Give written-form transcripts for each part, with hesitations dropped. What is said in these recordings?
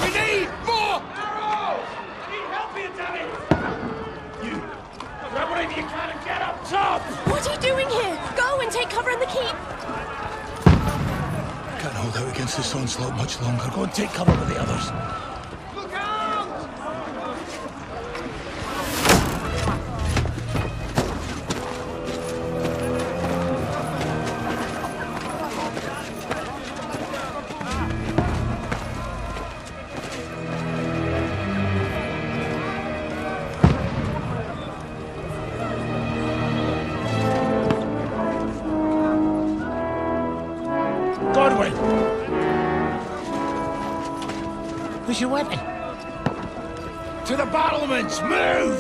We need more arrows! I need help here, damn it! You, grab whatever you can and get up top! What are you doing here? Go and take cover in the keep! Can't hold out against this onslaught much longer. Go and take cover with the others. Look out! Godwin! Where's your weapon? To the battlements! Move!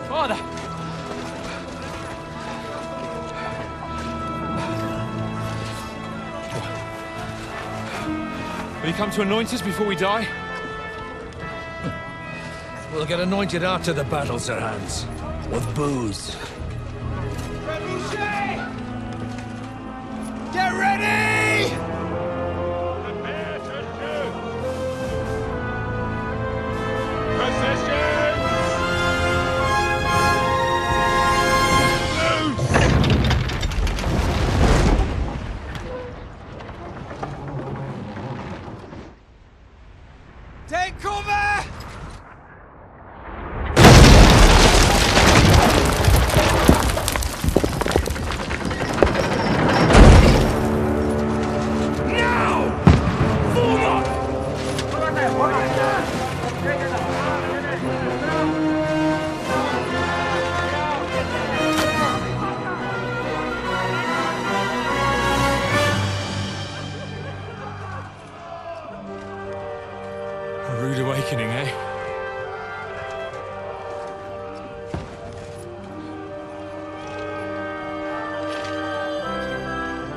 Father! Will you come to anoint us before we die? We'll get anointed after the battles are hands. With booze. Get ready! Prepare to shoot! Positions! Loose! Take cover! A rude awakening, eh?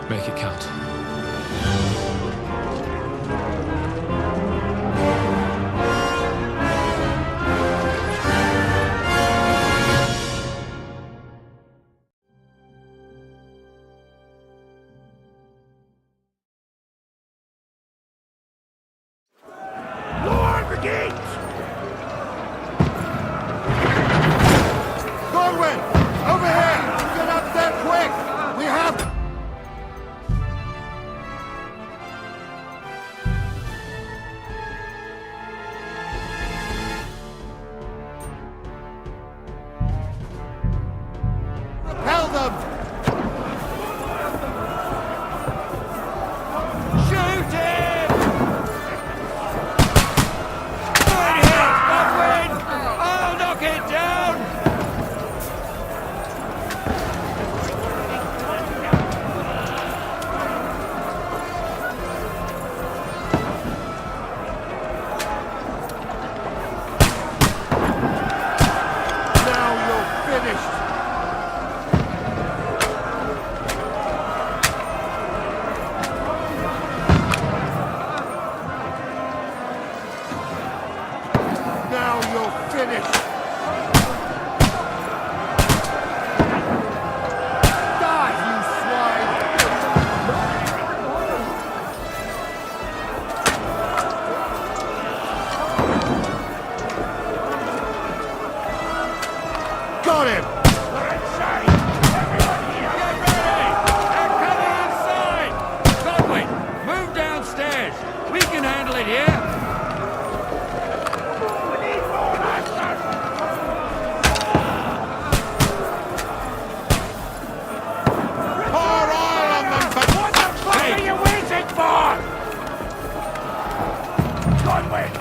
Make it count. Godwin! Over here! Get up there quick! We have... Repel them! Shoot him! Good hit, Godwin! I'll knock it down! Got him! We're inside! Everyone here! Get ready! They're coming inside! Godwin, move downstairs! We can handle it here! We need more lancers! Pour oil on them, but... What the fuck are you waiting for? Godwin!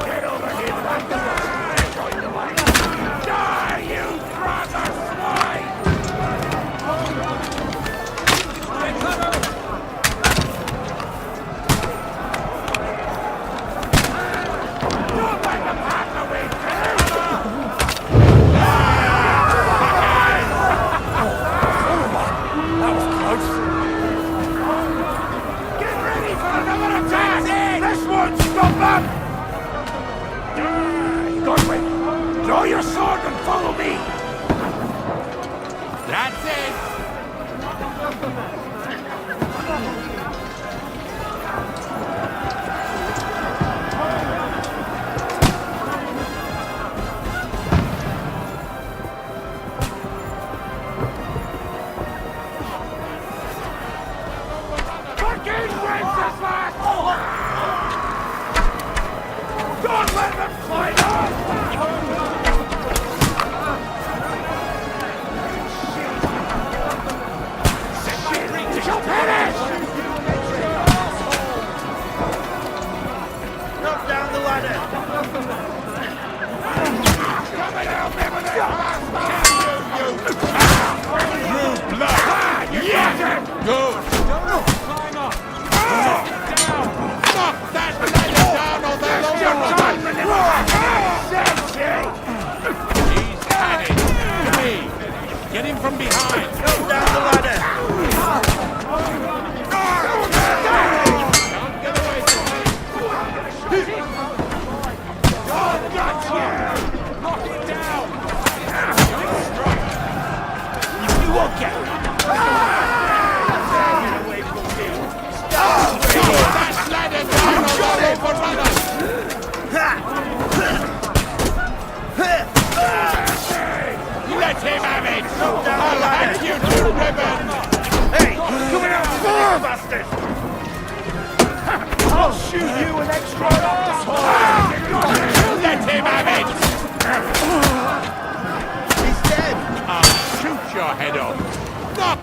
Get over here! Join the line! Die, you brother swine! Get cover! Don't let them have the way That was close. Get ready for another attack! This won't stop them! Godwin, draw your sword and follow me! That's it! shoot you an extra asshole! Let him have it! He's dead! I'll shoot your head off. Stop!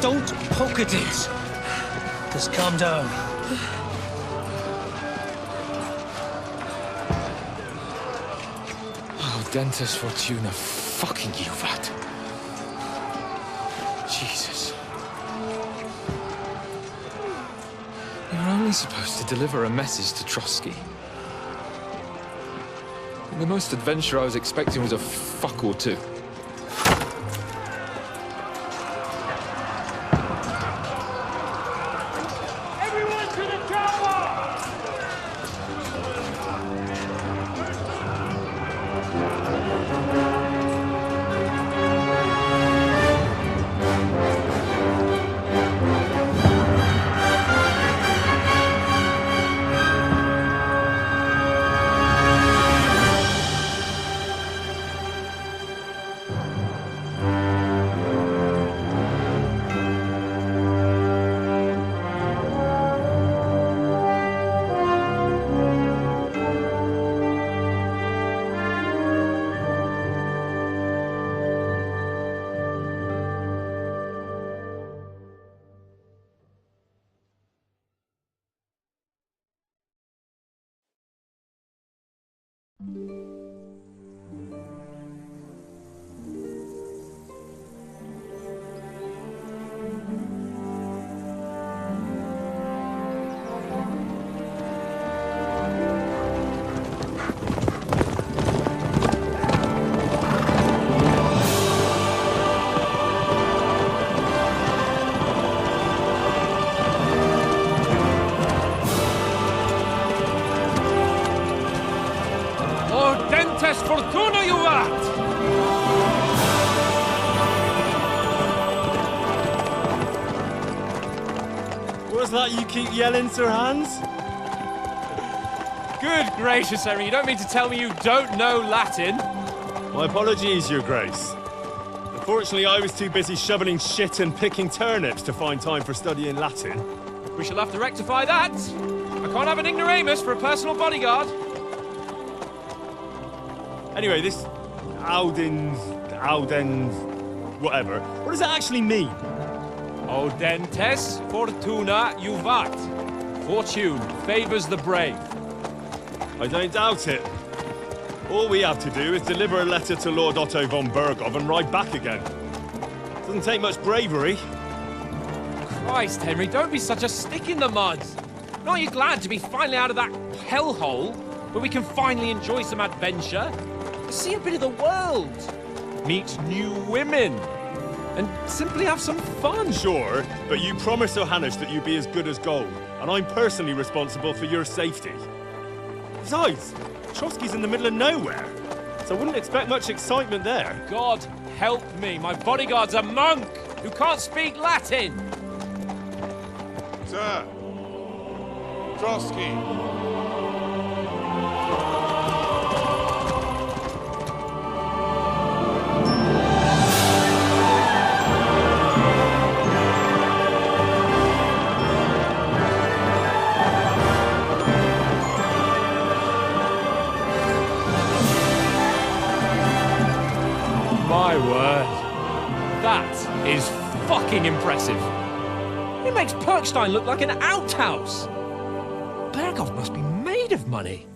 Don't poke at it. Just calm down. Oh, Dentes Fortuna, fucking you, Vat. Jesus. You were only supposed to deliver a message to Trotsky. And the most adventure I was expecting was a fuck or two. Fortuna, you vat! What's that you keep yelling, Sir Hans? Good gracious, Henry, you don't mean to tell me you don't know Latin? My apologies, Your Grace. Unfortunately, I was too busy shoveling shit and picking turnips to find time for studying Latin. We shall have to rectify that. I can't have an ignoramus for a personal bodyguard. Anyway, this Audens, whatever. What does that actually mean? Audentes Fortuna Juvat. Fortune favors the brave. I don't doubt it. All we have to do is deliver a letter to Lord Otto von Bergov and ride back again. Doesn't take much bravery. Christ, Henry, don't be such a stick in the mud. Aren't you glad to be finally out of that hellhole where we can finally enjoy some adventure? See a bit of the world, meet new women, and simply have some fun. Sure, but you promised Johannes that you'd be as good as gold, and I'm personally responsible for your safety. Besides, Trotsky's in the middle of nowhere, so I wouldn't expect much excitement there. God help me, my bodyguard's a monk who can't speak Latin. Sir! Trotsky! My word. That is fucking impressive. It makes Perkstein look like an outhouse. Bergov must be made of money.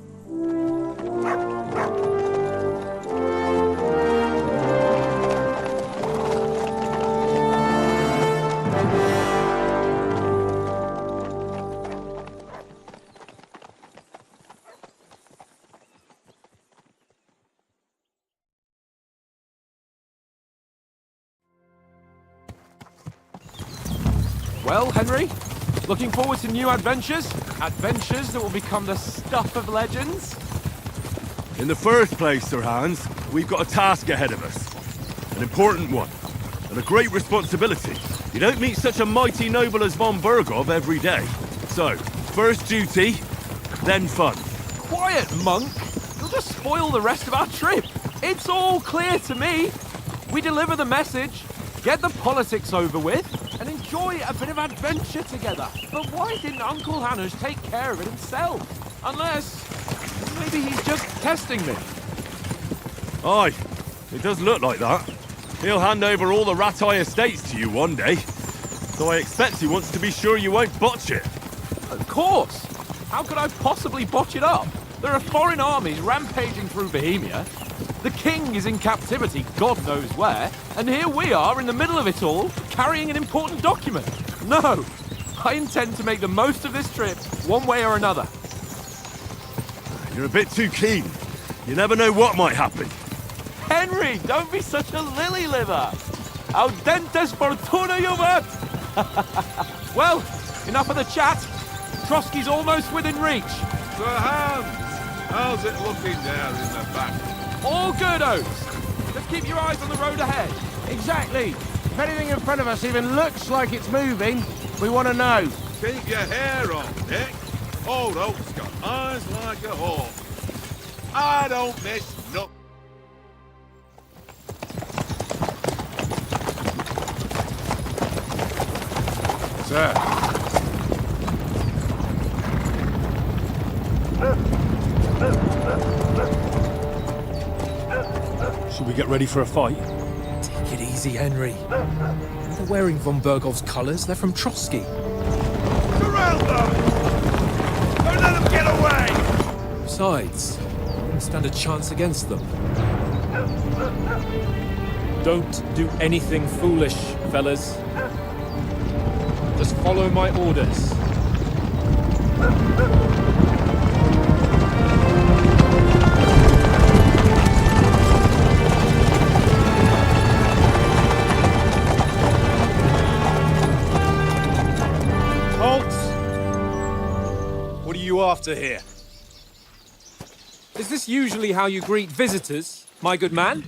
Well, Henry, looking forward to new adventures? Adventures that will become the stuff of legends? In the first place, Sir Hans, we've got a task ahead of us. An important one. And a great responsibility. You don't meet such a mighty noble as von Bergov every day. So, first duty, then fun. Quiet, monk! You'll just spoil the rest of our trip. It's all clear to me. We deliver the message, get the politics over with, and enjoy a bit of adventure together. But why didn't Uncle Hanush take care of it himself? Unless, maybe he's just testing me. Aye, it does look like that. He'll hand over all the Ratai estates to you one day. So I expect he wants to be sure you won't botch it. Of course! How could I possibly botch it up? There are foreign armies rampaging through Bohemia. The king is in captivity, God knows where, and here we are in the middle of it all, carrying an important document. No! I intend to make the most of this trip, one way or another. You're a bit too keen. You never know what might happen. Henry, don't be such a lily-liver! Audentes fortuna juvat! Well, enough of the chat. Trotsky's almost within reach. Sir Hans, how's it looking there in the back? All good, Oates. Just keep your eyes on the road ahead. Exactly. If anything in front of us even looks like it's moving, we want to know. Keep your hair on, Nick. Old Oak's got eyes like a hawk. I don't miss nothing. Sir. Should we get ready for a fight? Take it easy, Henry. They're wearing von Bergov's colours. They're from Trotsky. Surround them! Don't let them get away! Besides, we wouldn't stand a chance against them. Don't do anything foolish, fellas. Just follow my orders. What are you after here? Is this usually how you greet visitors, my good man?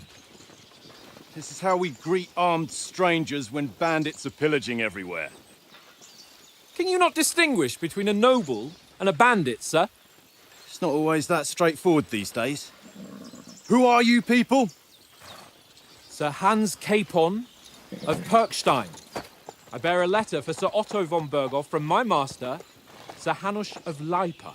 This is how we greet armed strangers when bandits are pillaging everywhere. Can you not distinguish between a noble and a bandit, sir? It's not always that straightforward these days. Who are you people? Sir Hans Capon of Perkstein. I bear a letter for Sir Otto von Bergov from my master, Sir Hanush of Lipa.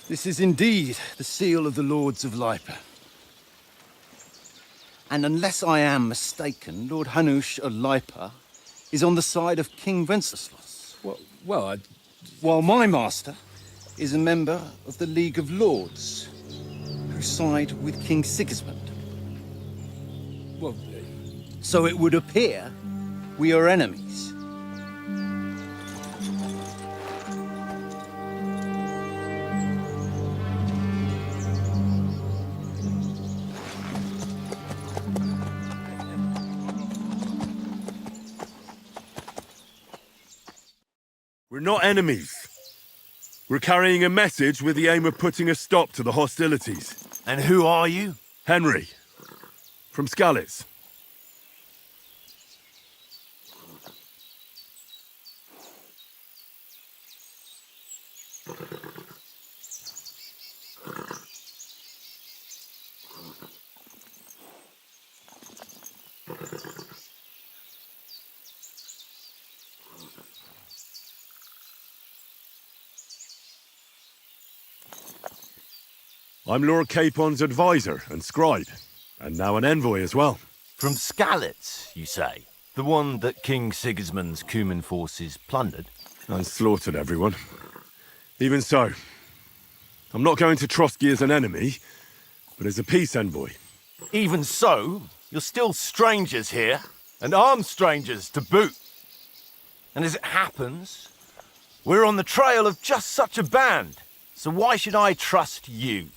This is indeed the seal of the Lords of Lipa. And unless I am mistaken, Lord Hanush of Lipa is on the side of King Wenceslas. While my master is a member of the League of Lords, who side with King Sigismund. So it would appear we are enemies. We're not enemies. We're carrying a message with the aim of putting a stop to the hostilities. And who are you? Henry, from Skalitz. I'm Lord Capon's advisor and scribe, and now an envoy as well. From Skalitz, you say? The one that King Sigismund's Cuman forces plundered? And slaughtered everyone. Even so, I'm not going to Trotsky as an enemy, but as a peace envoy. Even so, you're still strangers here, and armed strangers to boot. And as it happens, we're on the trail of just such a band. So why should I trust you?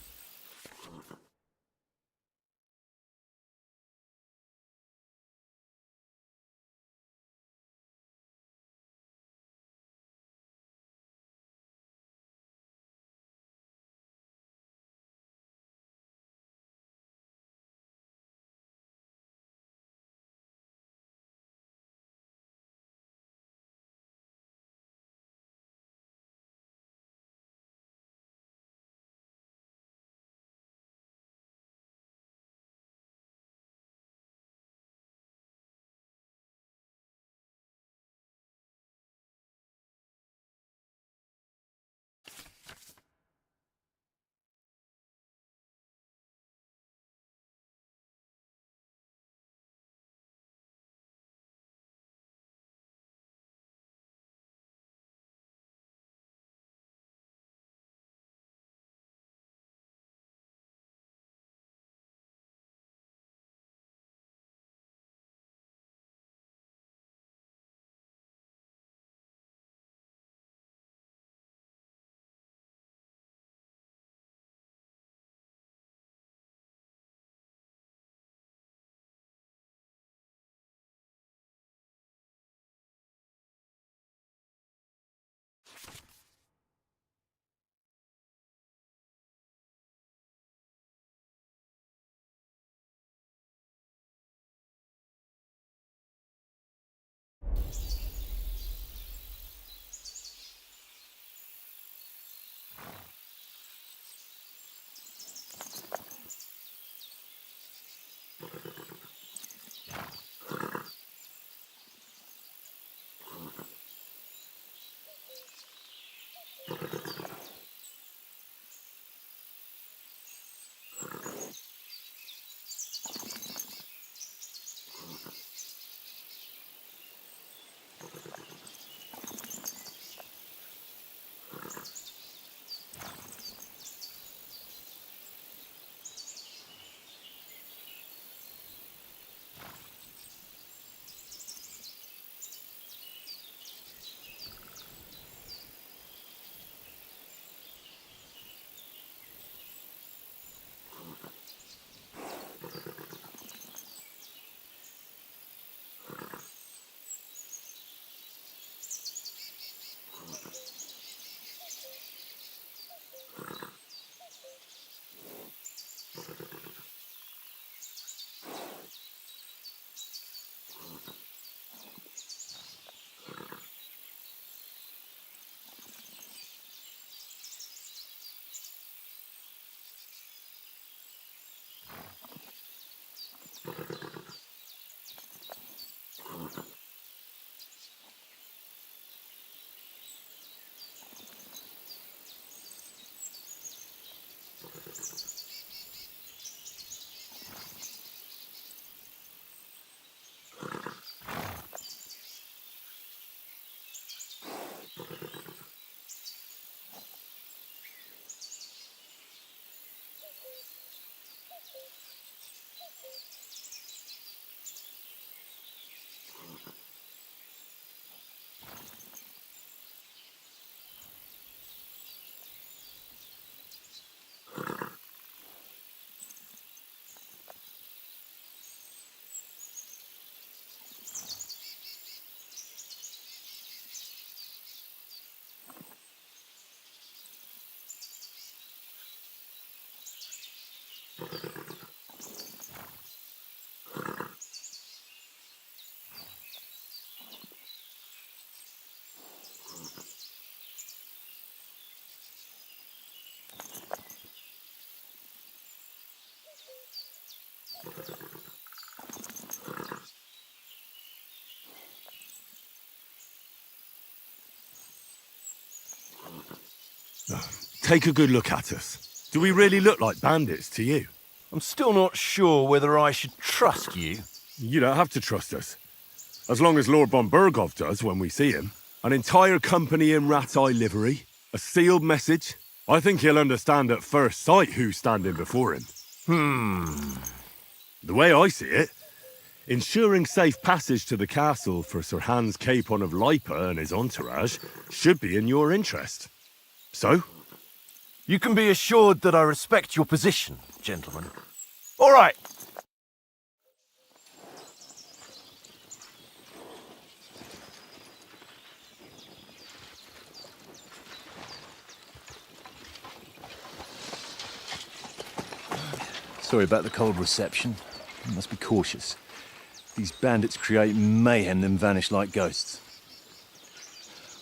Take a good look at us. Do we really look like bandits to you? I'm still not sure whether I should trust you. You don't have to trust us. As long as Lord von Burgov does when we see him. An entire company in rat-eye livery. A sealed message. I think he'll understand at first sight who's standing before him. The way I see it, ensuring safe passage to the castle for Sir Hans Capon of Lipa and his entourage should be in your interest. So, You can be assured that I respect your position, gentlemen. All right. Sorry about the cold reception. You must be cautious. These bandits create mayhem, then vanish like ghosts.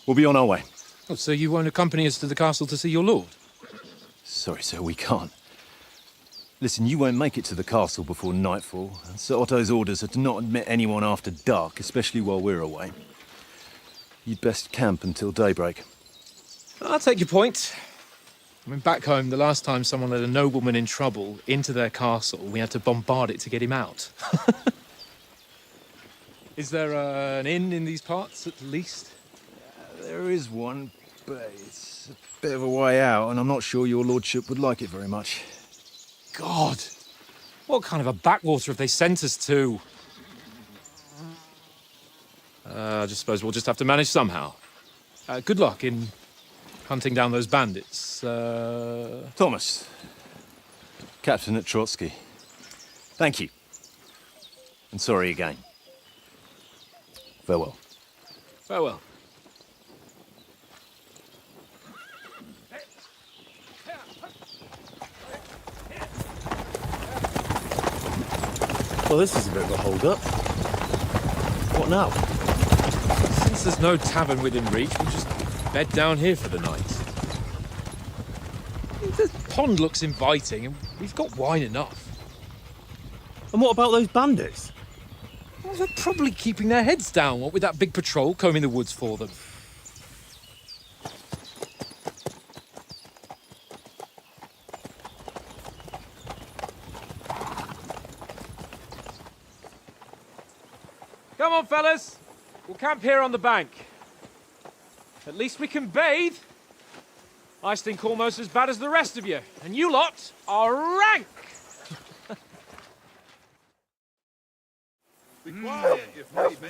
We'll be on our way. Oh, so you won't accompany us to the castle to see your lord? Sorry, sir, we can't. Listen, you won't make it to the castle before nightfall. Sir Otto's orders are to not admit anyone after dark, especially while we're away. You'd best camp until daybreak. I'll take your point. I mean, back home, the last time someone let a nobleman in trouble into their castle, we had to bombard it to get him out. Is there an inn in these parts, at least? There is one, but it's a bit of a way out, and I'm not sure your lordship would like it very much. God! What kind of a backwater have they sent us to? I just suppose we'll just have to manage somehow. Good luck in hunting down those bandits. Thomas, captain at Trotsky. Thank you. And sorry again. Farewell. Farewell. Well, this is a bit of a hold-up. What now? Since there's no tavern within reach, we'll just bed down here for the night. The pond looks inviting, and we've got wine enough. And what about those bandits? Well, they're probably keeping their heads down, what with that big patrol combing the woods for them. Come on, fellas. We'll camp here on the bank. At least we can bathe. I stink almost as bad as the rest of you, and you lot are rank! Be quiet, if need be.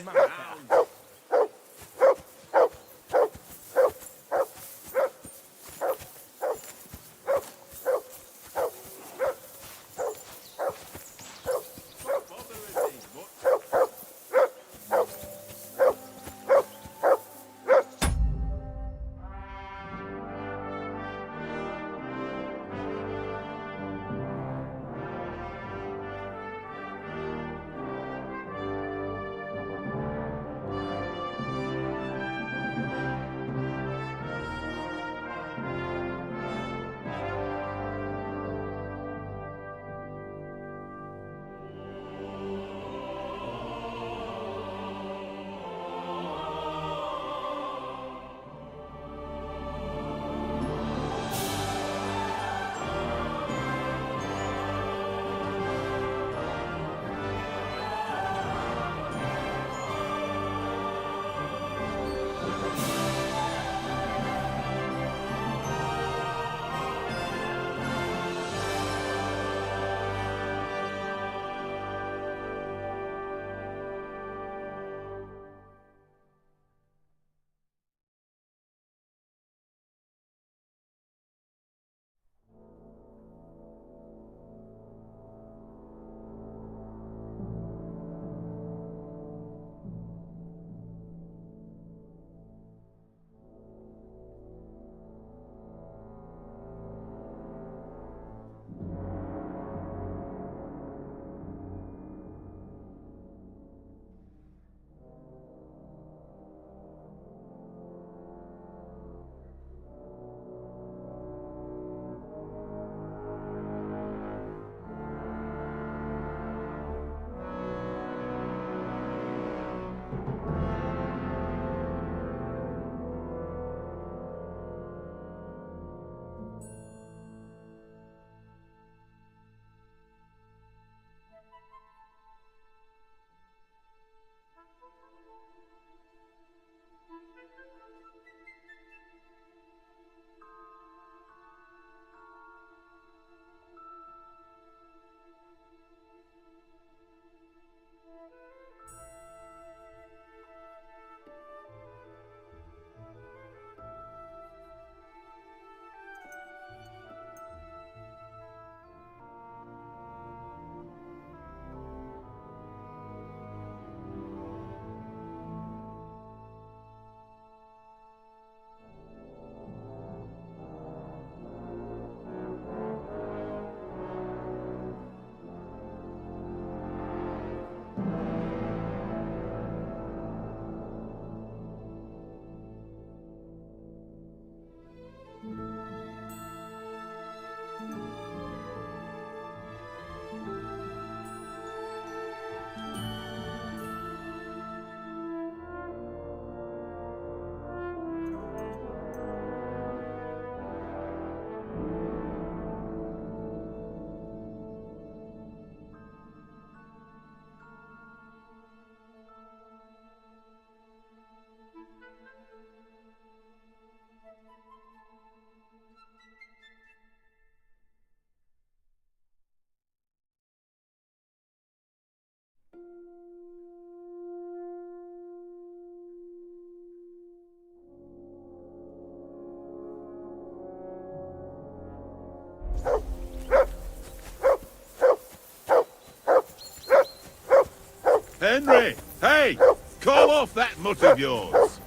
Henry! Hey! Call off that mutt of yours!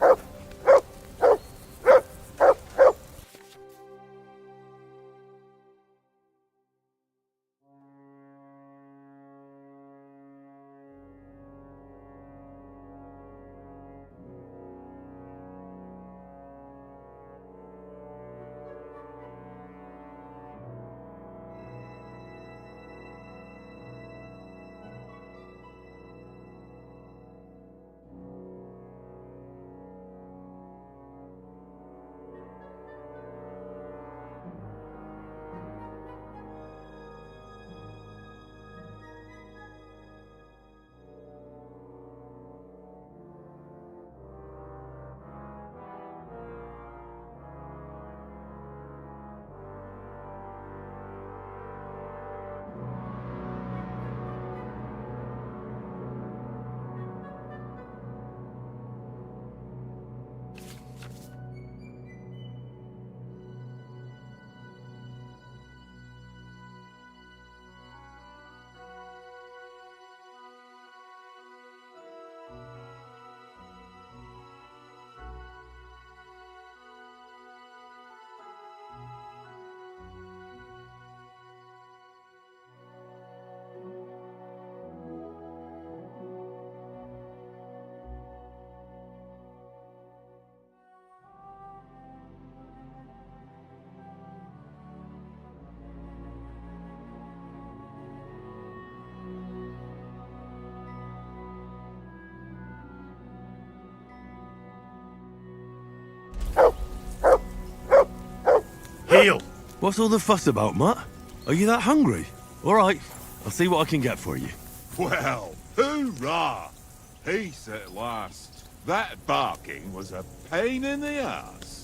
Heel! What's all the fuss about, Mutt? Are you that hungry? All right, I'll see what I can get for you. Well, hoorah! Peace at last. That barking was a pain in the ass.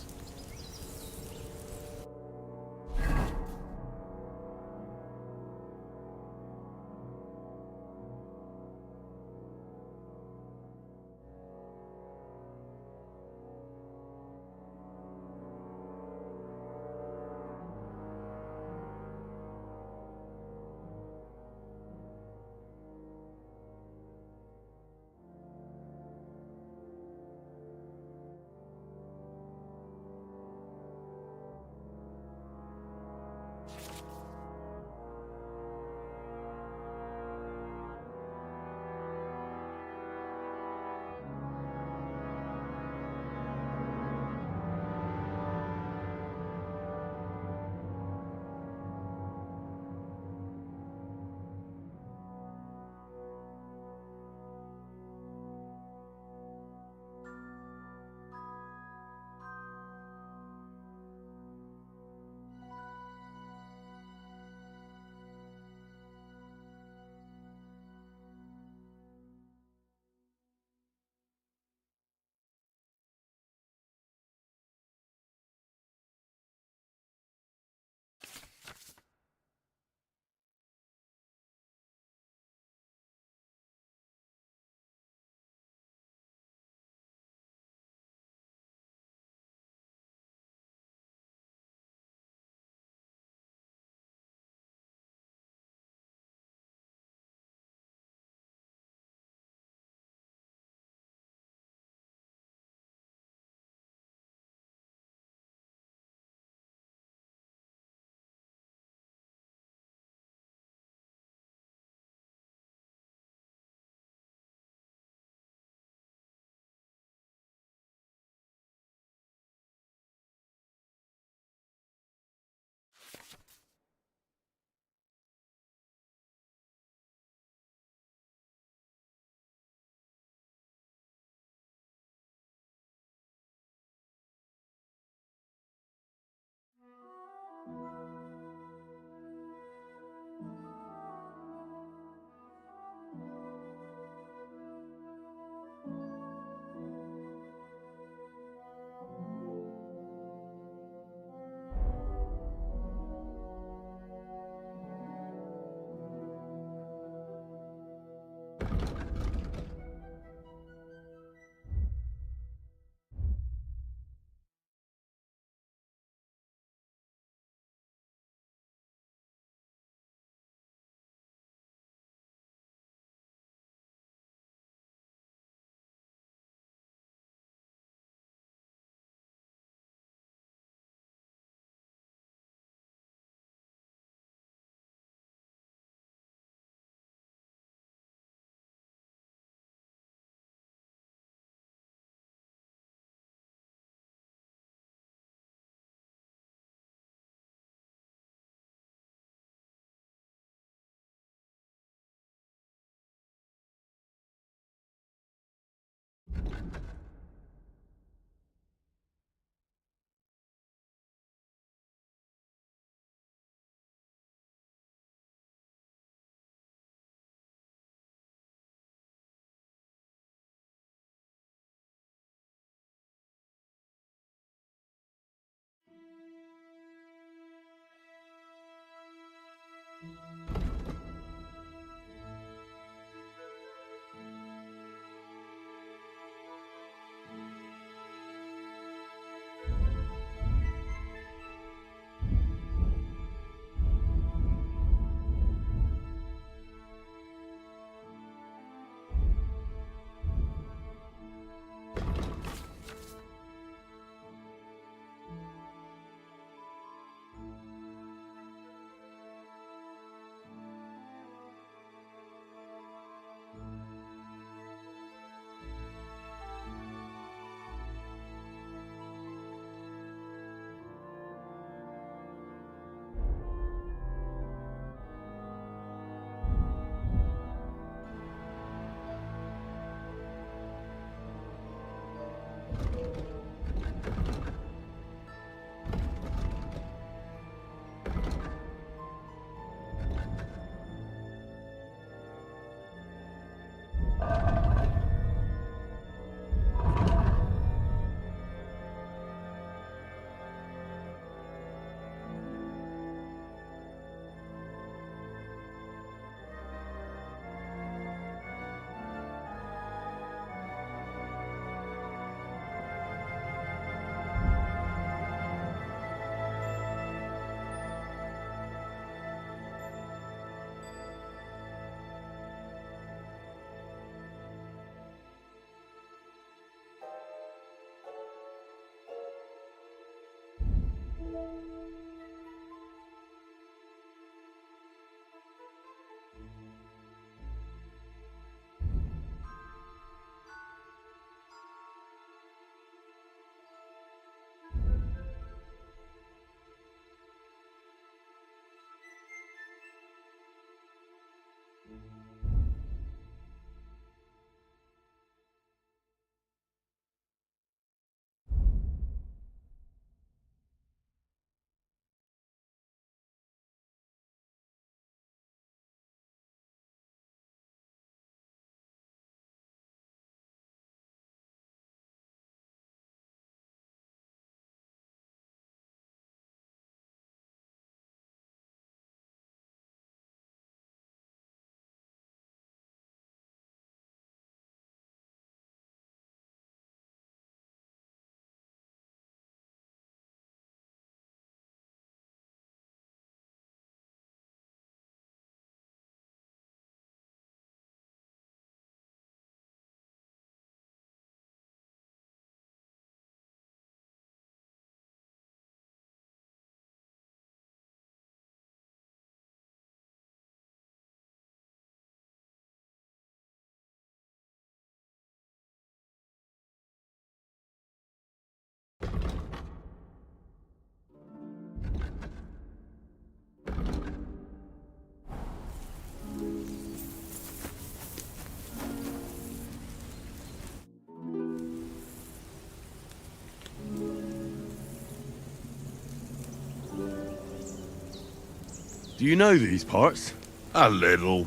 Do you know these parts? A little.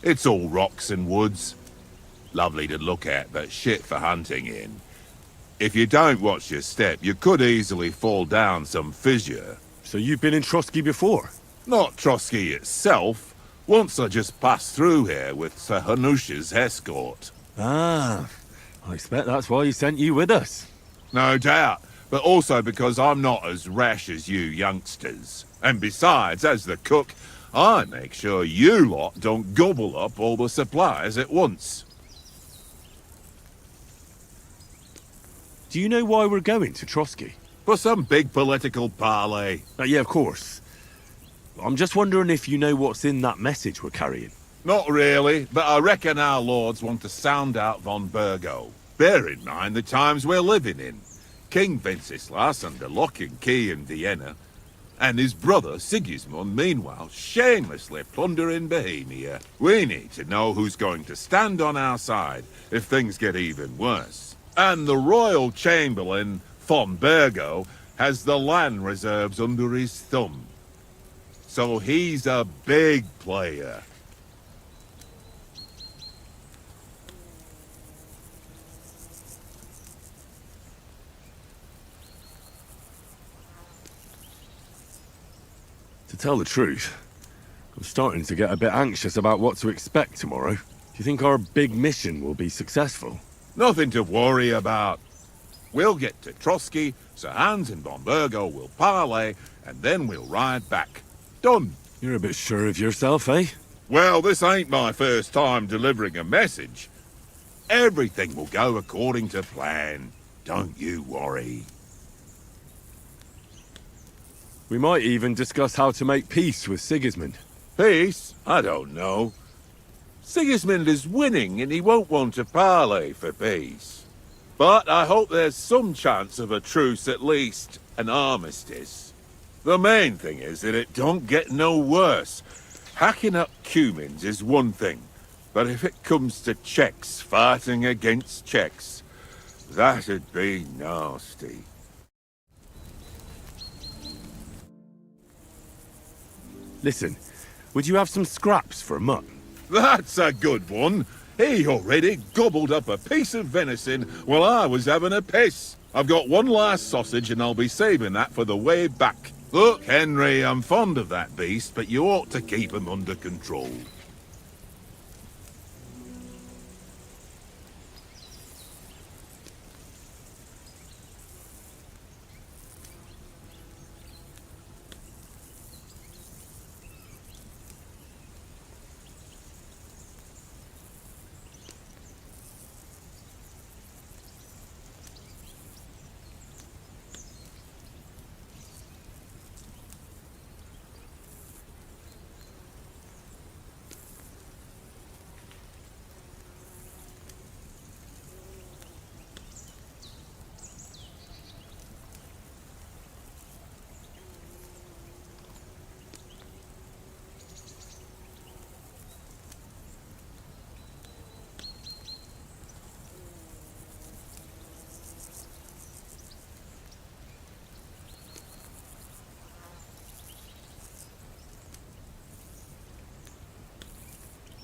It's all rocks and woods. Lovely to look at, but shit for hunting in. If you don't watch your step, you could easily fall down some fissure. So you've been in Trotsky before? Not Trotsky itself. Once I just passed through here with Sir Hanush's escort. Ah, I expect that's why he sent you with us. No doubt, but also because I'm not as rash as you youngsters. And besides, as the cook, I make sure you lot don't gobble up all the supplies at once. Do you know why we're going to Trotsky? For some big political parley. Yeah, of course. I'm just wondering if you know what's in that message we're carrying. Not really, but I reckon our lords want to sound out von Burgo. Bear in mind the times we're living in. King Wenceslas under lock and key in Vienna, and his brother Sigismund meanwhile shamelessly plundering Bohemia. We need to know who's going to stand on our side if things get even worse. And the Royal Chamberlain, von Burgo, has the land reserves under his thumb. So he's a big player. To tell the truth, I'm starting to get a bit anxious about what to expect tomorrow. Do you think our big mission will be successful? Nothing to worry about. We'll get to Trotsky, Sir Hans and von Burgo will parley, and then we'll ride back. Done. You're a bit sure of yourself, eh? Well, this ain't my first time delivering a message. Everything will go according to plan. Don't you worry. We might even discuss how to make peace with Sigismund. Peace? I don't know. Sigismund is winning and he won't want to parley for peace. But I hope there's some chance of a truce, at least an armistice. The main thing is that it don't get no worse. Hacking up Cumans is one thing, but if it comes to Czechs fighting against Czechs, that'd be nasty. Listen, would you have some scraps for a mutt? That's a good one. He already gobbled up a piece of venison while I was having a piss. I've got one last sausage and I'll be saving that for the way back. Look, Henry, I'm fond of that beast, but you ought to keep him under control.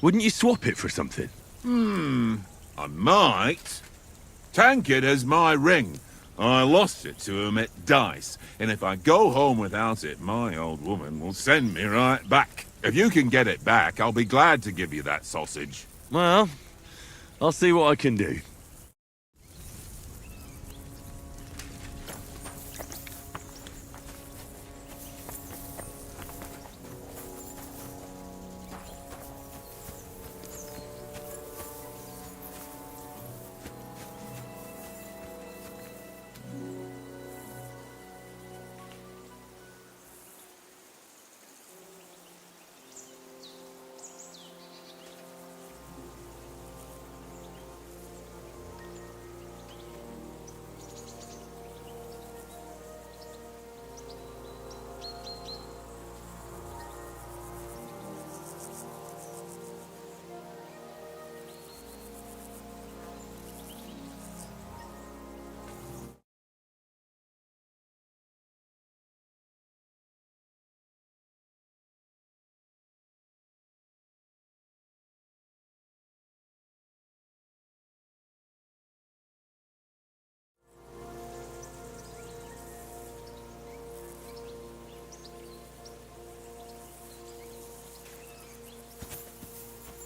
Wouldn't you swap it for something? I might. Tankard has my ring. I lost it to him at dice, and if I go home without it, my old woman will send me right back. If you can get it back, I'll be glad to give you that sausage. Well, I'll see what I can do.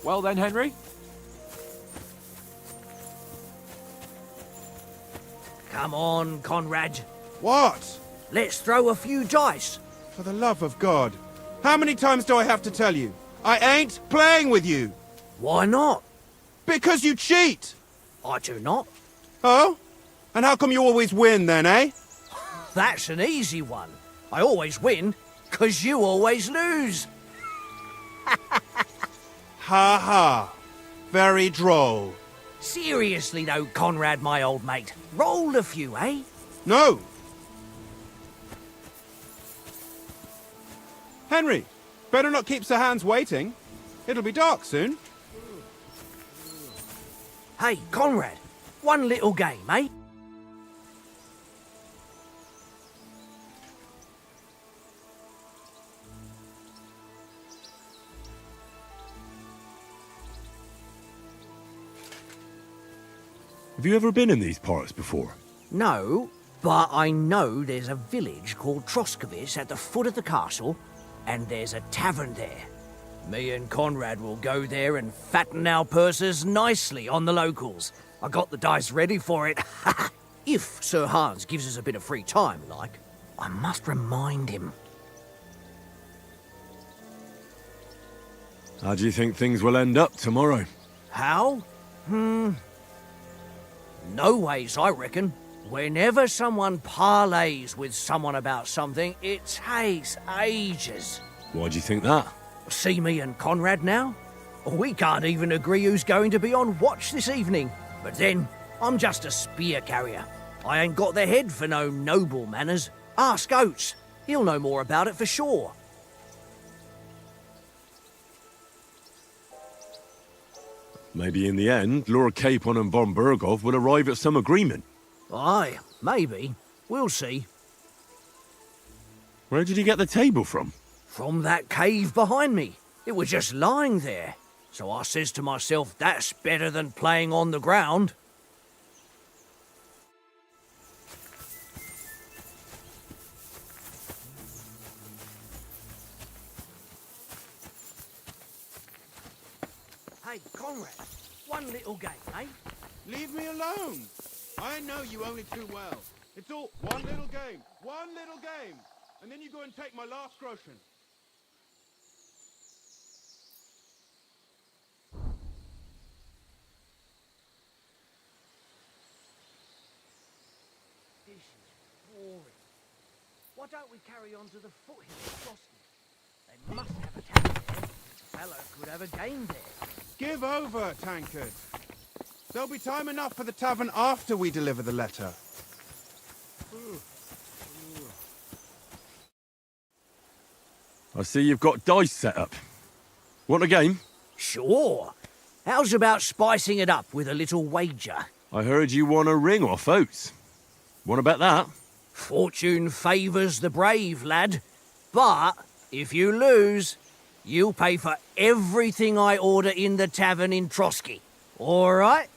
Well then, Henry? Come on, Conrad. What? Let's throw a few dice. For the love of God. How many times do I have to tell you? I ain't playing with you. Why not? Because you cheat. I do not. Oh? And how come you always win then, eh? That's an easy one. I always win, 'cause you always lose. Ha ha. Very droll. Seriously though, Conrad, my old mate. Roll a few, eh? No. Henry, better not keep Sir Hans waiting. It'll be dark soon. Hey, Conrad, One little game, eh? Have you ever been in these parts before? No, but I know there's a village called Troskowitz at the foot of the castle, and there's a tavern there. Me and Conrad will go there and fatten our purses nicely on the locals. I got the dice ready for it. If Sir Hans gives us a bit of free time, like. I must remind him. How do you think things will end up tomorrow? How? No ways, I reckon. Whenever someone parleys with someone about something, it takes ages. Why do you think that? See me and Conrad now? We can't even agree who's going to be on watch this evening. But then, I'm just a spear carrier. I ain't got the head for no noble manners. Ask Oates. He'll know more about it for sure. Maybe in the end, Lord Capon and von Berghoff will arrive at some agreement. Aye, maybe. We'll see. Where did you get the table from? From that cave behind me. It was just lying there. So I says to myself, that's better than playing on the ground. Hey, Conrad, one little game, eh? Leave me alone. I know you only too well. It's all one little game. And then you go and take my last groschen. This is boring. Why don't we carry on to the foothill of Boston? They must have a tavern there. Fellow could have a game there. Give over, tankard. There'll be time enough for the tavern after we deliver the letter. I see you've got dice set up. Want a game? Sure. How's about spicing it up with a little wager? I heard you won a ring off Oates. Want to bet that? Fortune favours the brave, lad. But if you lose, you'll pay for everything I order in the tavern in Trotsky. All right?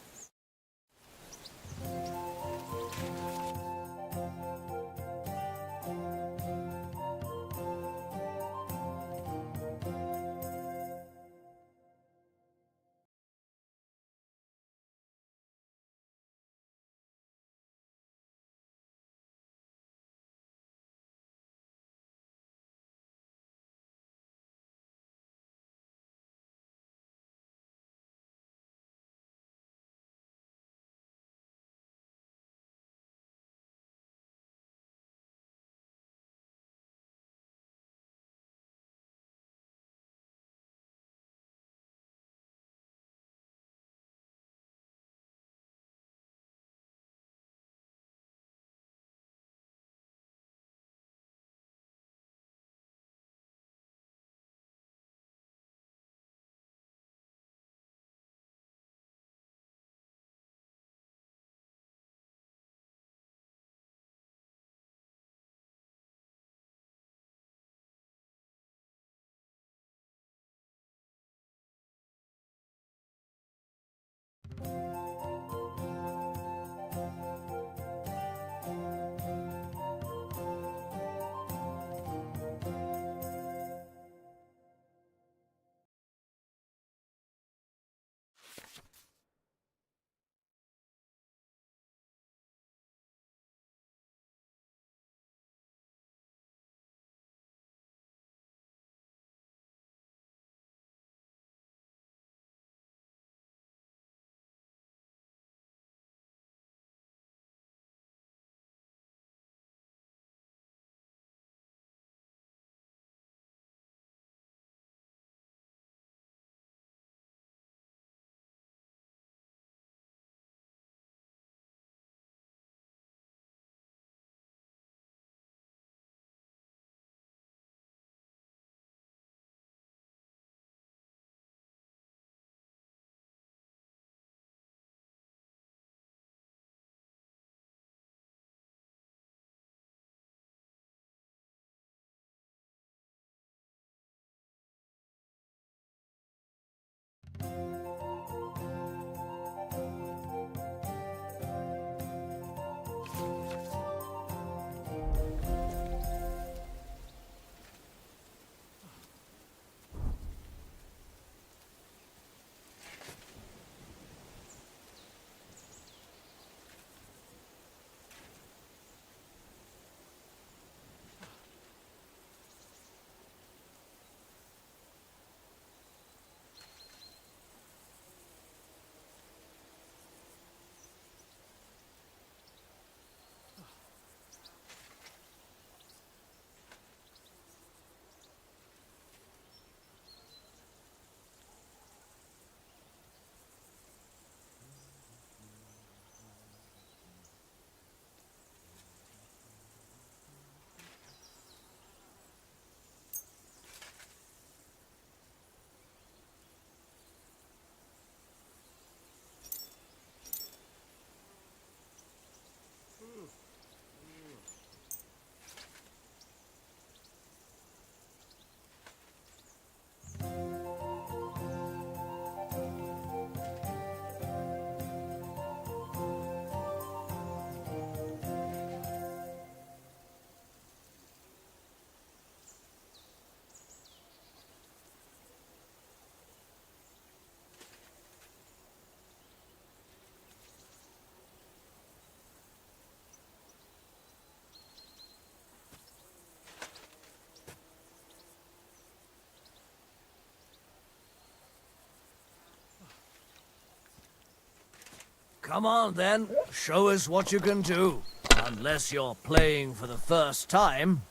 Come on then, show us what you can do. Unless you're playing for the first time.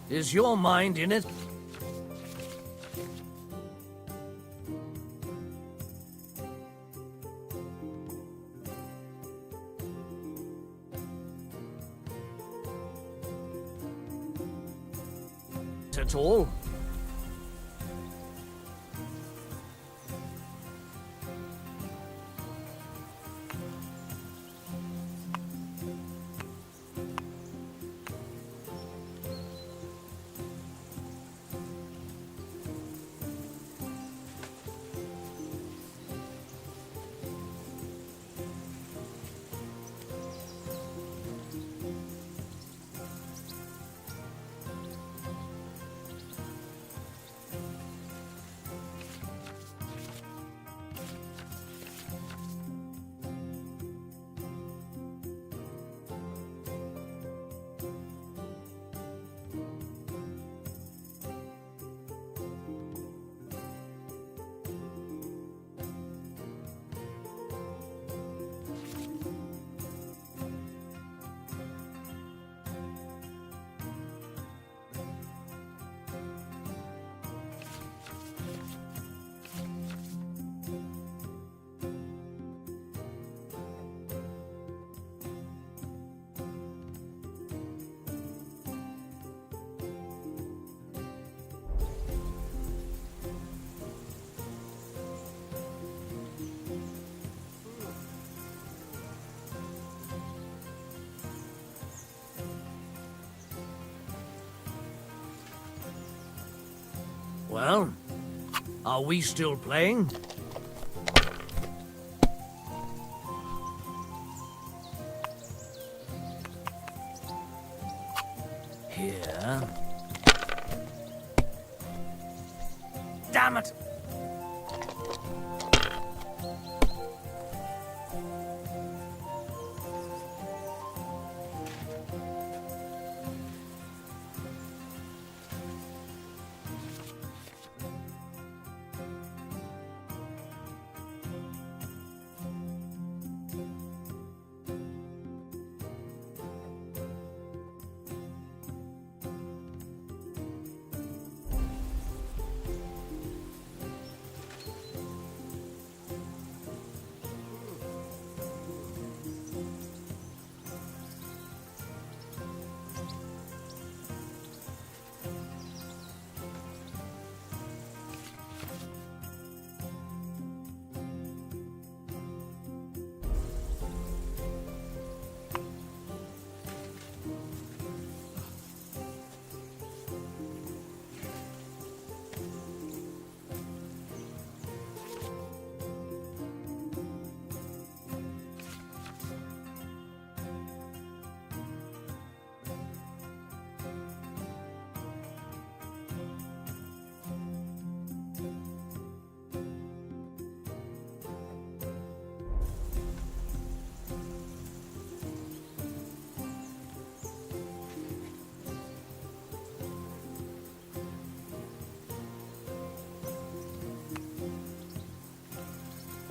Is your mind in it? At all? Well, are we still playing? Here. Damn it!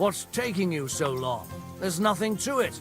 What's taking you so long? There's nothing to it.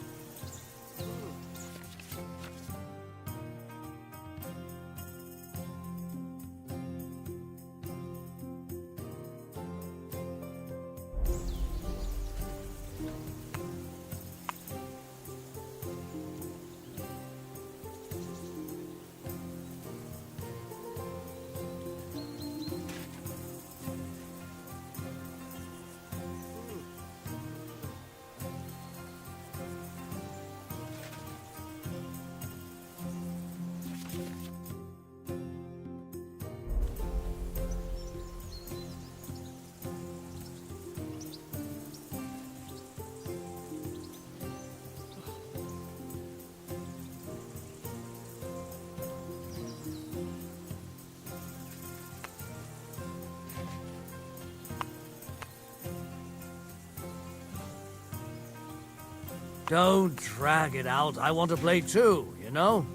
Don't drag it out. I want to play too, you know?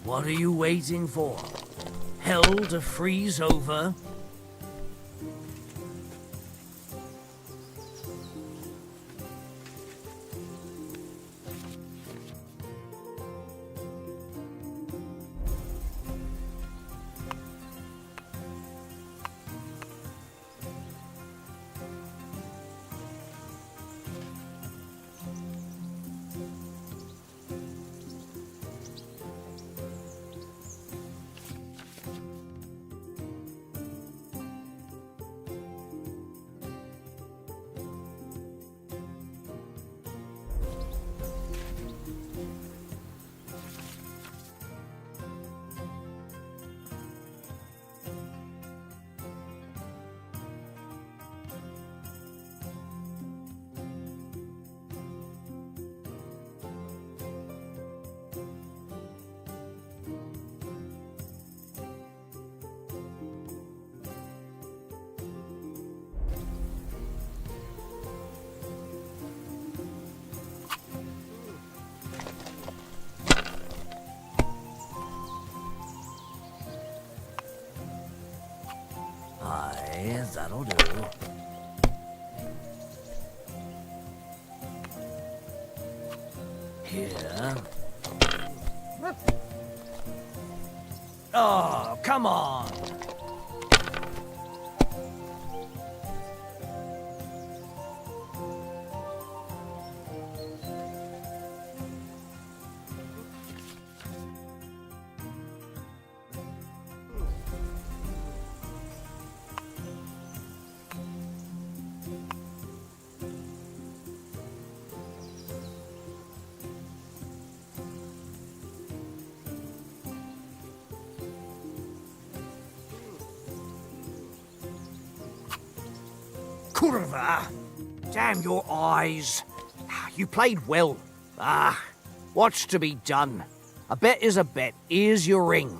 What are you waiting for? Hell to freeze over? Aye, that'll do. Here. Oh, come on! Kurva! Damn your eyes. You played well. What's to be done? A bet is a bet. Here's your ring.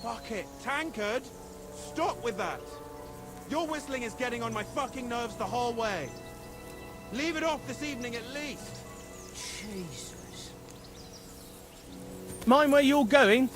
Fuck it, tankard! Stop with that! Your whistling is getting on my fucking nerves the whole way. Leave it off this evening at least. Jesus. Mind where you're going?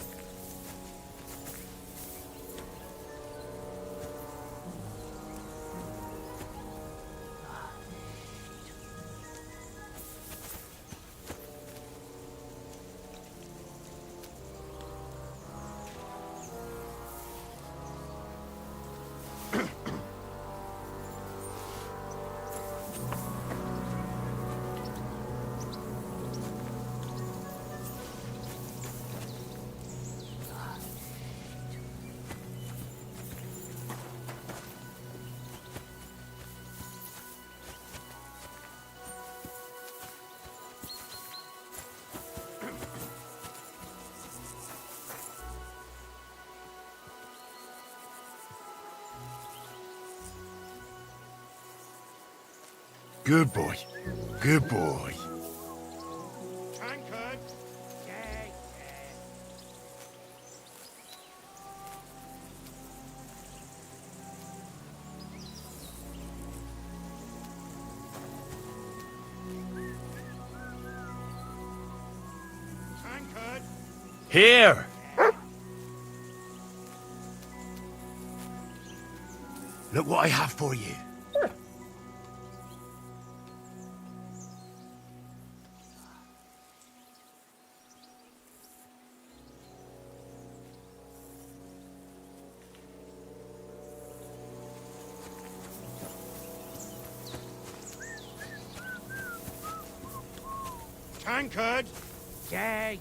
Good boy. Good boy. Tankard! Tankard! Here! Look what I have for you. Tankard! Yeah.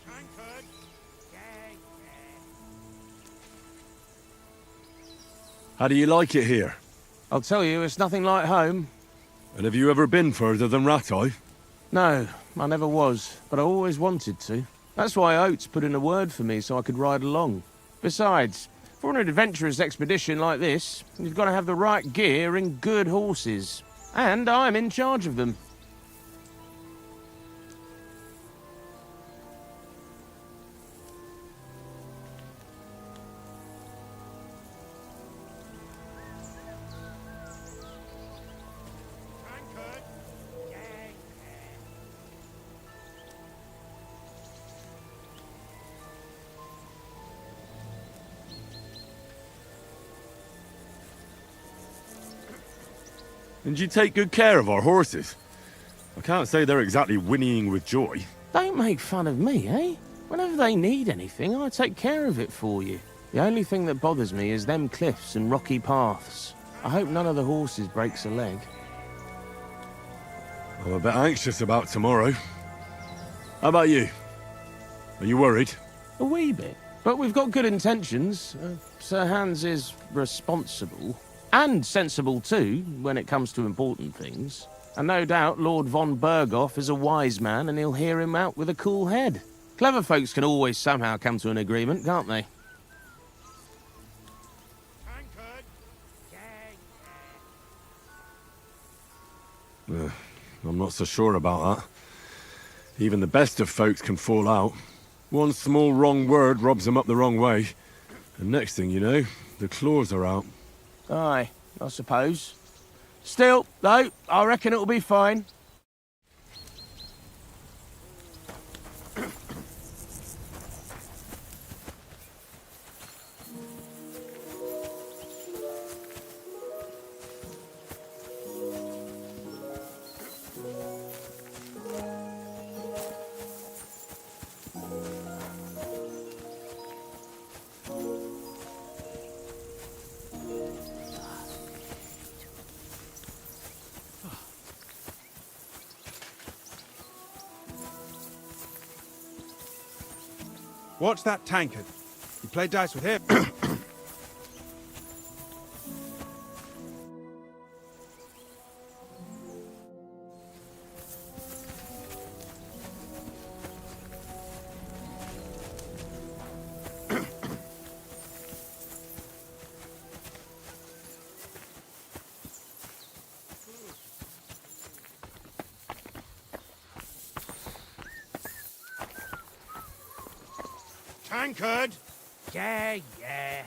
Tankard! How do you like it here? I'll tell you, it's nothing like home. And have you ever been further than Rattay? No, I never was, but I always wanted to. That's why Oates put in a word for me so I could ride along. Besides, for an adventurous expedition like this, you've got to have the right gear and good horses. And I'm in charge of them. Tankard! And you take good care of our horses. I can't say they're exactly whinnying with joy. Don't make fun of me, eh? Whenever they need anything, I take care of it for you. The only thing that bothers me is them cliffs and rocky paths. I hope none of the horses breaks a leg. I'm a bit anxious about tomorrow. How about you? Are you worried? A wee bit. But we've got good intentions. Sir Hans is responsible. And sensible too, when it comes to important things. And no doubt Lord von Berghoff is a wise man and he'll hear him out with a cool head. Clever folks can always somehow come to an agreement, can't they? Tankard! I'm not so sure about that. Even the best of folks can fall out. One small wrong word robs them up the wrong way. And next thing you know, the claws are out. Aye, I suppose. Still, though, I reckon it'll be fine. Watch that tankard. You play dice with him. Tankard! Yeah, yeah.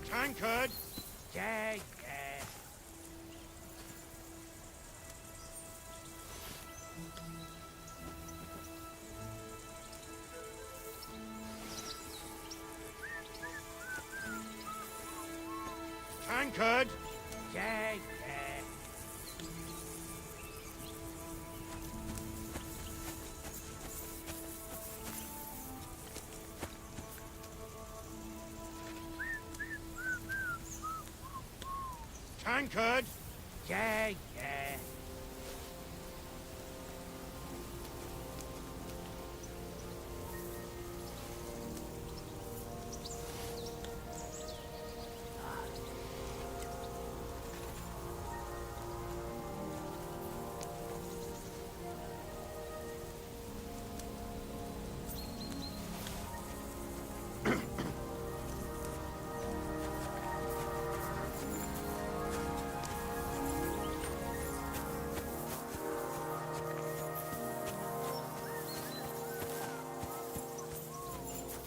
Tankard! Yeah, yeah. Tankard! Yeah, yeah. Tankard! Yeah, yeah.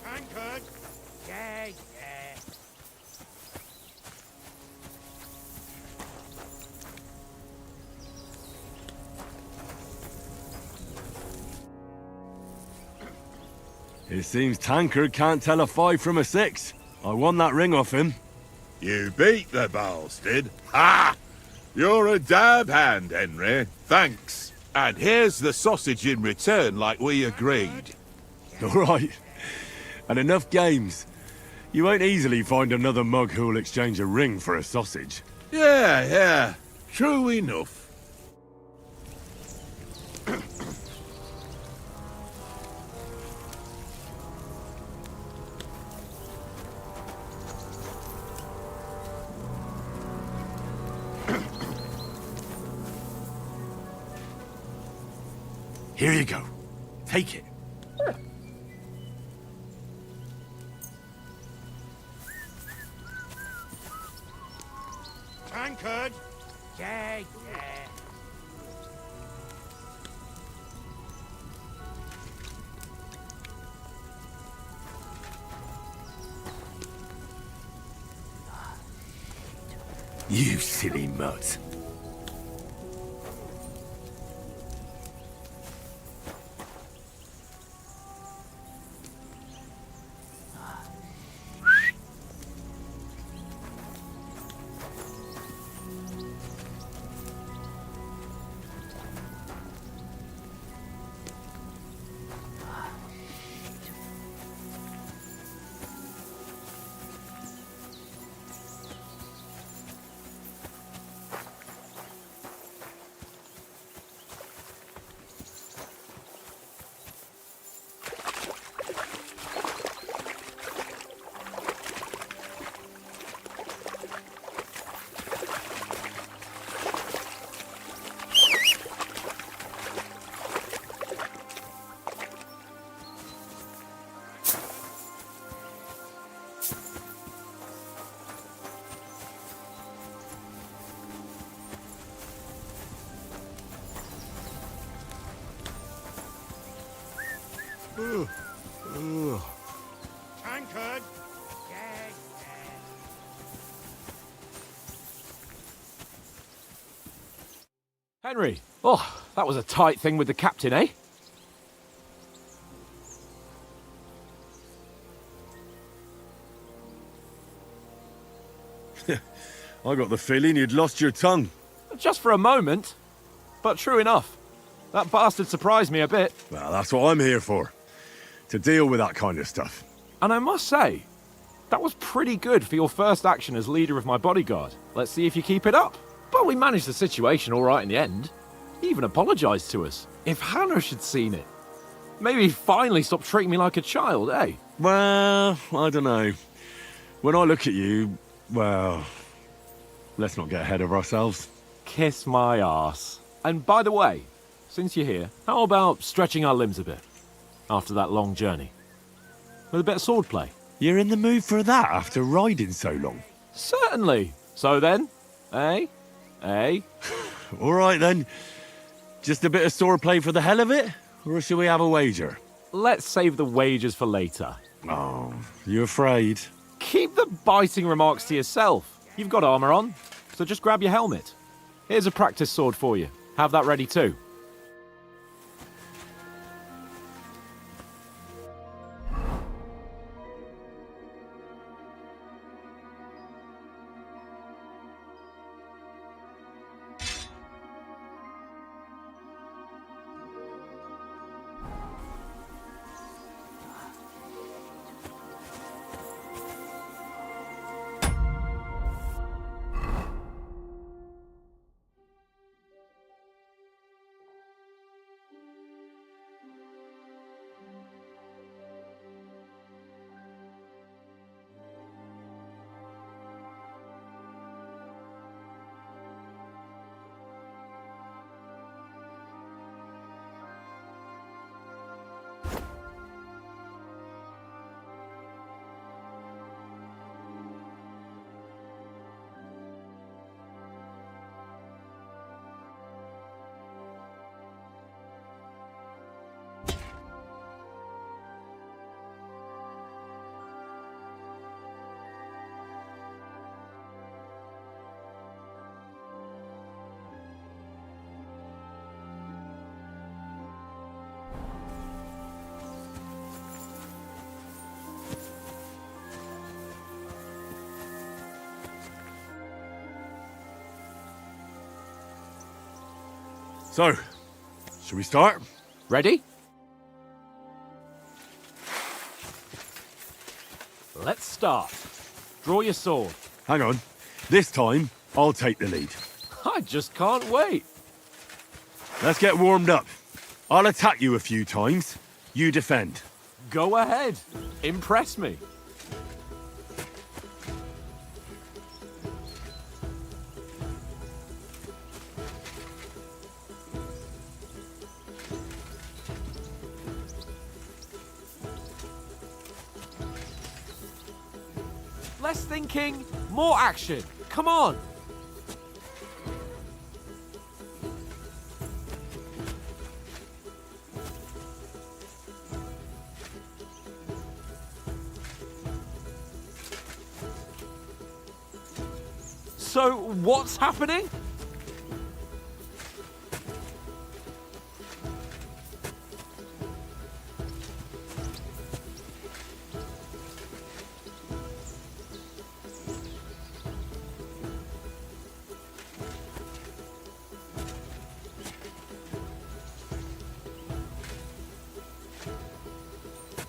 Tankard! Yeah, yeah. It seems Tankard can't tell a 5 from a 6. I won that ring off him. You beat the bastard. Ha! You're a dab hand, Henry. Thanks. And here's the sausage in return like we agreed. All right. And enough games. You won't easily find another mug who'll exchange a ring for a sausage. Yeah. True enough. Here you go. Take it. Tankard! Yeah, yeah. You silly mutt. Tankard! Yeah, yeah. Henry! Oh, that was a tight thing with the captain, eh? I got the feeling you'd lost your tongue. Just for a moment. But true enough. That bastard surprised me a bit. Well, that's what I'm here for. To deal with that kind of stuff. And I must say, that was pretty good for your first action as leader of my bodyguard. Let's see if you keep it up. But we managed the situation all right in the end. He even apologized to us. If Hanush had seen it, maybe he'd finally stop treating me like a child, eh? Well, I don't know. When I look at you, well, let's not get ahead of ourselves. Kiss my arse. And by the way, since you're here, how about stretching our limbs a bit after that long journey? With a bit of swordplay? You're in the mood for that after riding so long? Certainly. So then, eh? Eh? All right then. Just a bit of swordplay for the hell of it? Or shall we have a wager? Let's save the wagers for later. Oh, you afraid? Keep the biting remarks to yourself. You've got armor on, so just grab your helmet. Here's a practice sword for you. Have that ready too. So, shall we start? Ready? Let's start. Draw your sword. Hang on. This time, I'll take the lead. I just can't wait. Let's get warmed up. I'll attack you a few times. You defend. Go ahead. Impress me. Less thinking, more action. Come on. So, what's happening?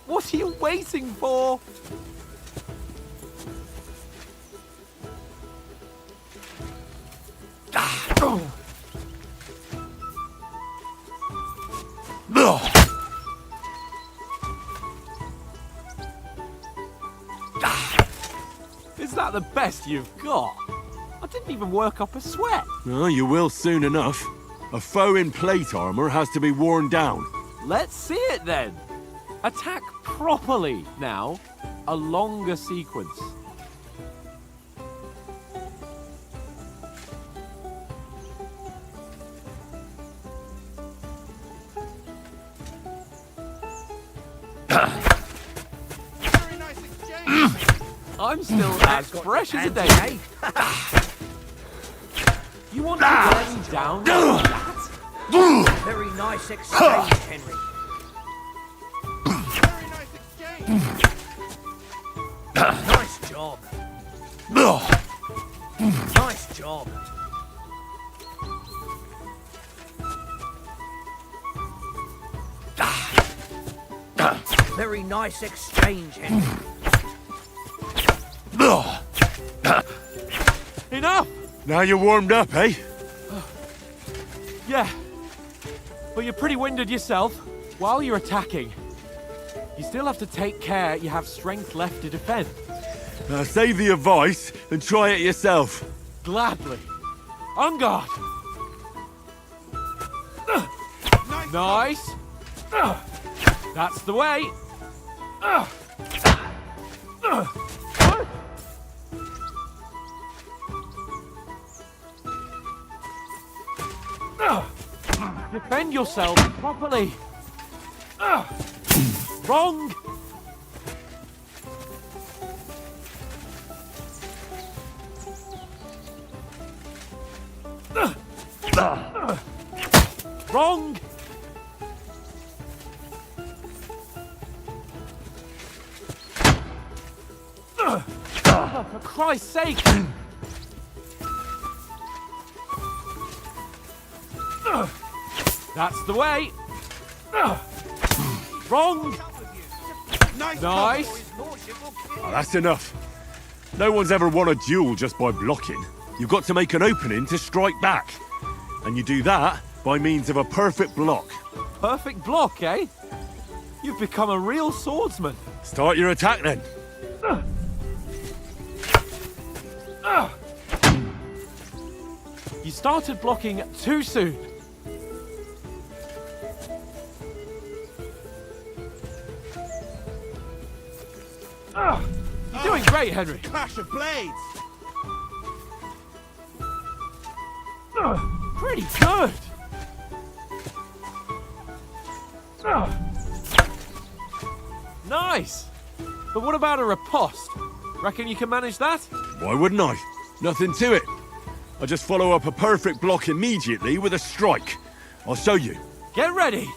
What are you waiting for? Is that the best you've got? I didn't even work up a sweat. Oh, you will soon enough. A foe in plate armor has to be worn down. Let's see it then. Attack properly now. A longer sequence. Very nice exchange. I'm still as fresh as a day. You want to wear me down like that? Very nice exchange, Henry. Very nice exchange. Nice job. Nice job. Very nice exchange, Henry. Enough! Now you're warmed up, eh? Yeah. But you're pretty winded yourself. While you're attacking, you still have to take care you have strength left to defend. Save the advice and try it yourself. Gladly. On guard. Nice. That's the way. Defend yourself properly. Wrong. Wrong. For Christ's sake. That's the way. Wrong. Nice. Oh, that's enough. No one's ever won a duel just by blocking. You've got to make an opening to strike back. And you do that by means of a perfect block. Perfect block, eh? You've become a real swordsman. Start your attack then. You started blocking too soon. You're doing great, Henry. Clash of blades! Pretty good. Nice. But what about a riposte? Reckon you can manage that? Why wouldn't I? Nothing to it. I just follow up a perfect block immediately with a strike. I'll show you. Get ready.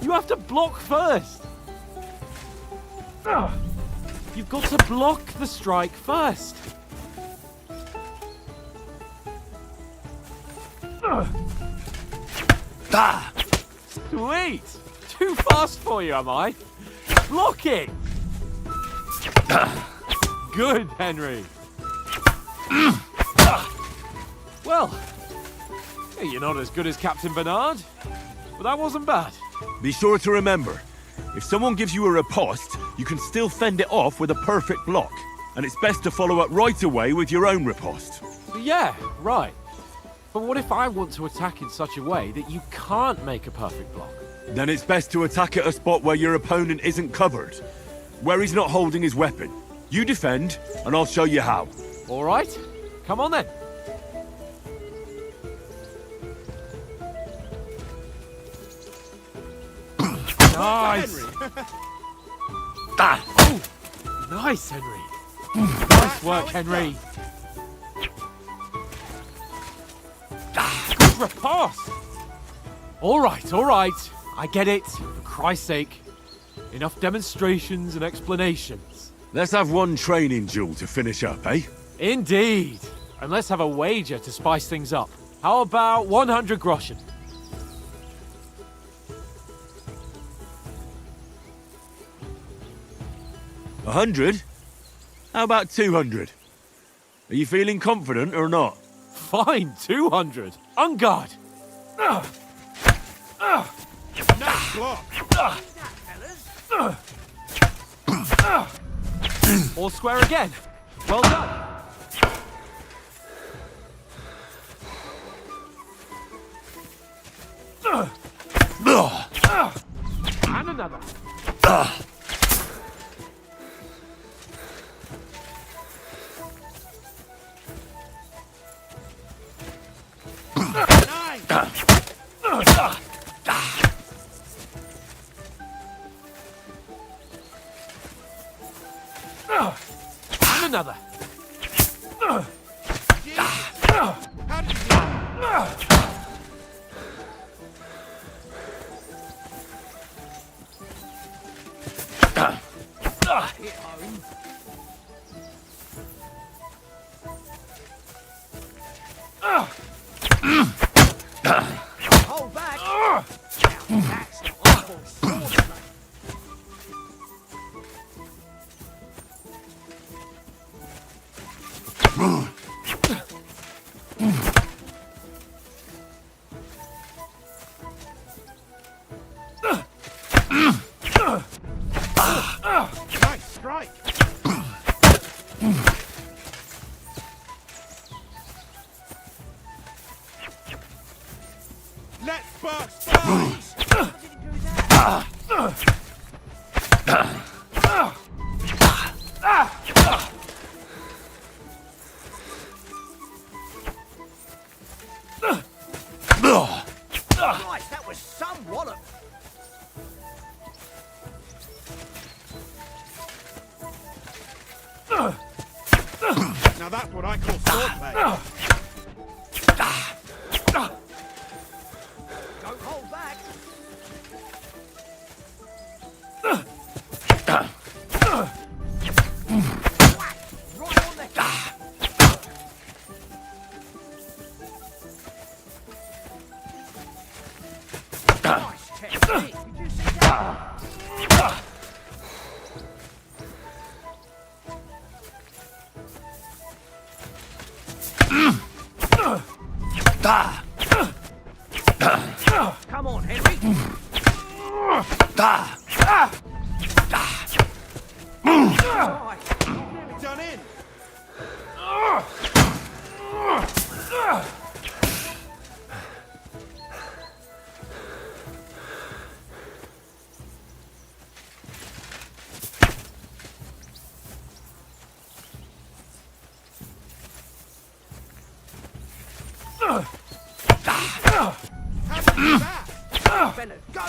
You have to block first. You've got to block the strike first. Sweet. Too fast for you, am I? Block it. Good, Henry. Well, you're not as good as Captain Bernard, but that wasn't bad. Be sure to remember, if someone gives you a riposte, you can still fend it off with a perfect block. And it's best to follow up right away with your own riposte. Yeah, right. But what if I want to attack in such a way that you can't make a perfect block? Then it's best to attack at a spot where your opponent isn't covered, where he's not holding his weapon. You defend, and I'll show you how. All right, come on then. Nice. Ooh, nice, Henry. Nice work, Henry. Good riposte. All right, all right. I get it. For Christ's sake. Enough demonstrations and explanations. Let's have one training duel to finish up, eh? Indeed. And let's have a wager to spice things up. How about 100 groschen? $100? How about 200? Are you feeling confident or not? Fine, 200. On guard. Nice block! All square again. Well done. And another. And another. Hold back. Now, that's an awful swordsman. Nice strike! Let's burst those! Come on, Henry. Done in. Fella, go!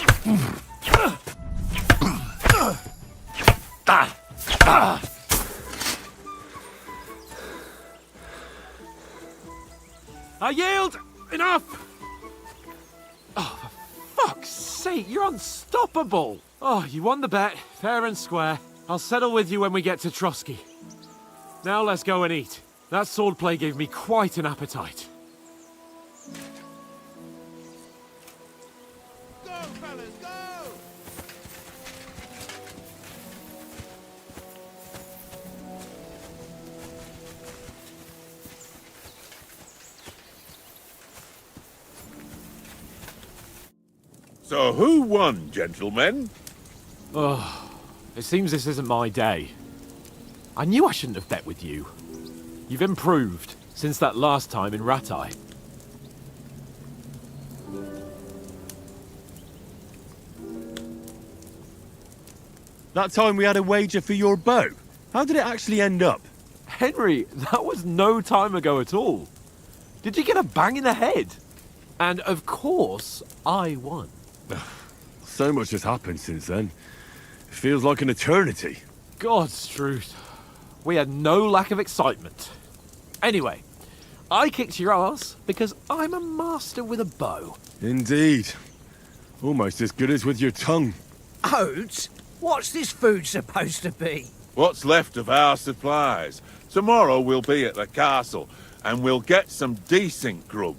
I yield! Enough! Oh, for fuck's sake, you're unstoppable! Oh, you won the bet, fair and square. I'll settle with you when we get to Trotsky. Now let's go and eat. That swordplay gave me quite an appetite. Go, fellas, go! So who won, gentlemen? Oh, it seems this isn't my day. I knew I shouldn't have bet with you. You've improved since that last time in Ratai. That time we had a wager for your bow. How did it actually end up? Henry, that was no time ago at all. Did you get a bang in the head? And of course, I won. So much has happened since then. It feels like an eternity. God's truth. We had no lack of excitement. Anyway, I kicked your ass because I'm a master with a bow. Indeed. Almost as good as with your tongue. Oats? What's this food supposed to be? What's left of our supplies? Tomorrow we'll be at the castle, and we'll get some decent grub.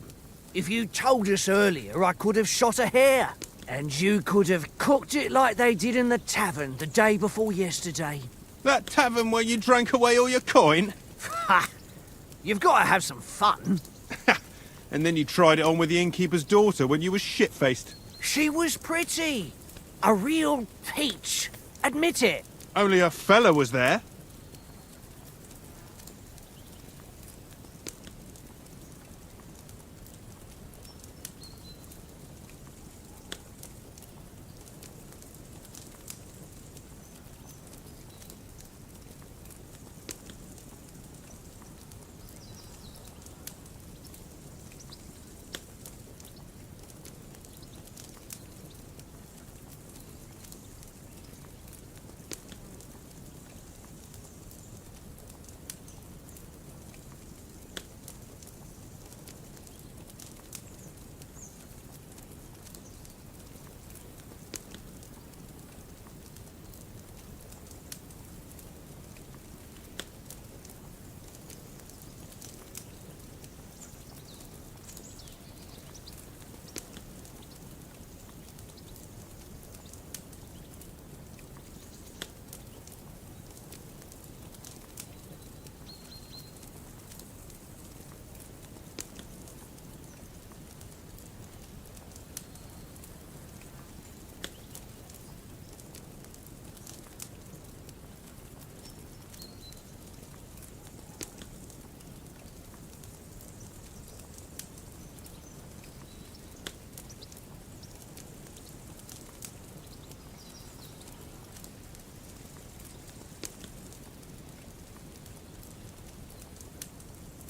If you told us earlier, I could have shot a hare. And you could have cooked it like they did in the tavern the day before yesterday. That tavern where you drank away all your coin? Ha! You've got to have some fun. And then you tried it on with the innkeeper's daughter when you were shit-faced. She was pretty. A real peach. Admit it. Only a fella was there.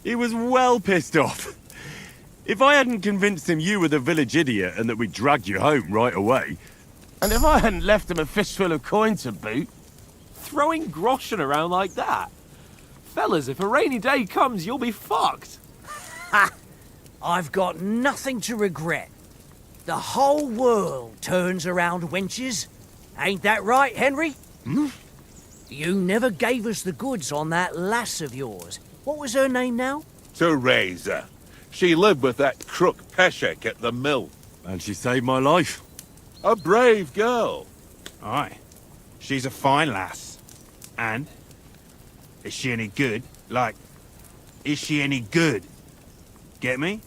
He was well pissed off. If I hadn't convinced him you were the village idiot and that we'd drag you home right away... And if I hadn't left him a fistful of coin to boot, throwing groschen around like that. Fellas, if a rainy day comes, you'll be fucked. Ha! I've got nothing to regret. The whole world turns around wenches. Ain't that right, Henry? Hmm? You never gave us the goods on that lass of yours. What was her name now? Teresa. She lived with that crook Peshek at the mill. And she saved my life. A brave girl. Aye. She's a fine lass. And? Is she any good? Like, is she any good? Get me?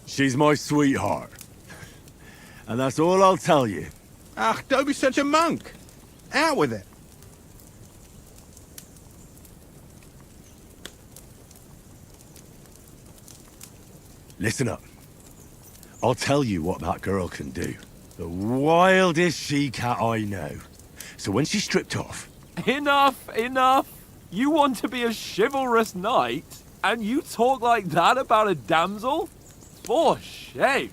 She's my sweetheart. And that's all I'll tell you. Ah, don't be such a monk. Out with it. Listen up. I'll tell you what that girl can do. The wildest she-cat I know. So when she's stripped off... Enough, enough! You want to be a chivalrous knight, and you talk like that about a damsel? For shame!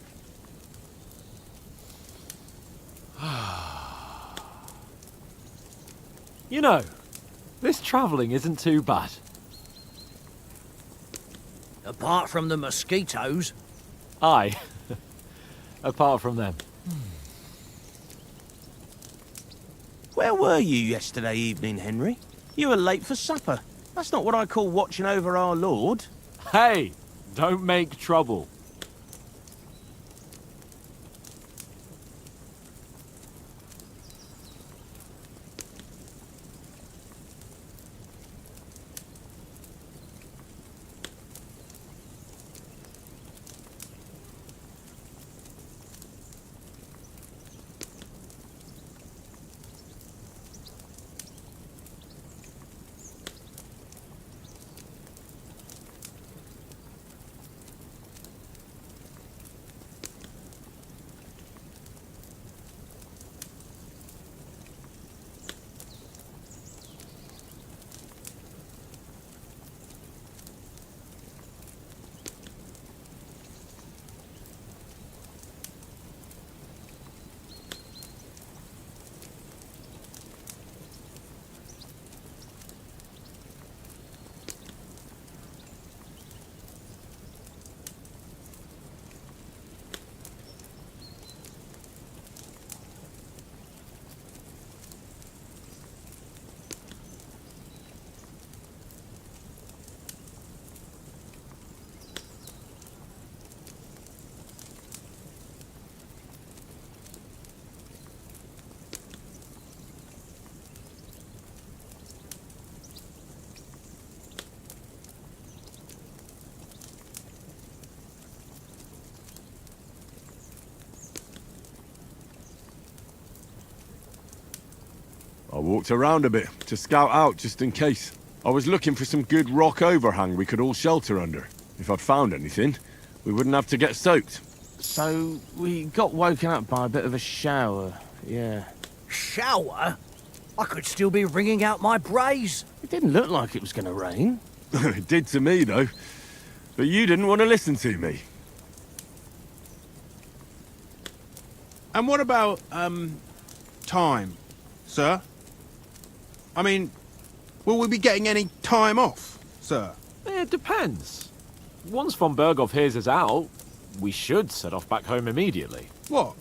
You know, this travelling isn't too bad. Apart from the mosquitoes. Aye. Apart from them. Where were you yesterday evening, Henry? You were late for supper. That's not what I call watching over our Lord. Hey, don't make trouble. I walked around a bit to scout out just in case. I was looking for some good rock overhang we could all shelter under. If I'd found anything, we wouldn't have to get soaked. So, we got woken up by a bit of a shower, yeah. Shower? I could still be wringing out my brays. It didn't look like it was going to rain. It did to me, though. But you didn't want to listen to me. And what about, time, sir? I mean, will we be getting any time off, sir? It depends. Once von Berghoff hears us out, we should set off back home immediately. What?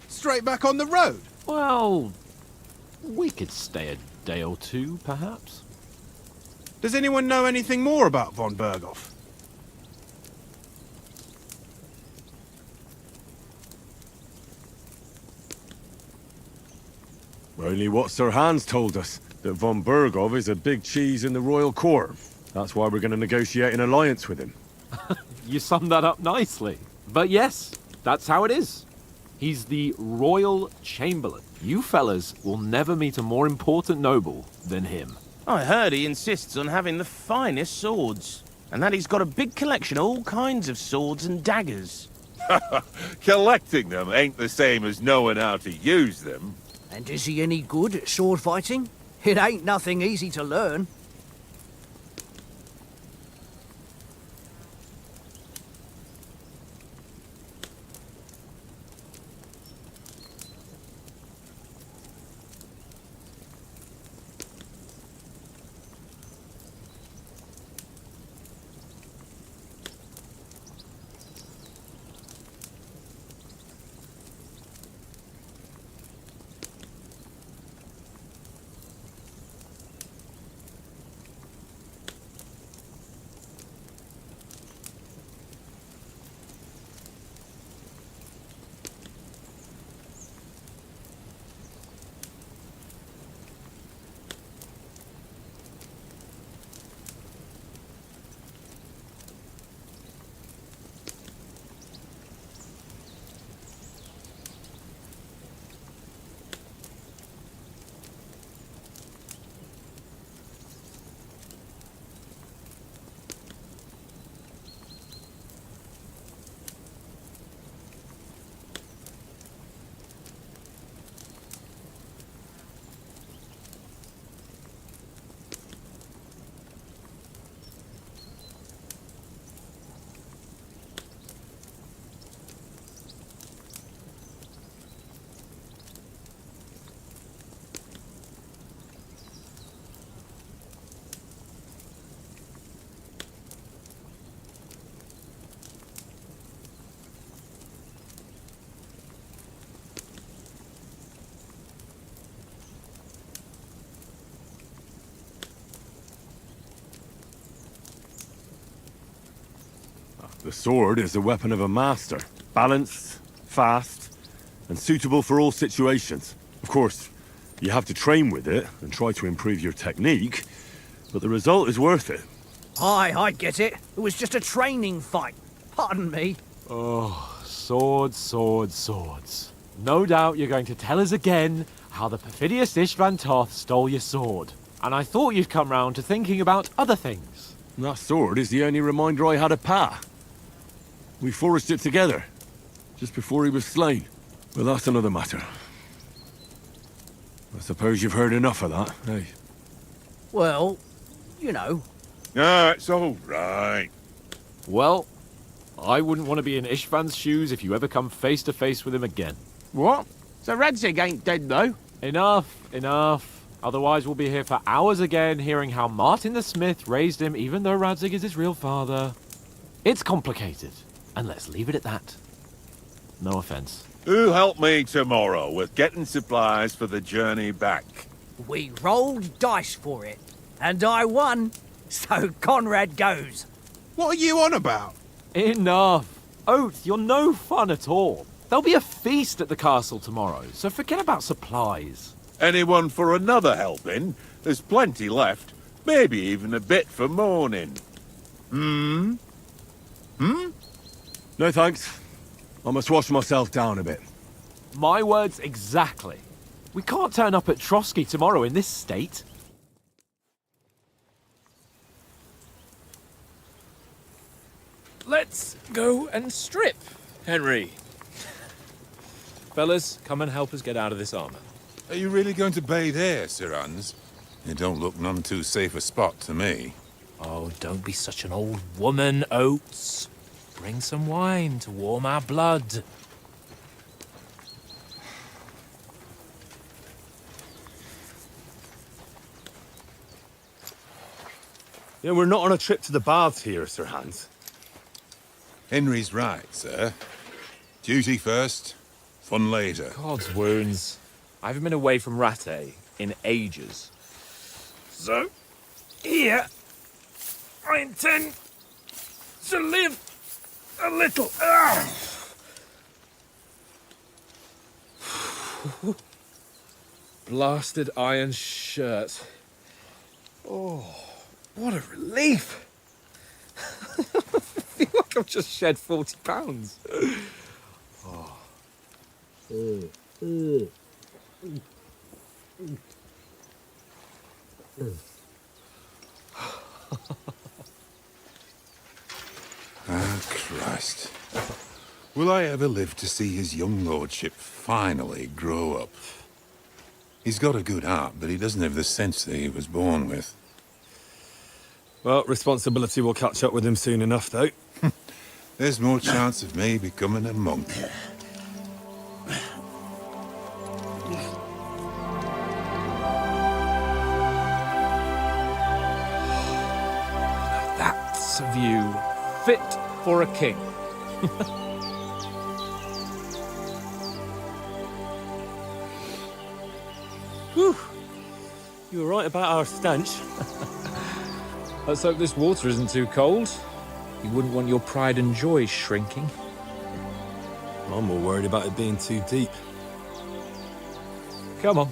Straight back on the road? Well, we could stay a day or two, perhaps. Does anyone know anything more about von Berghoff? Only what Sir Hans told us, that von Berghoff is a big cheese in the royal court. That's why we're going to negotiate an alliance with him. You summed that up nicely. But yes, that's how it is. He's the Royal Chamberlain. You fellas will never meet a more important noble than him. I heard he insists on having the finest swords, and that he's got a big collection of all kinds of swords and daggers. Collecting them ain't the same as knowing how to use them. And is he any good at sword fighting? It ain't nothing easy to learn. The sword is the weapon of a master. Balanced, fast, and suitable for all situations. Of course, you have to train with it and try to improve your technique, but the result is worth it. Aye, I get it. It was just a training fight. Pardon me. Oh, swords, swords, swords. No doubt you're going to tell us again how the perfidious Istvan Toth stole your sword. And I thought you'd come round to thinking about other things. That sword is the only reminder I had of Pa. We forged it together, just before he was slain. But that's another matter. I suppose you've heard enough of that, eh? Well, you know. Ah, it's all right. Well, I wouldn't want to be in Istvan's shoes if you ever come face to face with him again. What? So Radzig ain't dead, though? Enough, enough. Otherwise we'll be here for hours again, hearing how Martin the Smith raised him even though Radzig is his real father. It's complicated, and let's leave it at that. No offense. Who'll help me tomorrow with getting supplies for the journey back? We rolled dice for it, and I won. So Conrad goes. What are you on about? Enough. Oath, you're no fun at all. There'll be a feast at the castle tomorrow, so forget about supplies. Anyone for another helping? There's plenty left. Maybe even a bit for morning. No thanks. I must wash myself down a bit. My words exactly. We can't turn up at Trotsky tomorrow in this state. Let's go and strip, Henry. Fellas, come and help us get out of this armor. Are you really going to bathe here, Sir Hans? It don't look none too safe a spot to me. Oh, don't be such an old woman, Oates. Bring some wine to warm our blood. Yeah, we're not on a trip to the baths here, Sir Hans. Henry's right, sir. Duty first, fun later. God's wounds. I haven't been away from Rattay in ages. So, here, I intend to live a little. Blasted iron shirt. Oh, what a relief. I feel like I've just shed 40 pounds. Oh. Ah, Christ. Will I ever live to see his young lordship finally grow up? He's got a good heart, but he doesn't have the sense that he was born with. Well, responsibility will catch up with him soon enough, though. There's more chance of me becoming a monk. That's a view fit for a king. Whew. You were right about our stench. Let's hope this water isn't too cold. You wouldn't want your pride and joy shrinking. I'm more worried about it being too deep. Come on.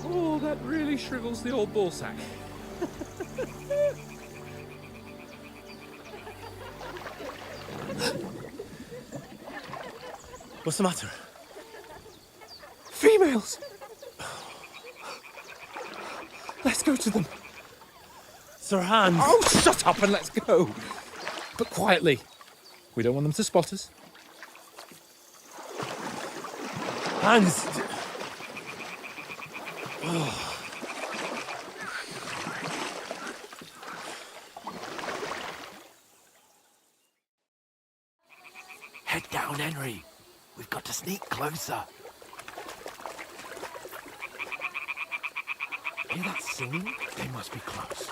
Oh, that really shrivels the old ballsack. What's the matter? Females! Let's go to them. Sir Hans! Oh, shut up and let's go. But quietly. We don't want them to spot us. Hans! Head down, Henry. We've got to sneak closer. Hear that singing? They must be close.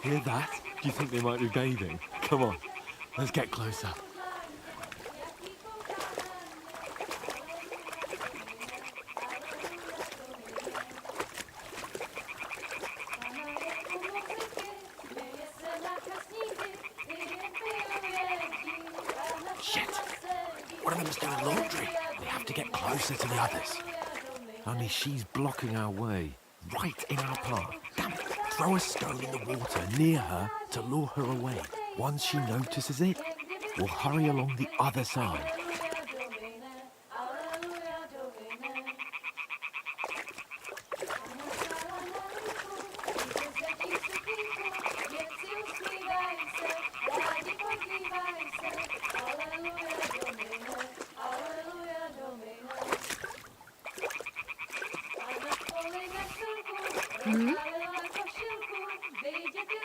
Hear that? Do you think they might be bathing? Come on, let's get closer. Shit! One of them's doing laundry. We have to get closer to the others. Only she's blocking our way, right in our path. Damn it! Throw a stone in the water near her to lure her away. Once she notices it, we'll hurry along the other side.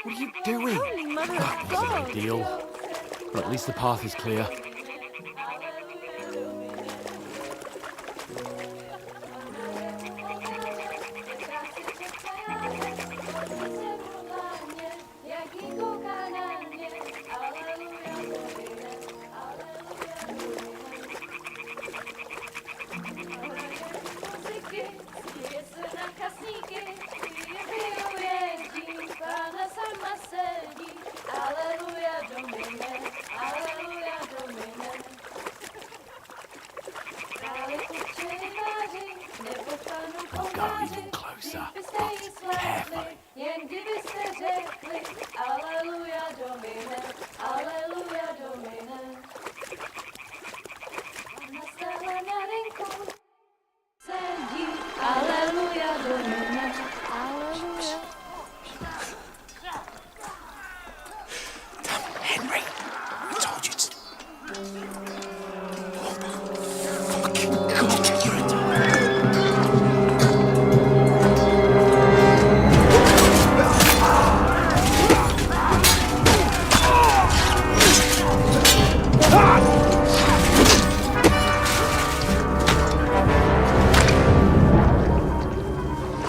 What are you doing? Holy Mother of Wasn't God! a deal. But at least the path is clear. We'll go even closer, but carefully. Henry, I told you to... Fucking God, you're a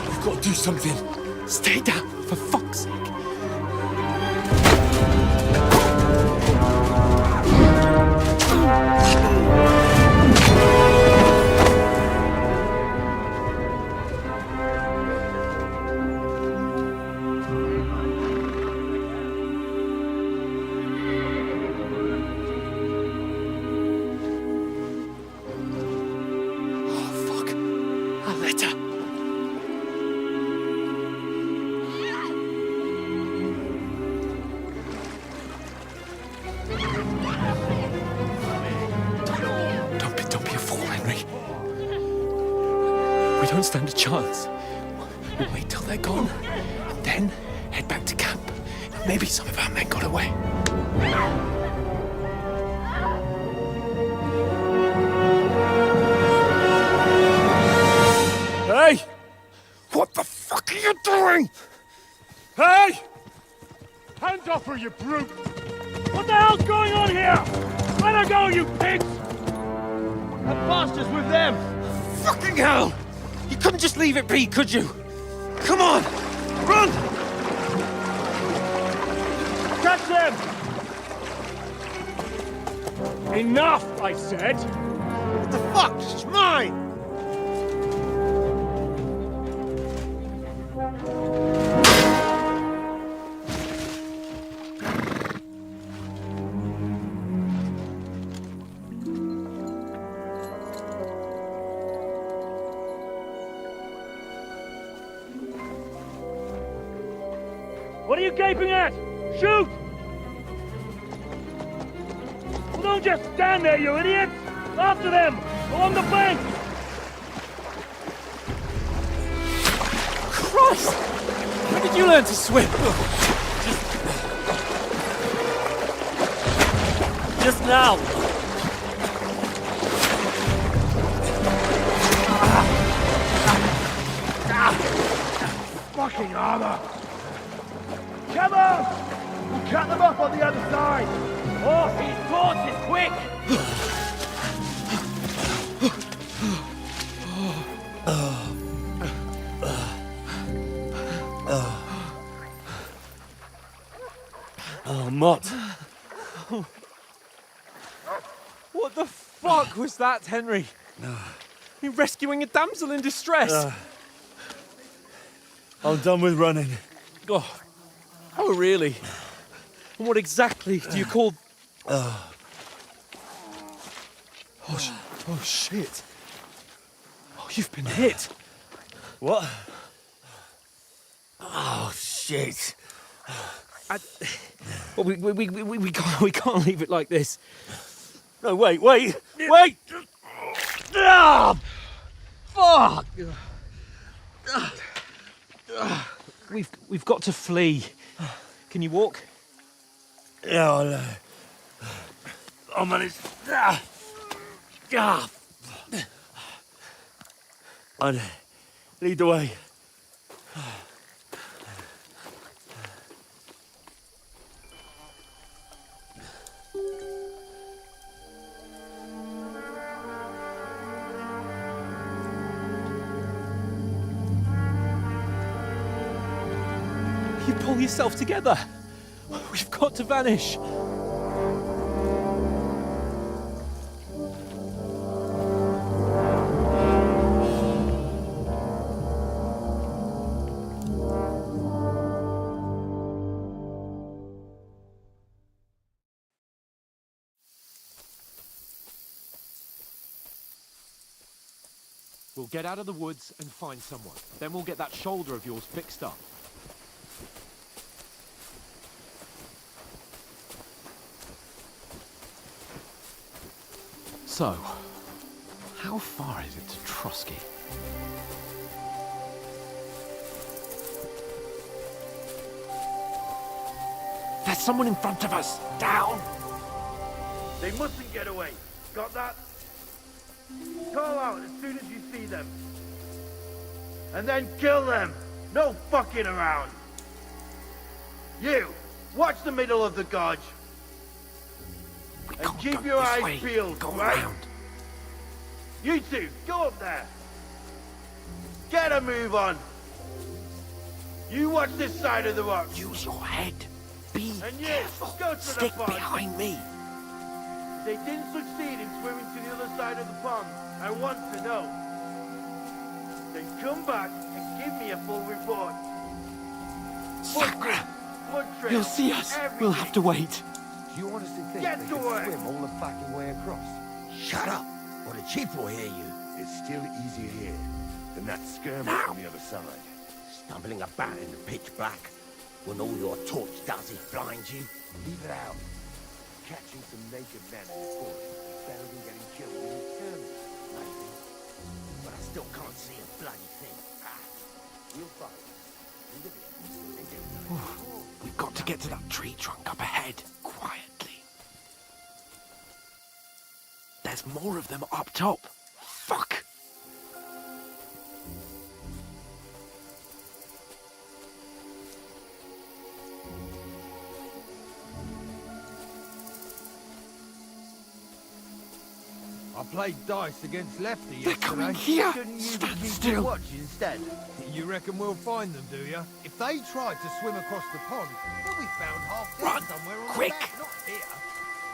You've got to do something. Stay down, for fuck's sake. We don't stand a chance. We'll wait till they're gone, and then head back to camp. Maybe some of our men got away. Hey! What the fuck are you doing? Hey! Hands off her, you brute! What the hell's going on here? Let her go, you pigs! That bastard's with them! Fucking hell! You couldn't just leave it be, could you? Come on! Run! Catch them! Enough, I said! What the fuck? She's mine! What are you gaping at? Shoot! Well, don't just stand there, you idiots! After them! Along the bank! Christ! When did you learn to swim? Just now! Fucking armor! Come on! We'll cut them off on the other side! Oh, his torch is quick! mutt. What the fuck was that, Henry? You rescuing a damsel in distress? I'm done with running. Oh, really? And what exactly do you call... Oh, shit. Oh, you've been hit. What? Oh, shit. Well, we can't leave it like this. No, wait! Ah! Fuck! We've got to flee. Can you walk? Yeah, I'll manage. I'd lead the way. You pull yourself together. We've got to vanish. We'll get out of the woods and find someone. Then we'll get that shoulder of yours fixed up. So, how far is it to Trotsky? There's someone in front of us! Down! They mustn't get away. Got that? Call out as soon as you see them. And then kill them! No fucking around! You! Watch the middle of the gorge! And keep your eyes peeled, right? Around. You two, go up there! Get a move on! You watch this side of the rock. Use your head. Be careful. Go to Stick the pond. behind me. If they didn't succeed in swimming to the other side of the pond, I want to know. Then come back and give me a full report. Sakra! Blood trail, You'll see us. everything. We'll have to wait. Do you honestly think Get they to can work. swim all the fucking way across? Shut up, or the chief will hear you. It's still easier here than that skirmish on the other side. Stumbling about in the pitch black, when all your torch does is blind you. Leave it out. Catching some naked men in the forest is better than getting killed in a skirmish. Maybe. But I still can't see a bloody thing. We'll fight. We've got to get to that tree trunk up ahead, quietly. There's more of them up top. Fuck! I played dice against Lefty They're yesterday. coming here! Couldn't you Stand keep still! your watch instead? You reckon we'll find them, do you? If they tried to swim across the pond, they'll be found half dead Run, somewhere on quick. the back, not here.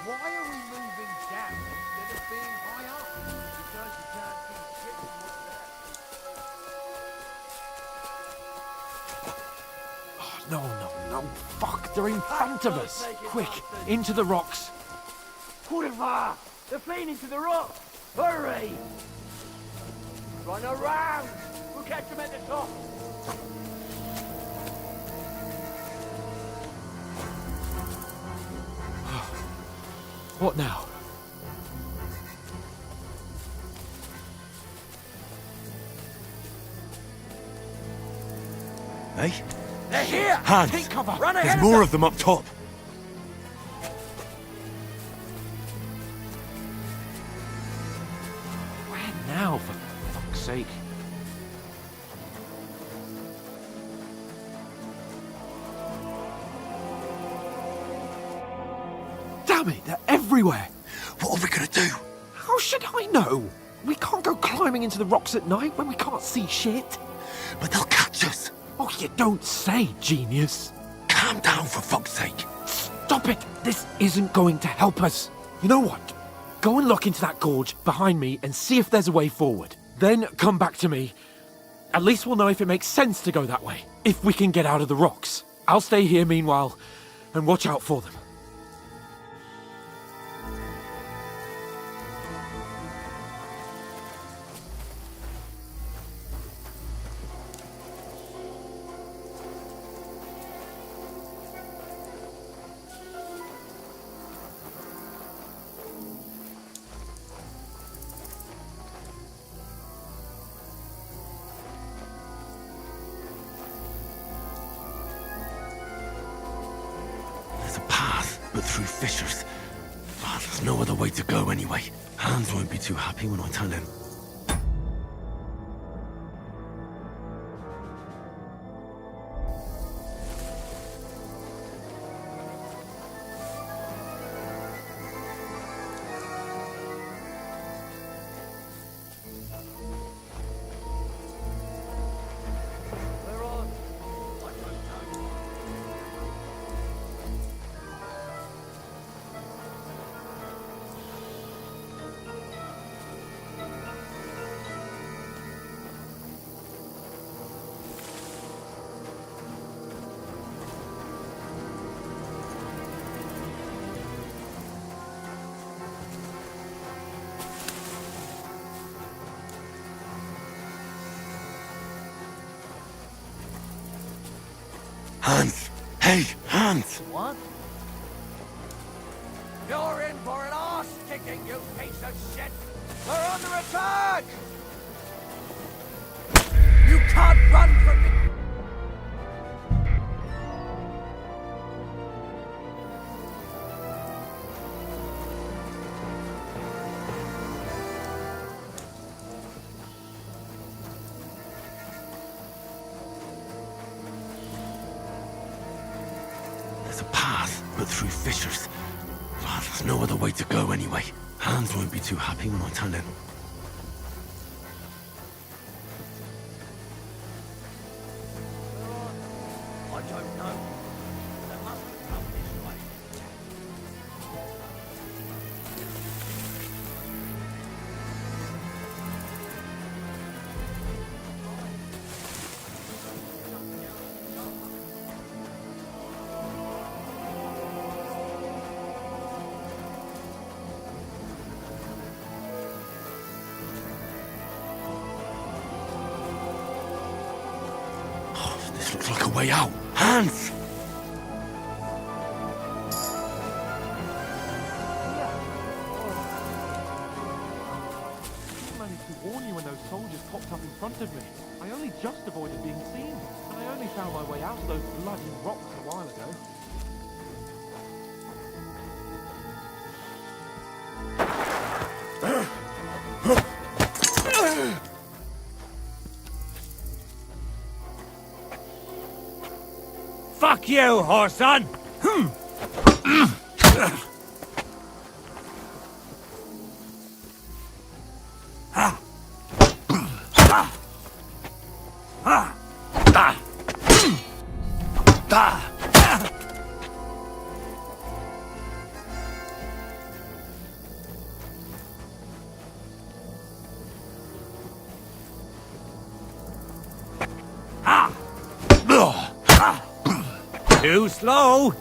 Why are we moving down instead of being high up? Because you can't see shit from up there. No. Fuck, they're in front of us. Quick, into the rocks. Pulvar! They're fleeing into the rock! Hurry! Run around! We'll catch them at the top! What now? Hey? They're here! Hands! Take cover! Run ahead There's more of them up top. Where now, for fuck's sake? Damn it, they're everywhere! What are we gonna do? How should I know? We can't go climbing into the rocks at night when we can't see shit. But they'll catch us. Oh, you don't say, genius. Calm down, for fuck's sake. Stop it! This isn't going to help us. You know what? Go and look into that gorge behind me and see if there's a way forward. Then come back to me. At least we'll know if it makes sense to go that way. If we can get out of the rocks. I'll stay here meanwhile and watch out for them. There's a path, but through fissures. Oh, there's no other way to go anyway. Hans won't be too happy when I tell him. Hans! Hey, Hans! What? You're in for an arse-kicking, you piece of shit! We're under attack! You can't run from me! There's a path, but through fissures. Oh, there's no other way to go anyway. Hans won't be too happy when I tell him. I don't know. There must be come this way. This looks like a way out. Hans! I managed to warn you when those soldiers popped up in front of me. I only just avoided being seen. And I only found my way out of those bloody rocks a while ago. Fuck you, whoreson! Too slow!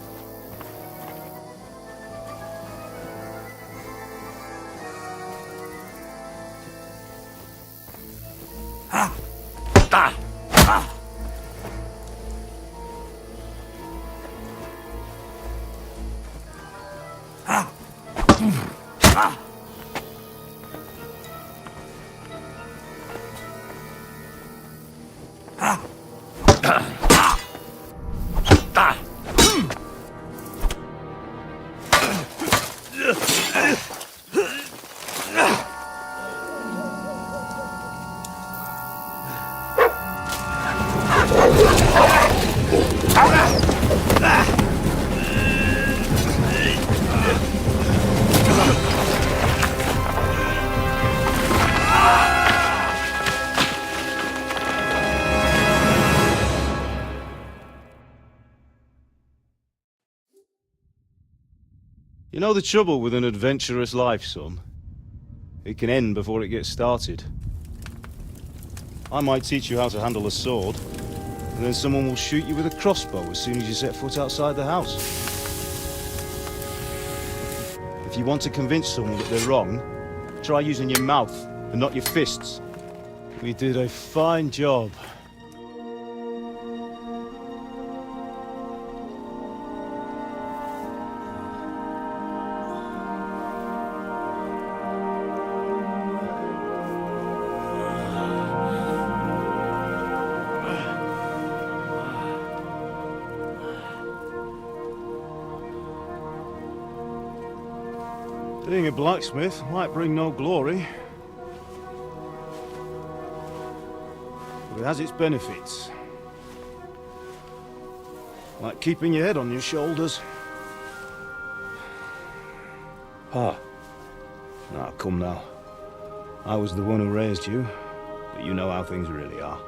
You know the trouble with an adventurous life, son? It can end before it gets started. I might teach you how to handle a sword, and then someone will shoot you with a crossbow as soon as you set foot outside the house. If you want to convince someone that they're wrong, try using your mouth and not your fists. We did a fine job. Being a blacksmith might bring no glory, but it has its benefits. Like keeping your head on your shoulders. Ah. Now, come now. I was the one who raised you, but you know how things really are.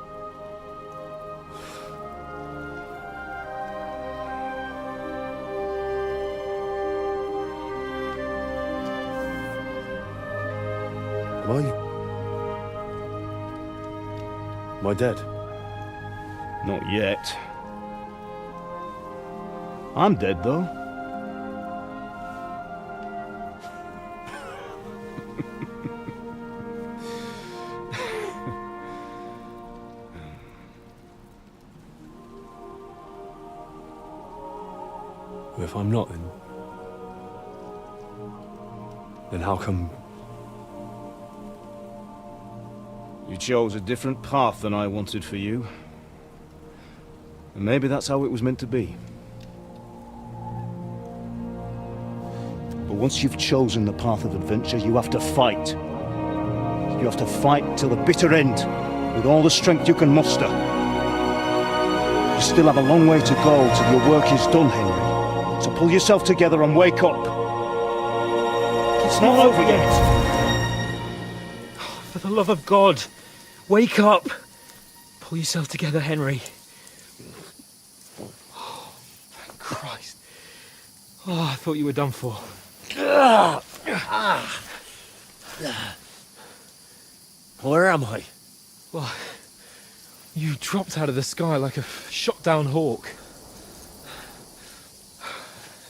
Am I dead? Not yet. I'm dead, though. If I'm not, then how come... You chose a different path than I wanted for you. And maybe that's how it was meant to be. But once you've chosen the path of adventure, you have to fight. You have to fight till the bitter end, with all the strength you can muster. You still have a long way to go till your work is done, Henry. So pull yourself together and wake up. It's not over yet. For the love of God, wake up! Pull yourself together, Henry. Oh, thank Christ. Oh, I thought you were done for. Where am I? Well, you dropped out of the sky like a shot-down hawk.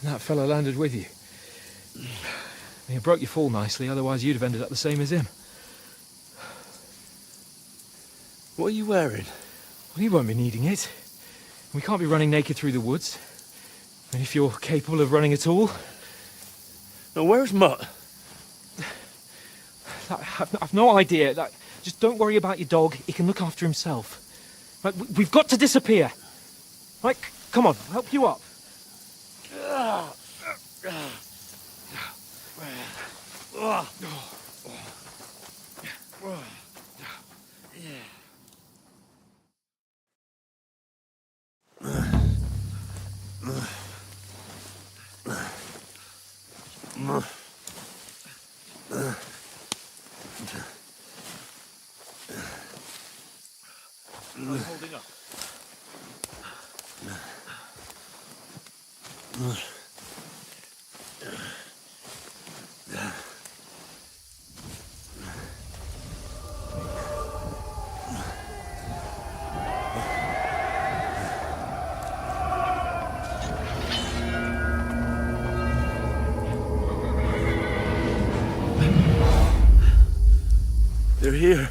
And that fella landed with you. He broke your fall nicely, otherwise you'd have ended up the same as him. What are you wearing? Well, you won't be needing it. We can't be running naked through the woods. And if you're capable of running at all... Now, where's Mutt? I've no idea. Just don't worry about your dog. He can look after himself. Right, we've got to disappear. Right, come on, I'll help you up. I'm holding up. They're here.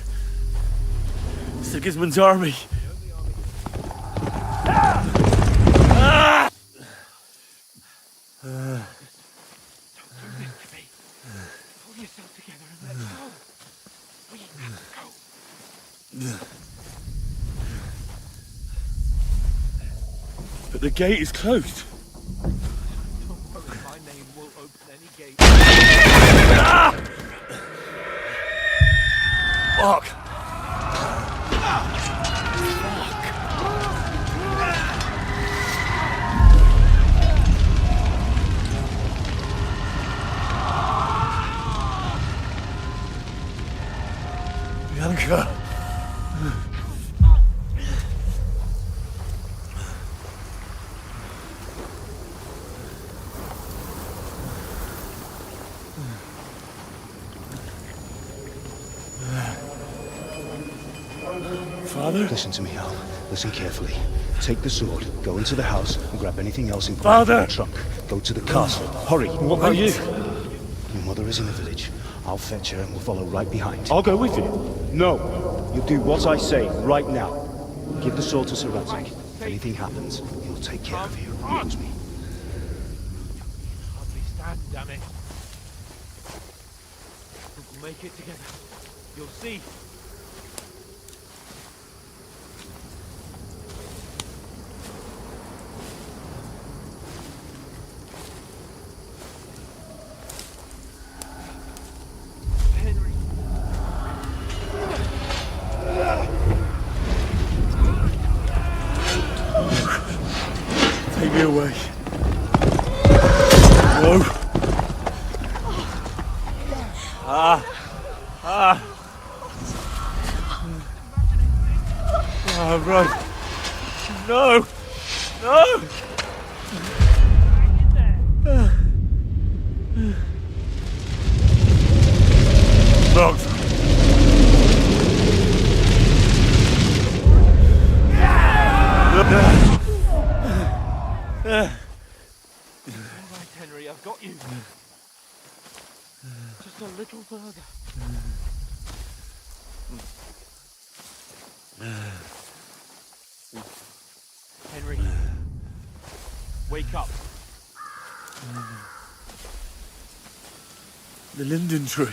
Sigismund's army. Pull yourself together and let's go. We have to go. But the gate is closed. Don't worry, my name will open any gate. Fuck! Bianca! Father? Listen to me, Hal. Listen carefully. Take the sword, go into the house, and grab anything else important from the trunk. Go to the castle. Hurry. What about you? Your mother is in the village. I'll fetch her and we'll follow right behind. I'll go with you. No. You do what I say right now. Give the sword to Sir Radzig. If anything happens, he'll take care of you. He owes me. Hardly stand, damn it. We'll make it together. You'll see. Take me away. No. Run. No. No. Locked. All right, Henry, I've got you. Just a little further. Henry, wake up. The linden tree.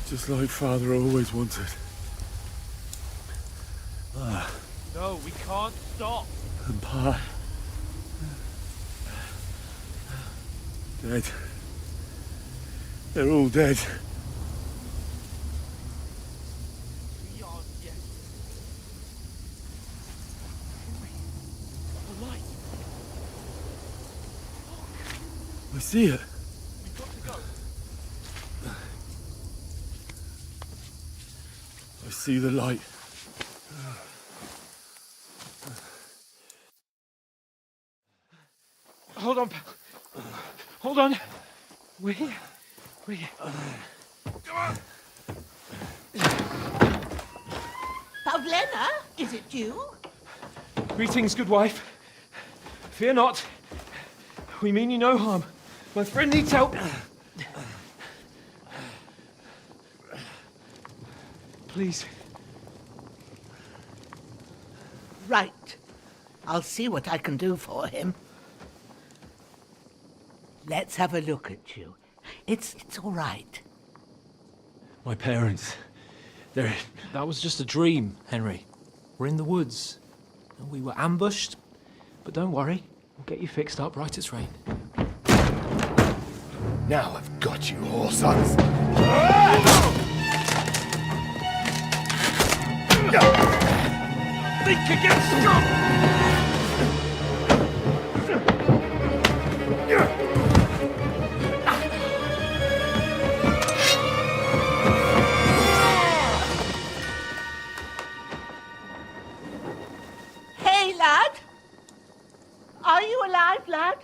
Just like Father always wanted. No, we can't stop. And Pa. Dead. They're all dead. We aren't yet. Henry, the light. I see it. We've got to go. I see the light. Hold on, pal. Hold on. We're here. We're here. Come on. Pavlena, is it you? Greetings, good wife. Fear not. We mean you no harm. My friend needs help. Please. Right. I'll see what I can do for him. Let's have a look at you. It's all right. My parents. That was just a dream, Henry. We're in the woods. We were ambushed. But don't worry. We'll get you fixed up right as rain. Now I've got you, whore sons. Think again, strong! Hey, lad! Are you alive, lad?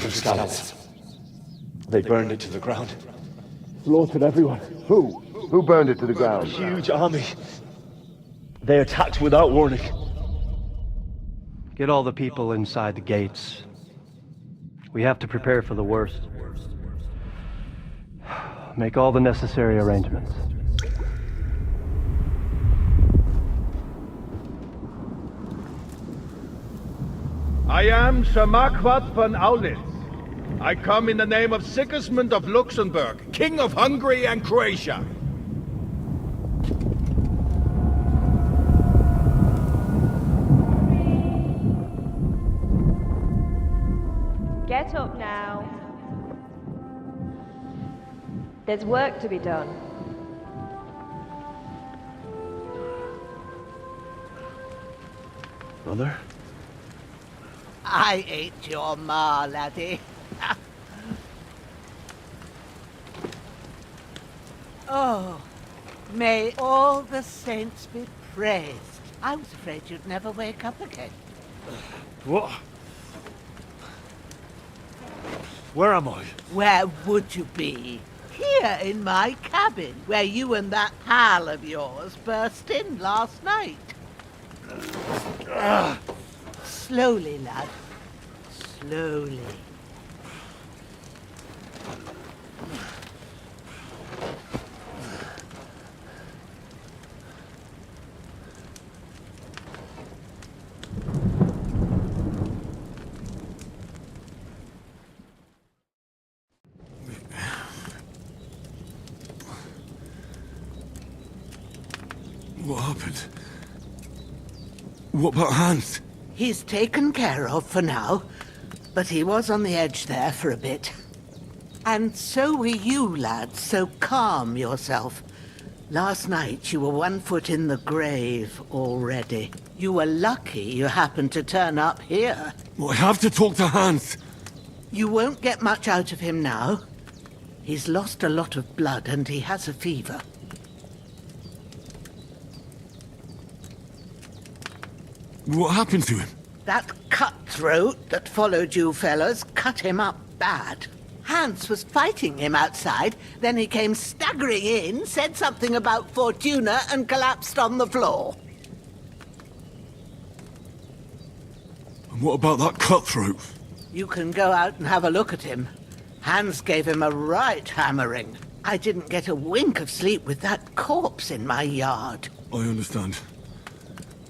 Scallops. They burned it to the ground. Slaughtered everyone. Who? Who burned it to the A ground? huge army. They attacked without warning. Get all the people inside the gates. We have to prepare for the worst. Make all the necessary arrangements. I am Sir Marquardt von Aulitz. I come in the name of Sigismund of Luxembourg, King of Hungary and Croatia. Get up now. There's work to be done. Mother? I ain't your ma, laddie. Oh, may all the saints be praised. I was afraid you'd never wake up again. What? Where am I? Where would you be? Here in my cabin, where you and that pal of yours burst in last night. Slowly, lad. Slowly. What happened? What about Hans? He's taken care of for now, but he was on the edge there for a bit. And so were you, lad, so calm yourself. Last night you were 1 foot in the grave already. You were lucky you happened to turn up here. I have to talk to Hans. You won't get much out of him now. He's lost a lot of blood and he has a fever. What happened to him? That cutthroat that followed you fellas cut him up bad. Hans was fighting him outside, then he came staggering in, said something about Fortuna, and collapsed on the floor. And what about that cutthroat? You can go out and have a look at him. Hans gave him a right hammering. I didn't get a wink of sleep with that corpse in my yard. I understand.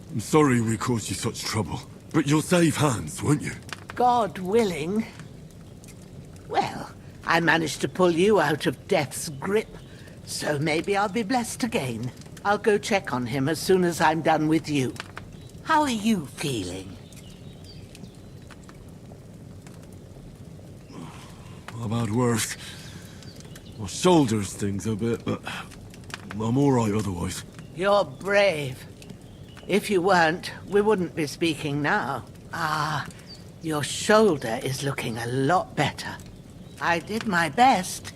I'm sorry we caused you such trouble. But you'll save Hans, won't you? God willing. Well, I managed to pull you out of death's grip, so maybe I'll be blessed again. I'll go check on him as soon as I'm done with you. How are you feeling? I've had worse. My shoulder stings a bit, but I'm all right otherwise. You're brave. If you weren't, we wouldn't be speaking now. Ah, your shoulder is looking a lot better. I did my best,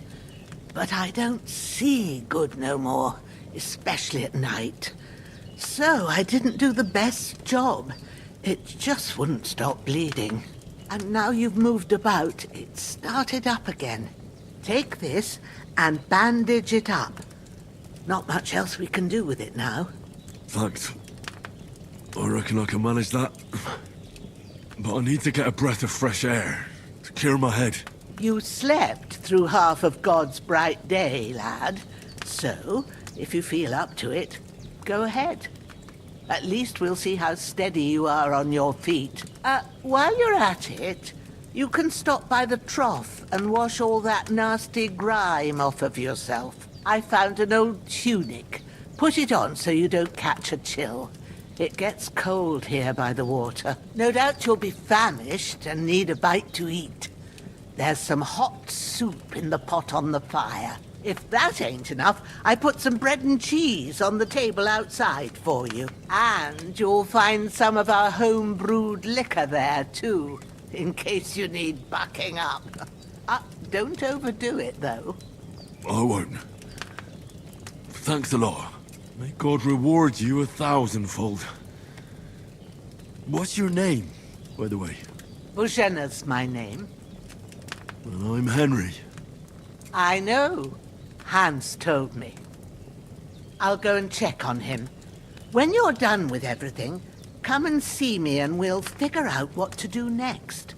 but I don't see good no more, especially at night. So I didn't do the best job. It just wouldn't stop bleeding. And now you've moved about, it started up again. Take this and bandage it up. Not much else we can do with it now. Thanks. I reckon I can manage that. But I need to get a breath of fresh air to clear my head. You slept through half of God's bright day, lad. So, if you feel up to it, go ahead. At least we'll see how steady you are on your feet. While you're at it, you can stop by the trough and wash all that nasty grime off of yourself. I found an old tunic. Put it on so you don't catch a chill. It gets cold here by the water. No doubt you'll be famished and need a bite to eat. There's some hot soup in the pot on the fire. If that ain't enough, I put some bread and cheese on the table outside for you. And you'll find some of our home-brewed liquor there, too, in case you need bucking up. Don't overdo it, though. I won't. Thanks a lot. May God reward you 1,000-fold. What's your name, by the way? Bushenna's my name. Well, I'm Henry. I know. Hans told me. I'll go and check on him. When you're done with everything, come and see me and we'll figure out what to do next.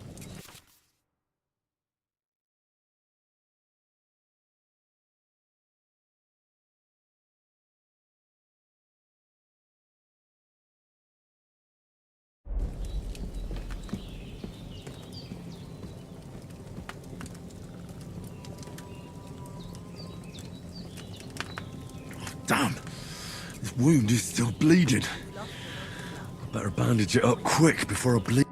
wound is still bleeding. Better bandage it up quick before I bleed.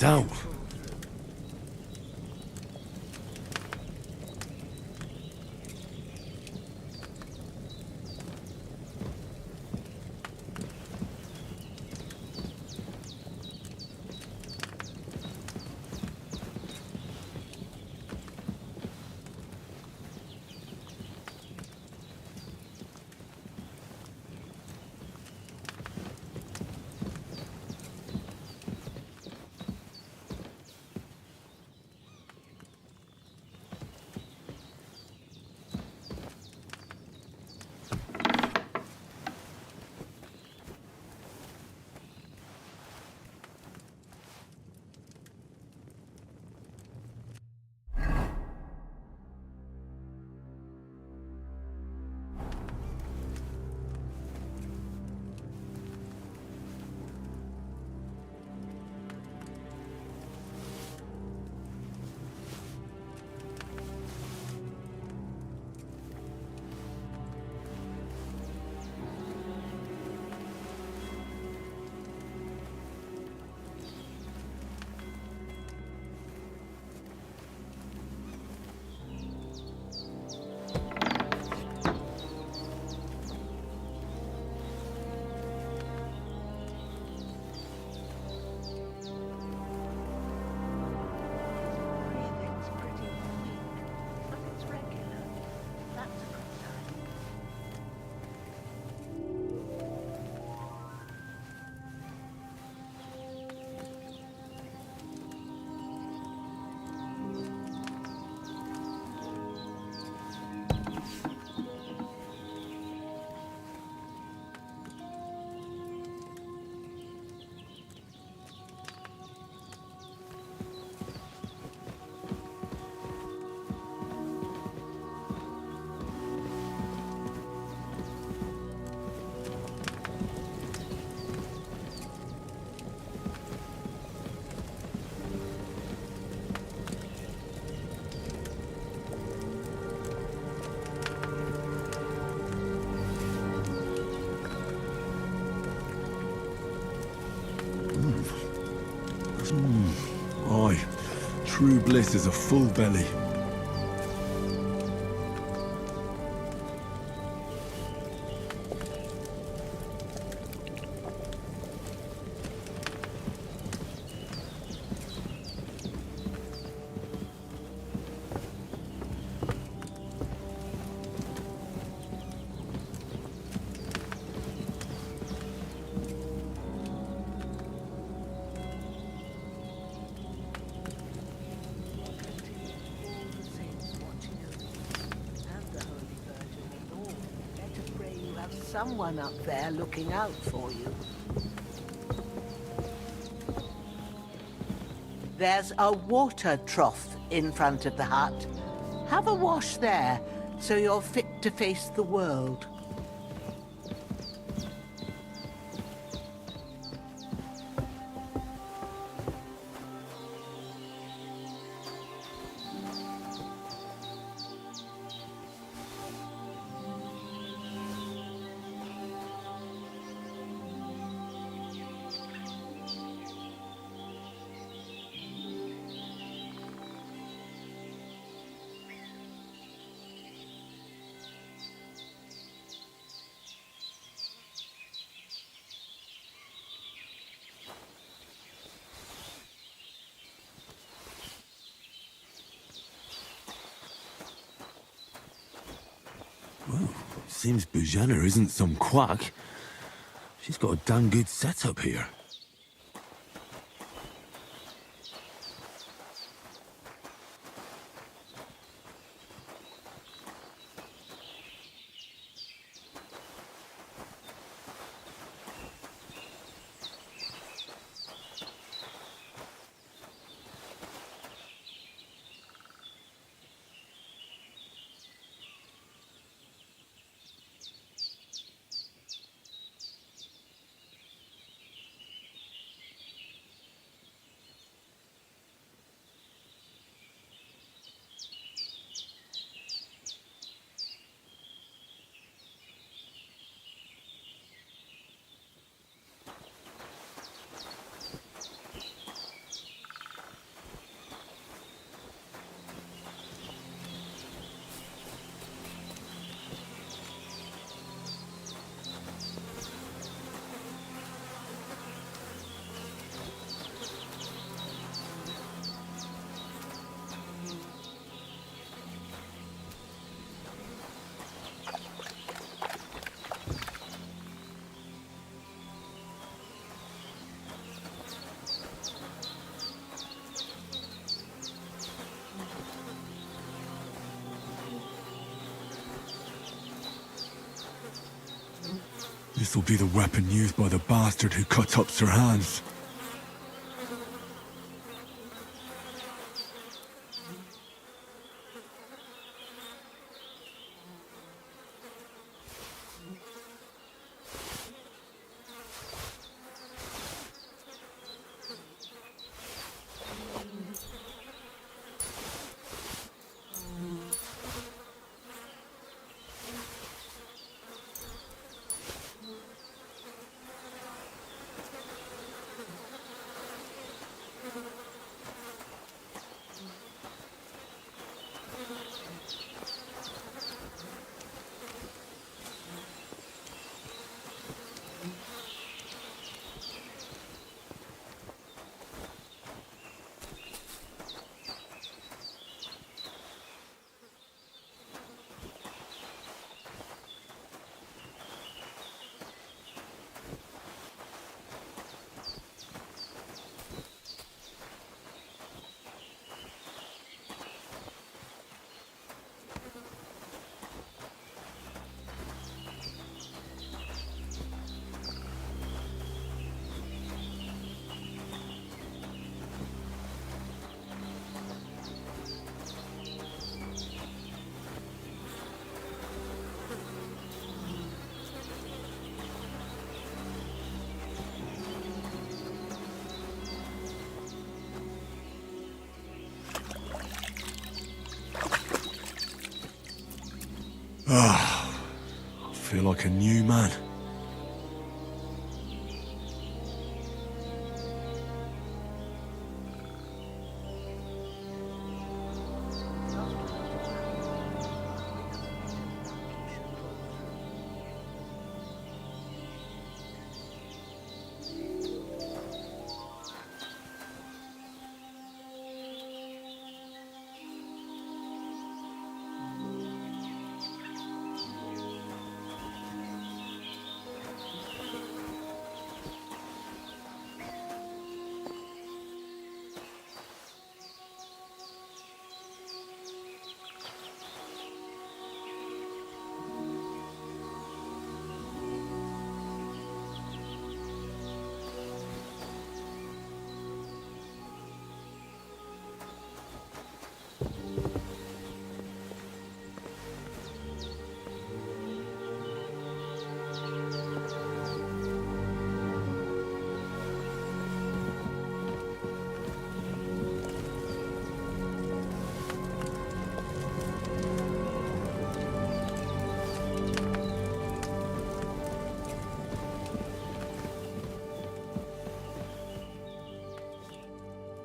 Out. Aye, true bliss is a full belly. Someone up there looking out for you. There's a water trough in front of the hut. Have a wash there, so you're fit to face the world. Seems Bujana isn't some quack. She's got a damn good setup here. This'll be the weapon used by the bastard who cut up Sir Hans. I feel like a new man.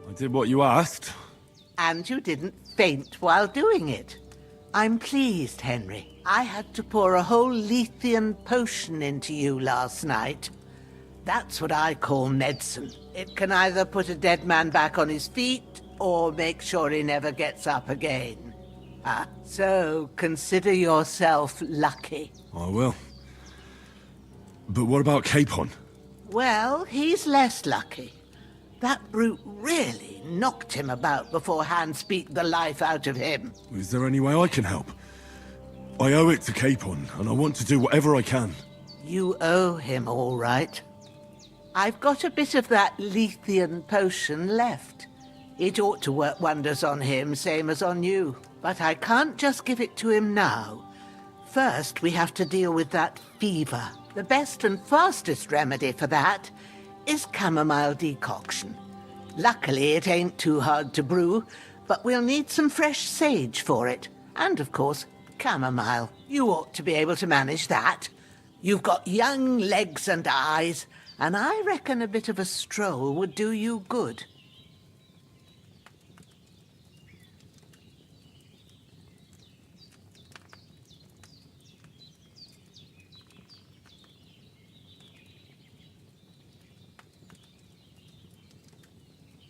I did what you asked. And you didn't faint while doing it. I'm pleased, Henry. I had to pour a whole Lethean potion into you last night. That's what I call medicine. It can either put a dead man back on his feet, or make sure he never gets up again. So, consider yourself lucky. I will. But what about Capon? Well, he's less lucky. That brute really knocked him about before Hans beat the life out of him. Is there any way I can help? I owe it to Capon, and I want to do whatever I can. You owe him, all right. I've got a bit of that Lethean potion left. It ought to work wonders on him, same as on you. But I can't just give it to him now. First, we have to deal with that fever. The best and fastest remedy for that is chamomile decoction. Luckily, it ain't too hard to brew, but we'll need some fresh sage for it. And, of course, chamomile. You ought to be able to manage that. You've got young legs and eyes, and I reckon a bit of a stroll would do you good.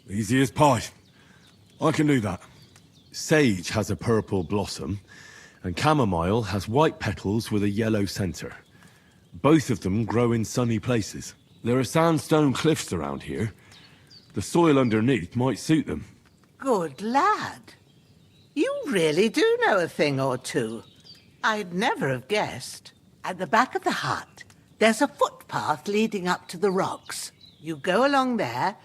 Easy as pie. I can do that. Sage has a purple blossom, and chamomile has white petals with a yellow center. Both of them grow in sunny places. There are sandstone cliffs around here. The soil underneath might suit them. Good lad. You really do know a thing or two. I'd never have guessed. At the back of the hut, there's a footpath leading up to the rocks. You go along there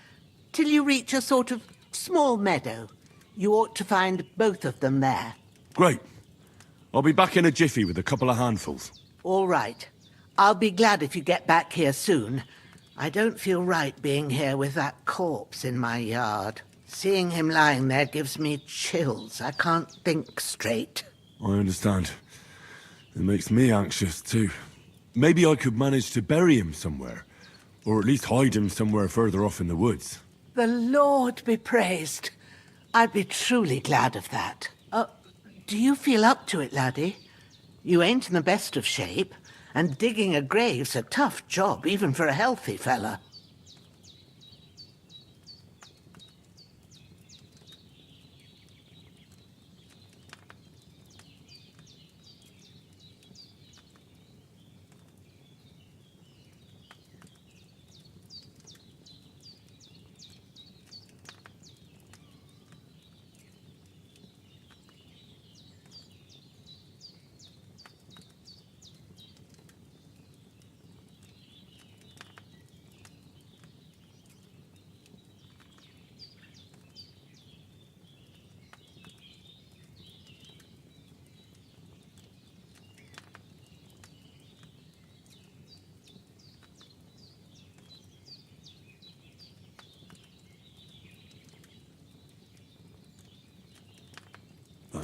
till you reach a sort of small meadow. You ought to find both of them there. Great. I'll be back in a jiffy with a couple of handfuls. All right. I'll be glad if you get back here soon. I don't feel right being here with that corpse in my yard. Seeing him lying there gives me chills. I can't think straight. I understand. It makes me anxious too. Maybe I could manage to bury him somewhere, or at least hide him somewhere further off in the woods. The Lord be praised. I'd be truly glad of that. Do you feel up to it, laddie? You ain't in the best of shape, and digging a grave's a tough job, even for a healthy fella.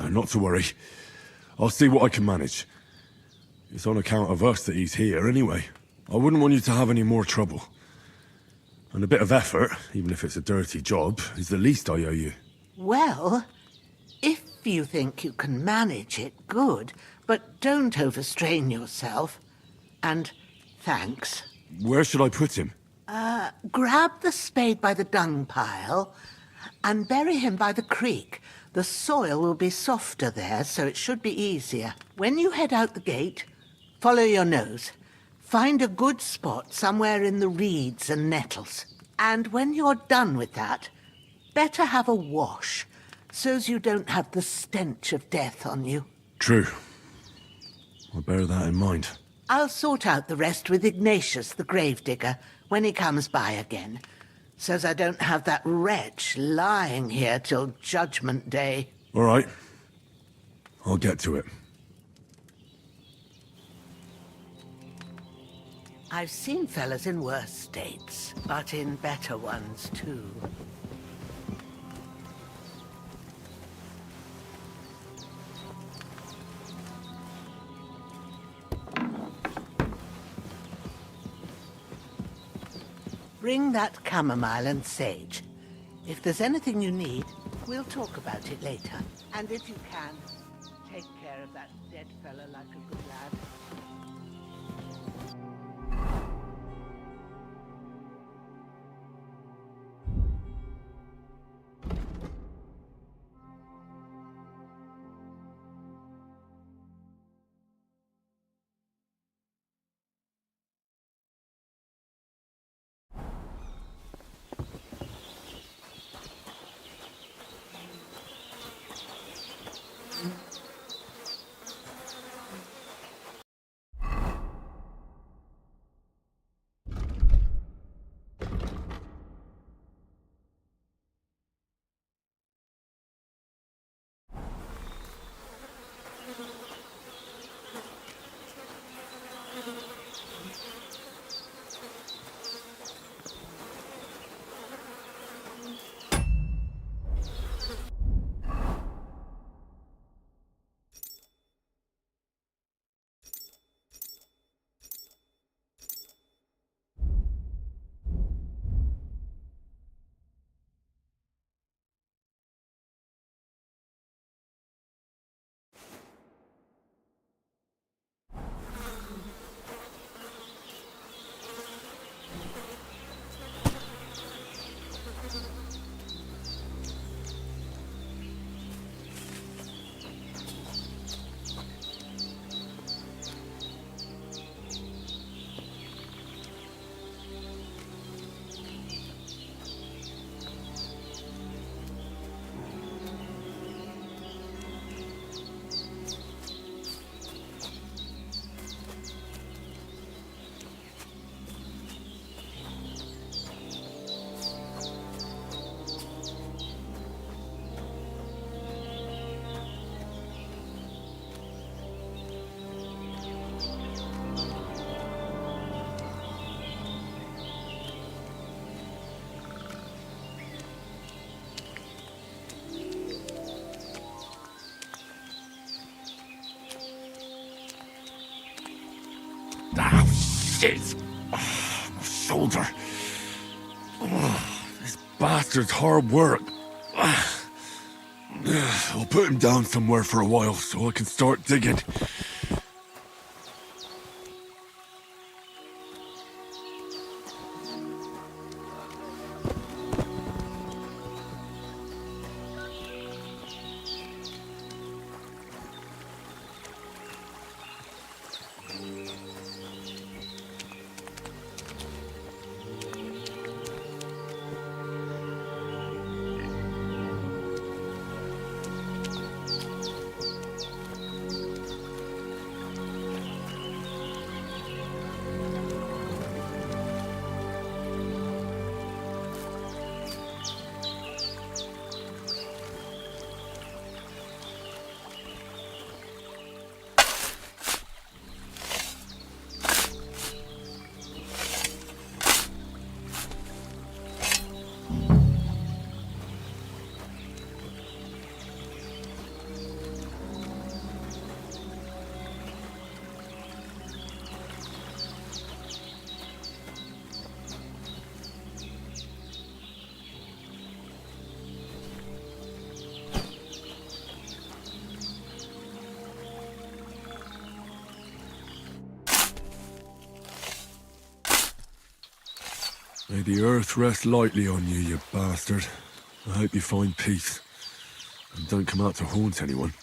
Not to worry. I'll see what I can manage. It's on account of us that he's here anyway. I wouldn't want you to have any more trouble. And a bit of effort, even if it's a dirty job, is the least I owe you. Well, if you think you can manage it, good. But don't overstrain yourself. And thanks. Where should I put him? Grab the spade by the dung pile and bury him by the creek. The soil will be softer there, so it should be easier. When you head out the gate, follow your nose. Find a good spot somewhere in the reeds and nettles. And when you're done with that, better have a wash, so's you don't have the stench of death on you. True. I'll bear that in mind. I'll sort out the rest with Ignatius, the gravedigger, when he comes by again. Says I don't have that wretch lying here till Judgment Day. All right. I'll get to it. I've seen fellas in worse states, but in better ones too. Bring that chamomile and sage. If there's anything you need, we'll talk about it later. And if you can, take care of that dead fella like a good lad. shit! Oh, my shoulder. Oh, this bastard's hard work. I'll put him down somewhere for a while so I can start digging. May the earth rest lightly on you, you bastard. I hope you find peace. And don't come out to haunt anyone.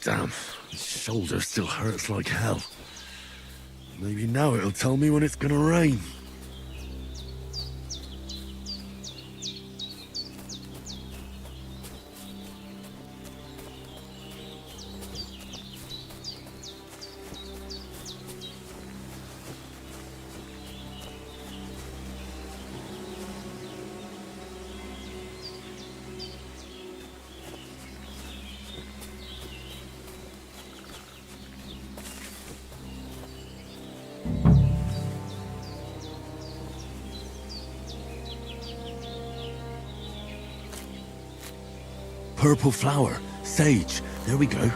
Damn, his shoulder still hurts like hell. Maybe now it'll tell me when it's gonna rain. Purple flower, sage, there we go.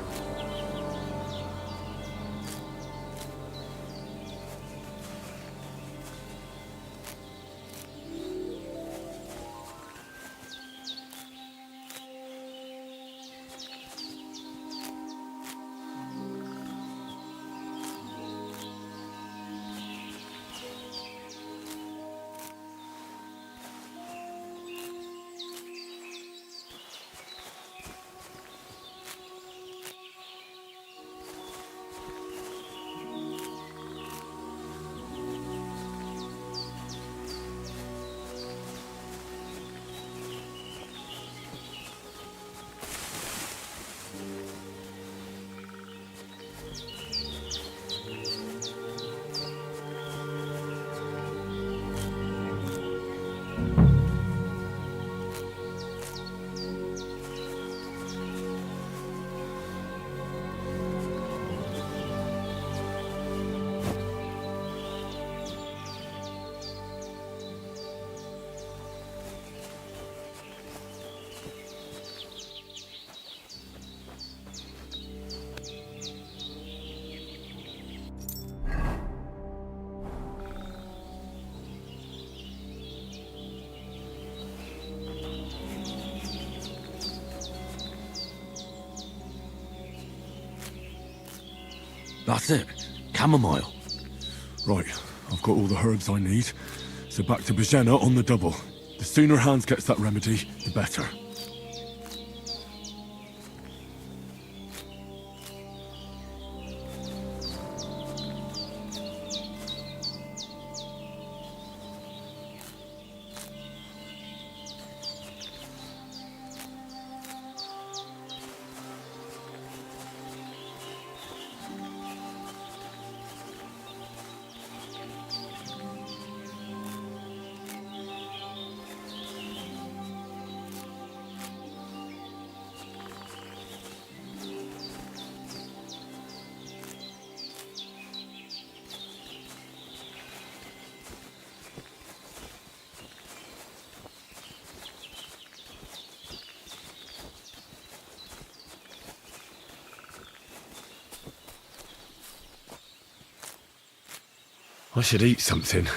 That's it. Chamomile. Right, I've got all the herbs I need. So back to Bajena on the double. The sooner Hans gets that remedy, the better. I should eat something.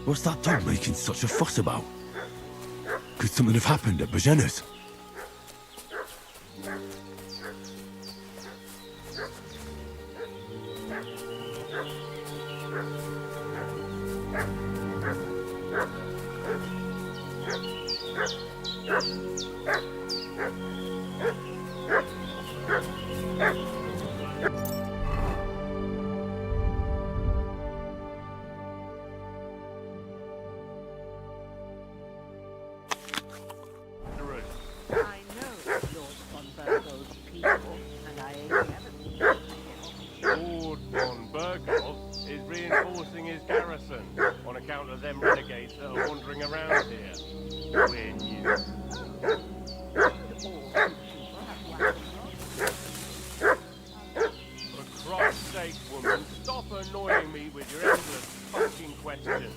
What's that dog making such a fuss about? Could something have happened at Božena's? I know Lord von Burgo's people, and I ain't never Lord von Burgov is reinforcing his garrison on account of them renegades that are wandering around here. We're new. For Christ's sake, woman, stop annoying me with your endless fucking questions.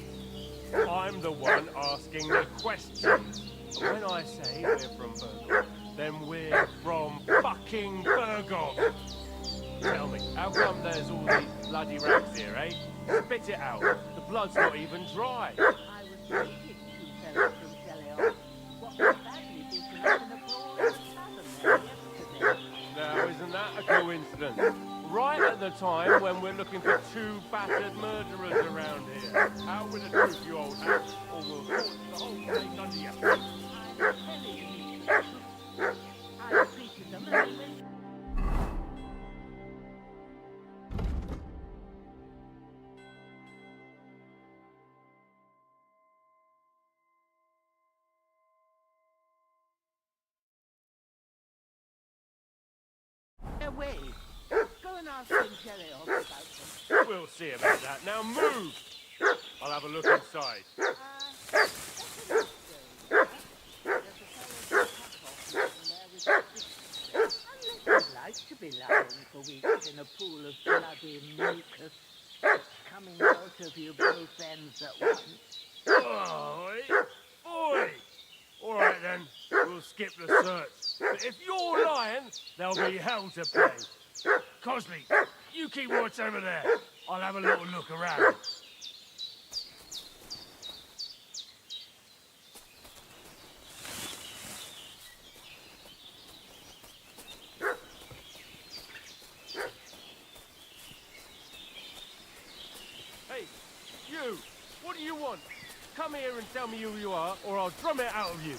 I'm the one asking the questions. And when I say we're from Burgov, then we're from fucking Burgov. Tell me, how come there's all these bloody rags here, eh? Spit it out. The blood's not even dry. I was waiting two fellows from Cheleon. What was badly beaten up in a brawl in the tavern there yesterday. Now, isn't that a coincidence? Right at the time when we're looking for two battered murderers around here. Out with the truth, you old hack, or we'll torch the whole place under you. I'm telling you the truth. I treated them as they away. Go and ask Cheleon about them. We'll see about that. Now move! I'll have a look inside. Unless you like to be lying for weeks in a pool of bloody mucus coming out of you both ends at once. Oi! Oi! All right then, we'll skip the search. But if you're lying, there'll be hell to pay. Cosley, you keep watch over there. I'll have a little look around. Hey, you! What do you want? Come here and tell me who you are, or I'll drum it out of you.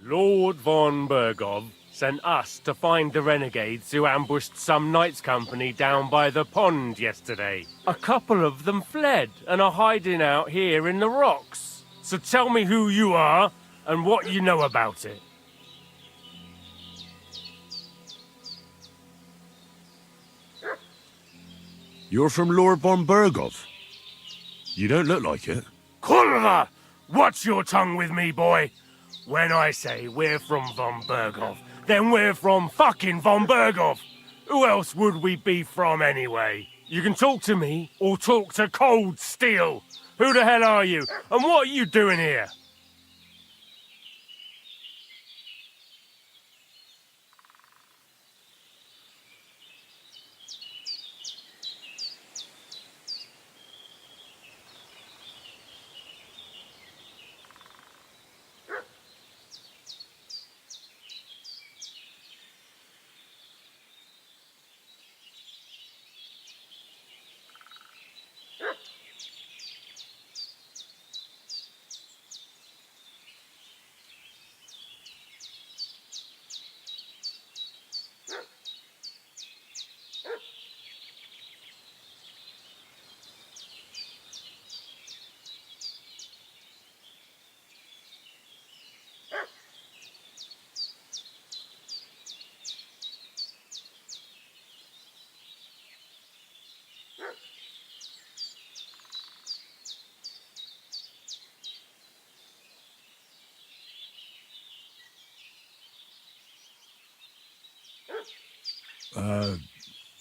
Lord von Burgov sent us to find the renegades who ambushed some knights' company down by the pond yesterday. A couple of them fled and are hiding out here in the rocks. So tell me who you are and what you know about it. You're from Lord von Burgov? You don't look like it. Kulva! Watch your tongue with me, boy. When I say we're from von Burgov, then we're from fucking von Burgov. Who else would we be from anyway? You can talk to me or talk to cold steel. Who the hell are you? And what are you doing here?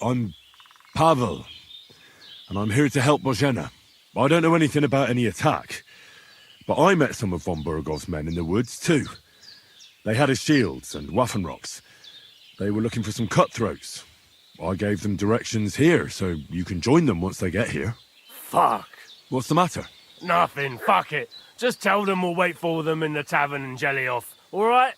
I'm Pavel, and I'm here to help Bozhena. I don't know anything about any attack, but I met some of von Burgov's men in the woods too. They had his shields and Waffenrocks. They were looking for some cutthroats. I gave them directions here, so you can join them once they get here. Fuck. What's the matter? Nothing, fuck it. Just tell them we'll wait for them in the tavern and jelly off, alright?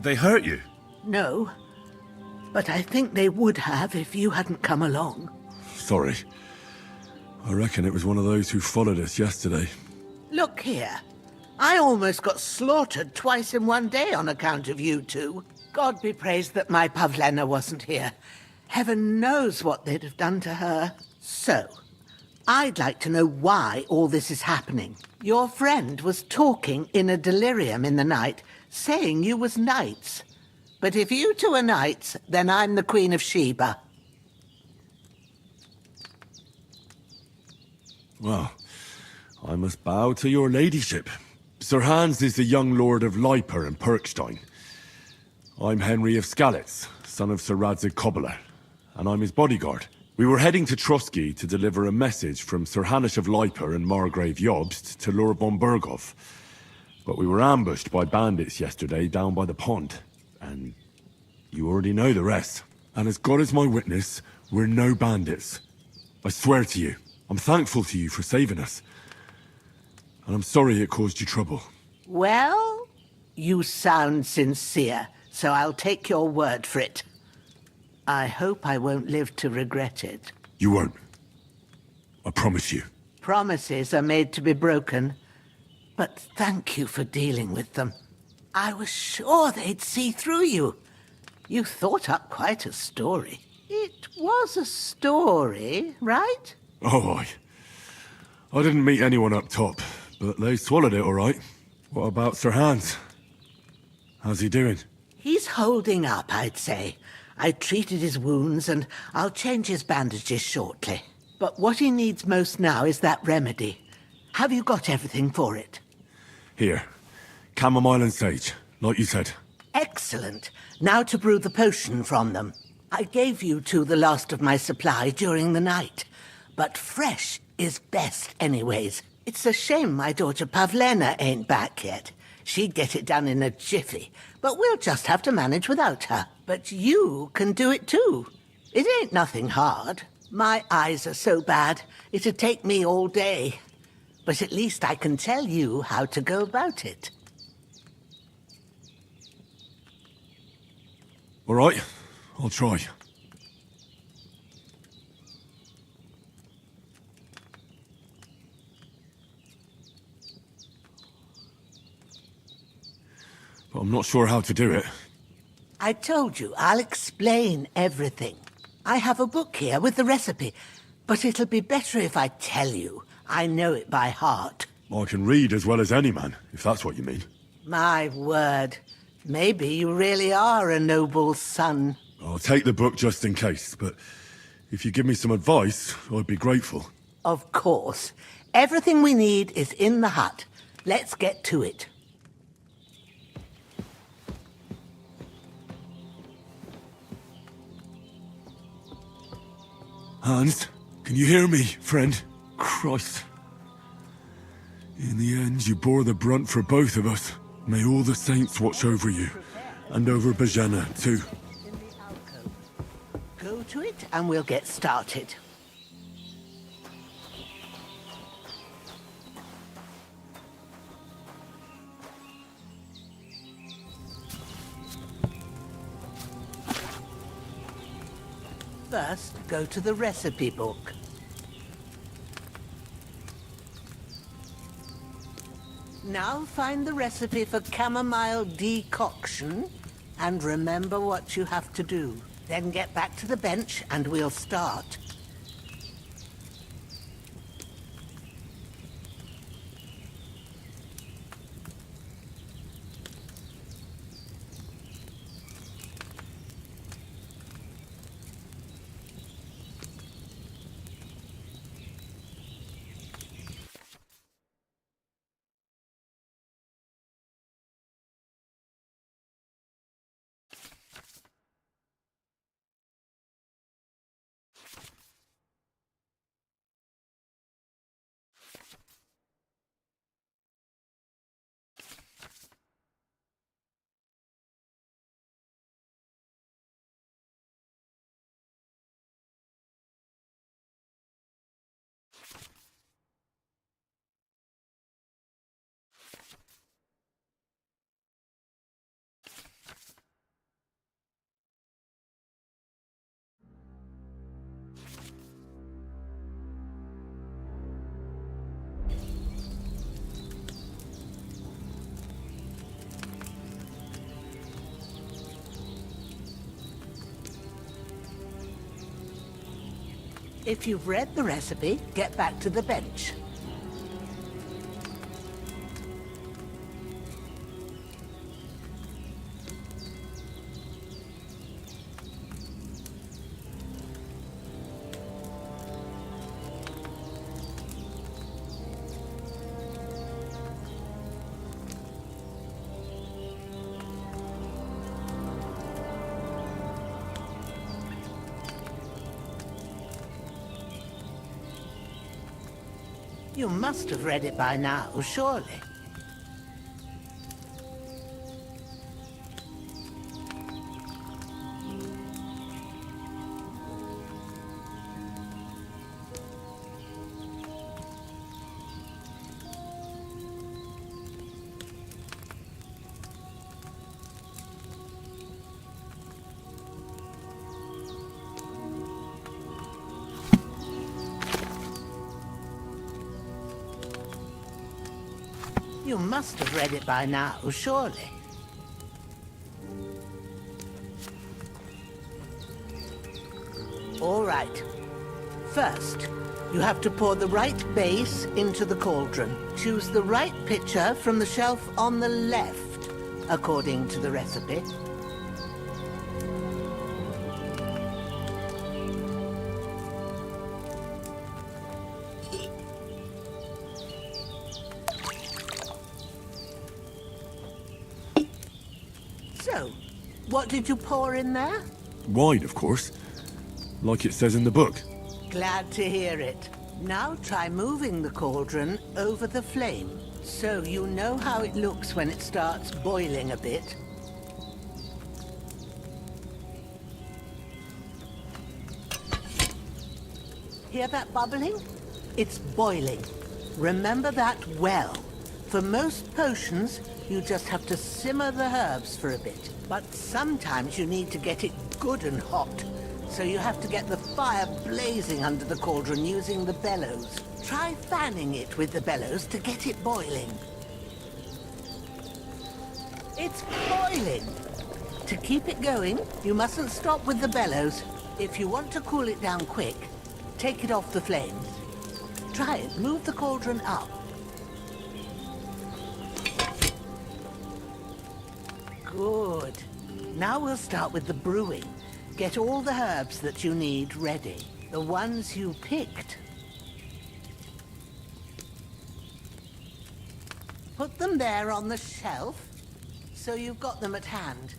Did they hurt you? No, but I think they would have if you hadn't come along. Sorry. I reckon it was one of those who followed us yesterday. Look here. I almost got slaughtered twice in one day on account of you two. God be praised that my Pavlena wasn't here. Heaven knows what they'd have done to her. So, I'd like to know why all this is happening. Your friend was talking in a delirium in the night, saying you was knights. But if you two are knights, then I'm the Queen of Sheba. Well, I must bow to your ladyship. Sir Hans is the young lord of Leiper and Perkstein. I'm Henry of Skalitz, son of Sir Radzig Kobyla, and I'm his bodyguard. We were heading to Trotsky to deliver a message from Sir Hanush of Leiper and Margrave Jobst to Lord Bombergov. But we were ambushed by bandits yesterday down by the pond, and you already know the rest. And as God is my witness, we're no bandits. I swear to you, I'm thankful to you for saving us. And I'm sorry it caused you trouble. Well, you sound sincere, so I'll take your word for it. I hope I won't live to regret it. You won't. I promise you. Promises are made to be broken. But thank you for dealing with them. I was sure they'd see through you. You thought up quite a story. It was a story, right? Oh, I didn't meet anyone up top, but they swallowed it all right. What about Sir Hans? How's he doing? He's holding up, I'd say. I treated his wounds, and I'll change his bandages shortly. But what he needs most now is that remedy. Have you got everything for it? Here. Chamomile and sage, like you said. Excellent. Now to brew the potion from them. I gave you two the last of my supply during the night. But fresh is best anyways. It's a shame my daughter Pavlena ain't back yet. She'd get it done in a jiffy, but we'll just have to manage without her. But you can do it too. It ain't nothing hard. My eyes are so bad, it'd take me all day. But at least I can tell you how to go about it. All right, I'll try. But I'm not sure how to do it. I told you, I'll explain everything. I have a book here with the recipe, but it'll be better if I tell you. I know it by heart. I can read as well as any man, if that's what you mean. My word. Maybe you really are a noble son. I'll take the book just in case, but if you give me some advice, I'd be grateful. Of course. Everything we need is in the hut. Let's get to it. Hans, can you hear me, friend? Christ. In the end, you bore the brunt for both of us. May all the saints watch over you, and over Bajana, too. Go to it, and we'll get started. First, go to the recipe book. Now find the recipe for chamomile decoction, and remember what you have to do. Then get back to the bench, and we'll start. If you've read the recipe, get back to the bench. You must have read it by now, surely. You must have read it by now, surely. All right. First, you have to pour the right base into the cauldron. Choose the right pitcher from the shelf on the left, according to the recipe. So, what did you pour in there? Wine, of course. Like it says in the book. Glad to hear it. Now try moving the cauldron over the flame, so you know how it looks when it starts boiling a bit. Hear that bubbling? It's boiling. Remember that well. For most potions, you just have to simmer the herbs for a bit. But sometimes you need to get it good and hot. So you have to get the fire blazing under the cauldron using the bellows. Try fanning it with the bellows to get it boiling. It's boiling! To keep it going, you mustn't stop with the bellows. If you want to cool it down quick, take it off the flames. Try it. Move the cauldron up. Good. Now we'll start with the brewing. Get all the herbs that you need ready. The ones you picked. Put them there on the shelf, so you've got them at hand.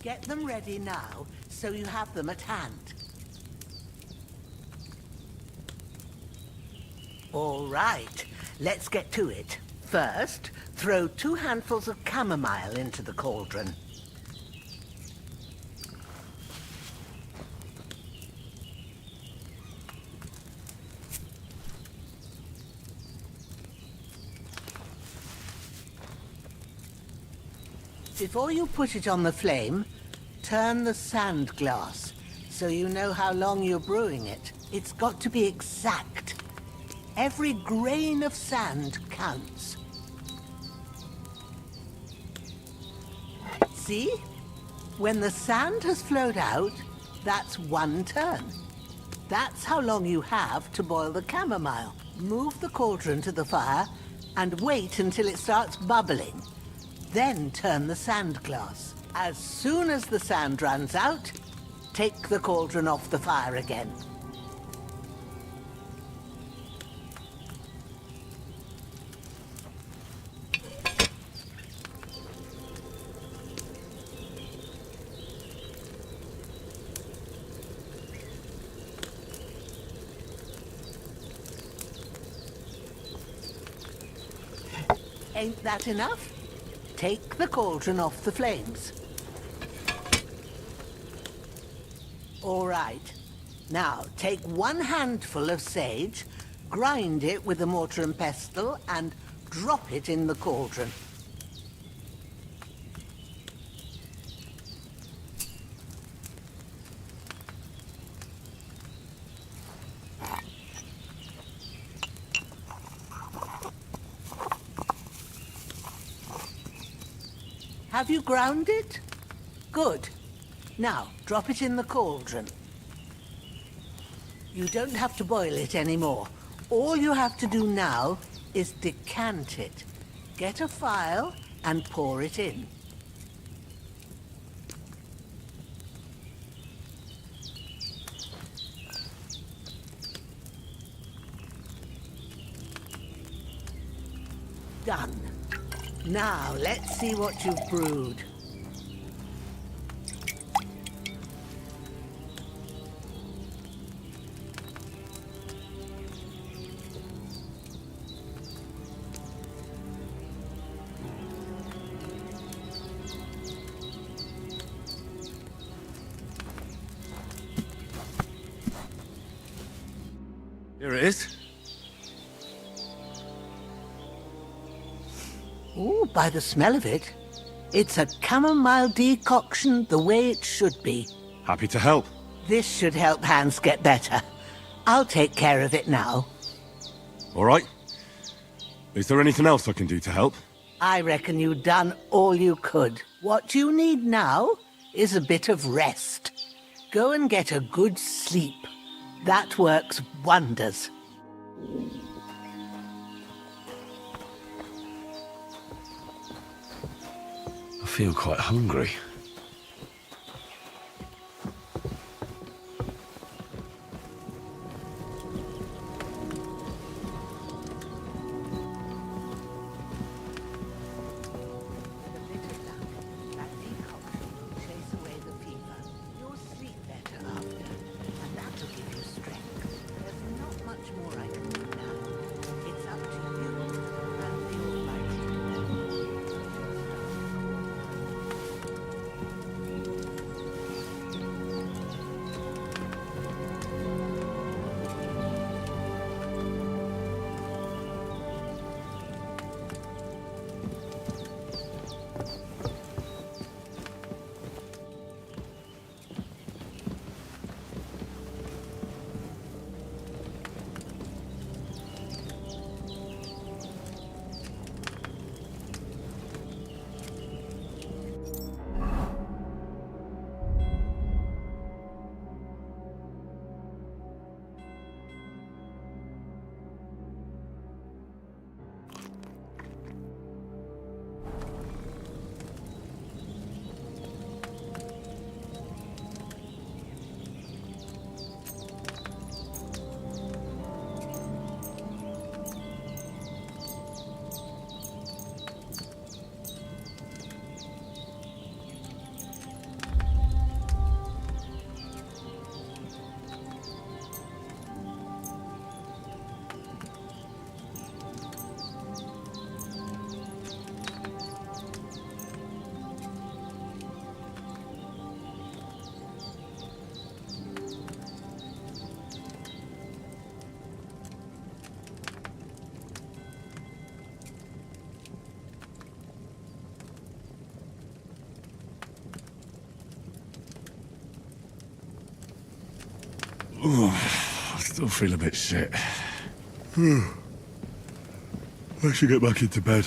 Get them ready now, so you have them at hand. All right, let's get to it. First, throw 2 handfuls of chamomile into the cauldron. Before you put it on the flame, turn the sand glass, so you know how long you're brewing it. It's got to be exact. Every grain of sand counts. See? When the sand has flowed out, that's 1 turn. That's how long you have to boil the chamomile. Move the cauldron to the fire and wait until it starts bubbling. Then turn the sand glass. As soon as the sand runs out, take the cauldron off the fire again. Ain't that enough? Take the cauldron off the flames. All right. Now, take 1 handful of sage, grind it with a mortar and pestle, and drop it in the cauldron. Have you ground it? Good. Now, drop it in the cauldron. You don't have to boil it anymore. All you have to do now is decant it. Get a phial and pour it in. Done. Now, let's see what you've brewed. Here it is. Ooh, by the smell of it, it's a chamomile decoction the way it should be. Happy to help. This should help Hans get better. I'll take care of it now. All right. Is there anything else I can do to help? I reckon you've done all you could. What you need now is a bit of rest. Go and get a good sleep. That works wonders. I feel quite hungry. I still feel a bit shit. I should get back into bed.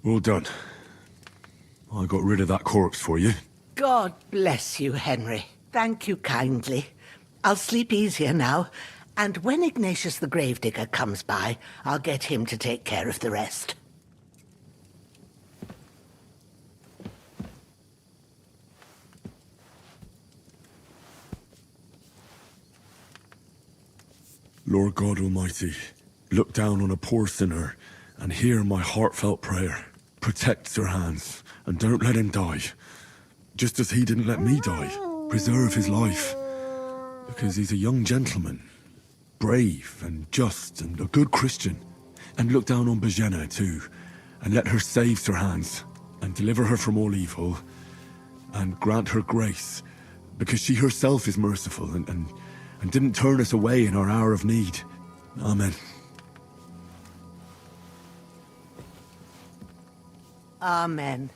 All done. I got rid of that corpse for you. God bless you, Henry. Thank you kindly. I'll sleep easier now, and when Ignatius the Gravedigger comes by, I'll get him to take care of the rest. Lord God Almighty, look down on a poor sinner and hear my heartfelt prayer. Protect Sir Hans, and don't let him die. Just as he didn't let me die. Preserve his life. Because he's a young gentleman. Brave and just and a good Christian. And look down on Bajena too, and let her save Sir Hans, and deliver her from all evil, and grant her grace, because she herself is merciful and didn't turn us away in our hour of need. Amen. Amen.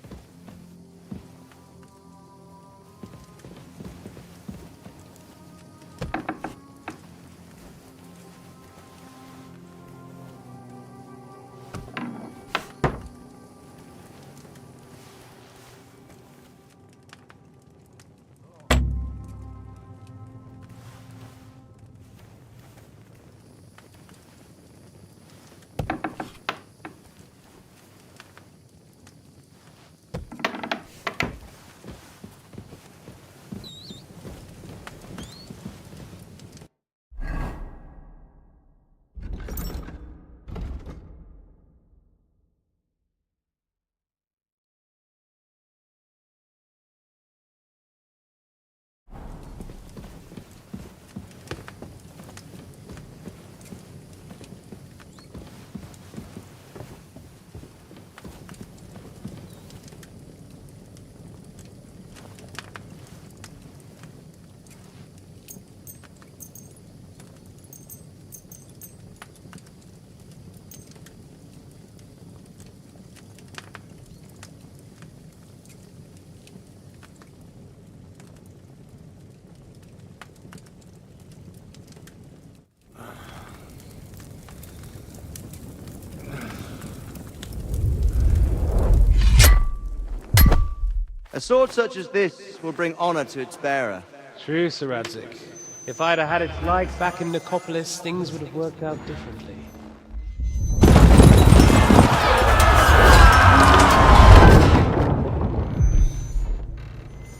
A sword such as this will bring honor to its bearer. True, Sir Radzik. If I'd have had its like back in Nicopolis, things would have worked out differently.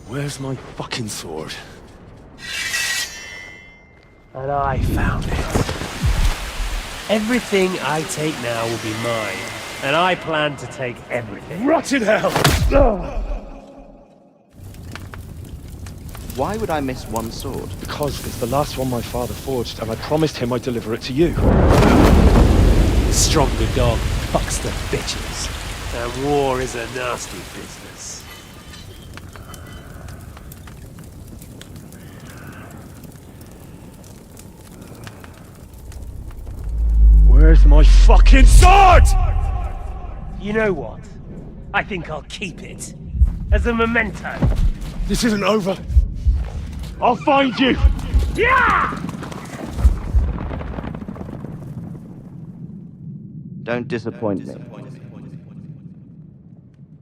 Where's my fucking sword? And I found it. Everything I take now will be mine, and I plan to take everything. Rot in hell! Why would I miss one sword? Because it's the last one my father forged, and I promised him I'd deliver it to you. Stronger dog fucks the bitches, and war is a nasty business. Where's my fucking sword? You know what? I think I'll keep it. As a memento. This isn't over. I'll find you! Yeah! Don't disappoint me.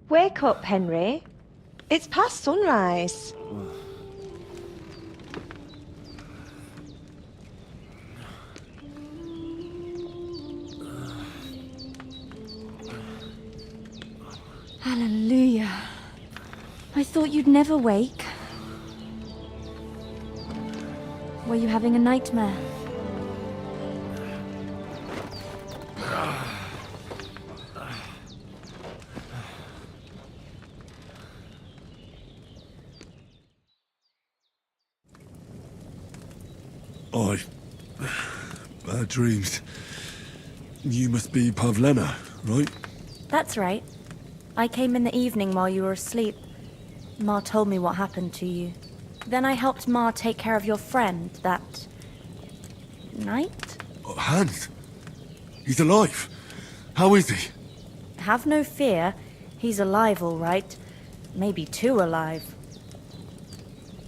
Wake up, Henry. It's past sunrise. Hallelujah. I thought you'd never wake. Were you having a nightmare? Bad dreams. You must be Pavlena, right? That's right. I came in the evening while you were asleep. Ma told me what happened to you. Then I helped Ma take care of your friend that night? Hans? He's alive. How is he? Have no fear. He's alive, all right. Maybe too alive.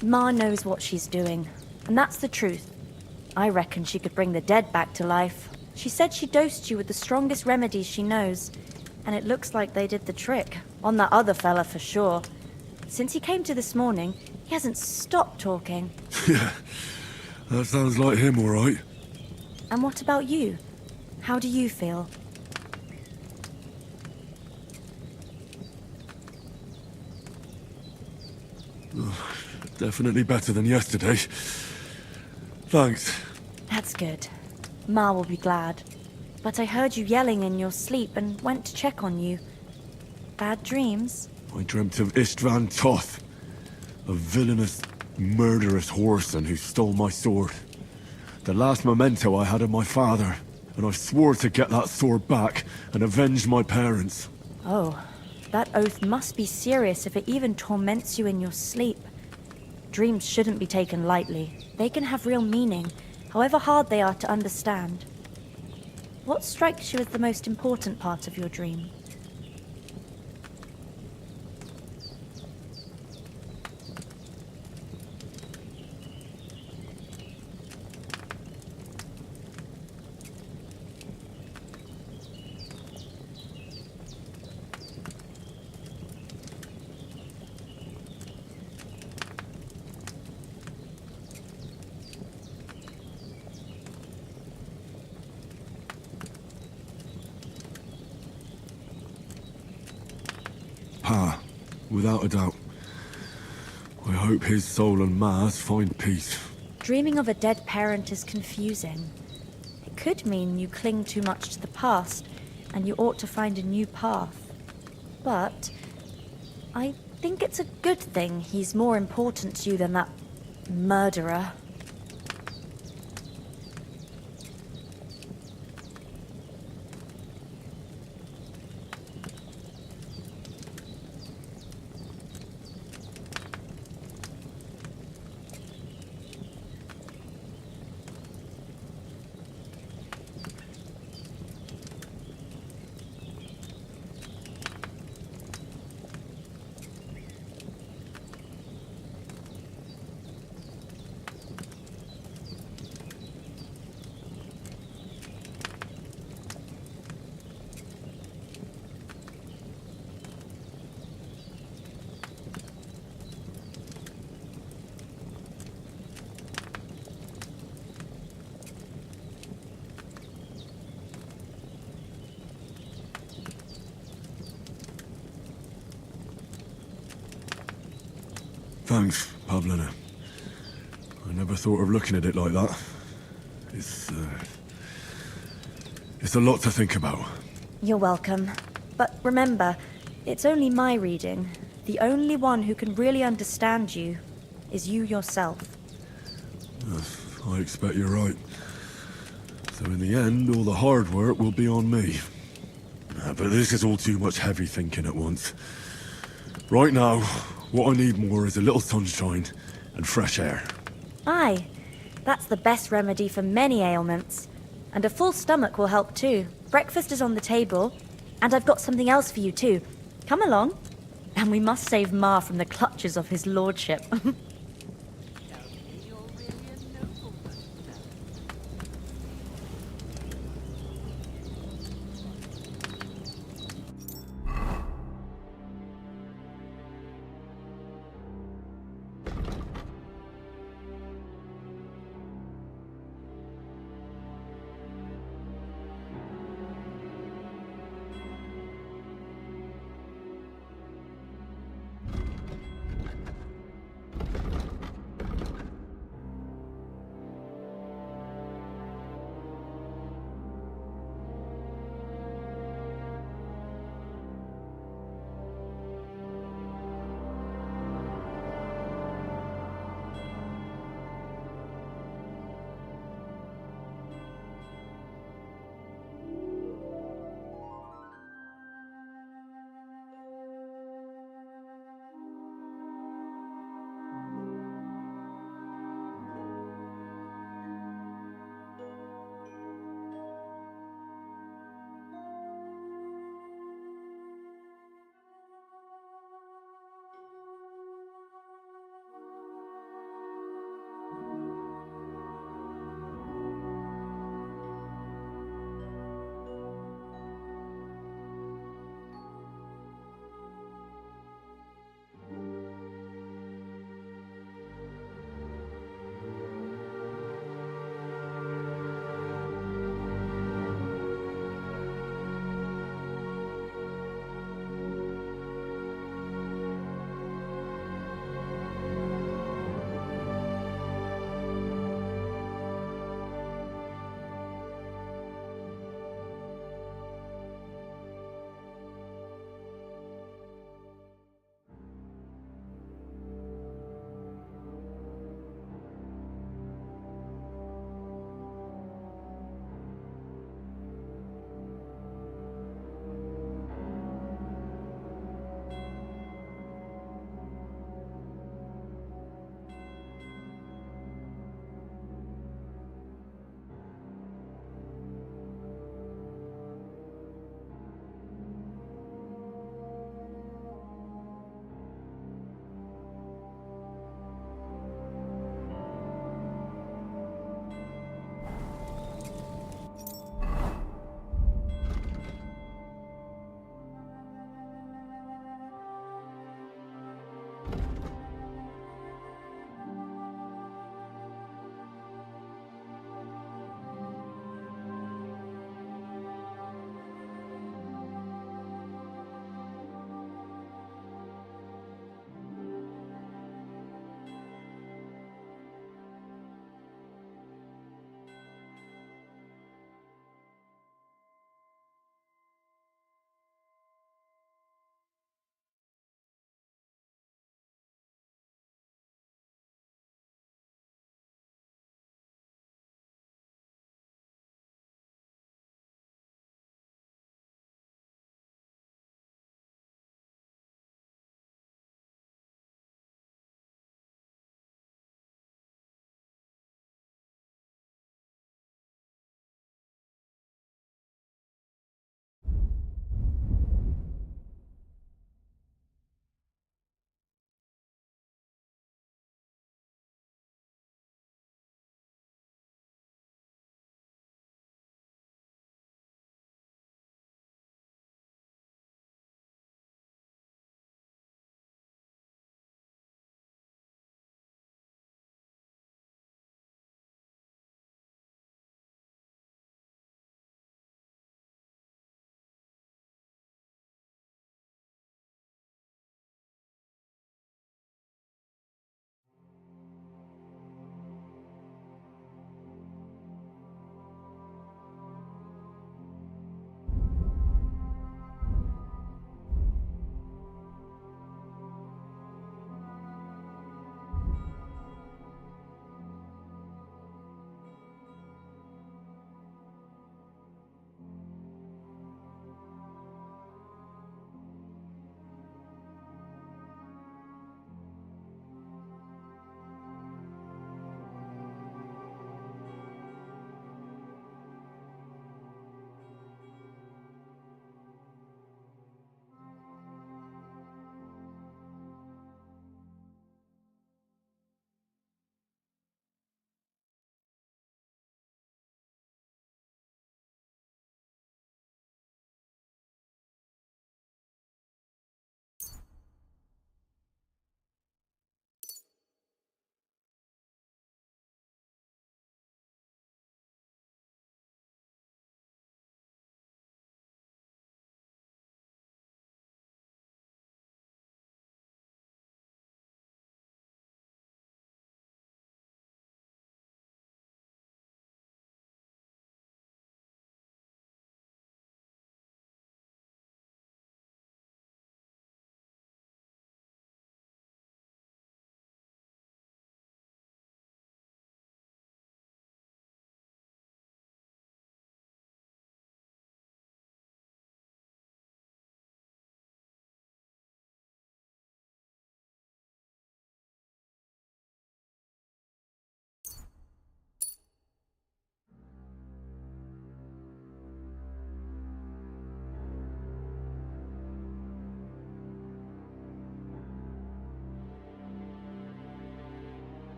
Ma knows what she's doing, and that's the truth. I reckon she could bring the dead back to life. She said she dosed you with the strongest remedies she knows, and it looks like they did the trick. On that other fella for sure. Since he came to this morning, he hasn't stopped talking. Yeah, that sounds like him, all right. And what about you? How do you feel? Definitely better than yesterday. Thanks. That's good. Ma will be glad. But I heard you yelling in your sleep and went to check on you. Bad dreams? I dreamt of Istvan Toth, a villainous, murderous whoreson who stole my sword. The last memento I had of my father, and I swore to get that sword back and avenge my parents. Oh, that oath must be serious if it even torments you in your sleep. Dreams shouldn't be taken lightly. They can have real meaning, however hard they are to understand. What strikes you as the most important part of your dream? Pa, without a doubt. I hope his soul and Ma's find peace. Dreaming of a dead parent is confusing. It could mean you cling too much to the past, and you ought to find a new path. But I think it's a good thing he's more important to you than that murderer. Thanks, Pavlina. I never thought of looking at it like that. It's a lot to think about. You're welcome. But remember, it's only my reading. The only one who can really understand you is you yourself. I expect you're right. So in the end, all the hard work will be on me. But this is all too much heavy thinking at once. Right now, what I need more is a little sunshine and fresh air. Aye, that's the best remedy for many ailments. And a full stomach will help too. Breakfast is on the table, and I've got something else for you too. Come along. And we must save Ma from the clutches of his lordship.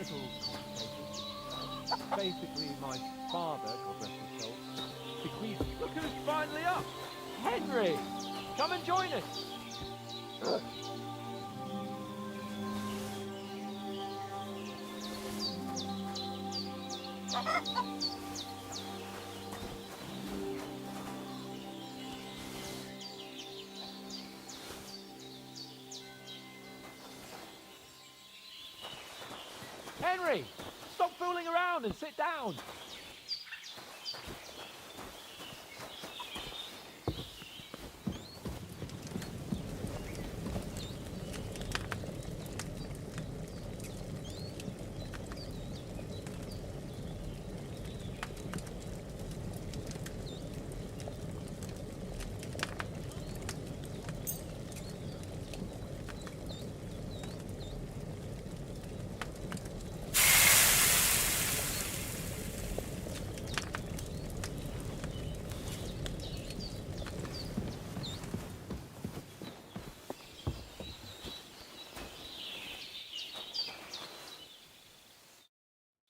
little complicated. Basically, my father, God rest his soul, bequeathed... Look who's finally up! Henry! Come and join us! Henry! Stop fooling around and sit down!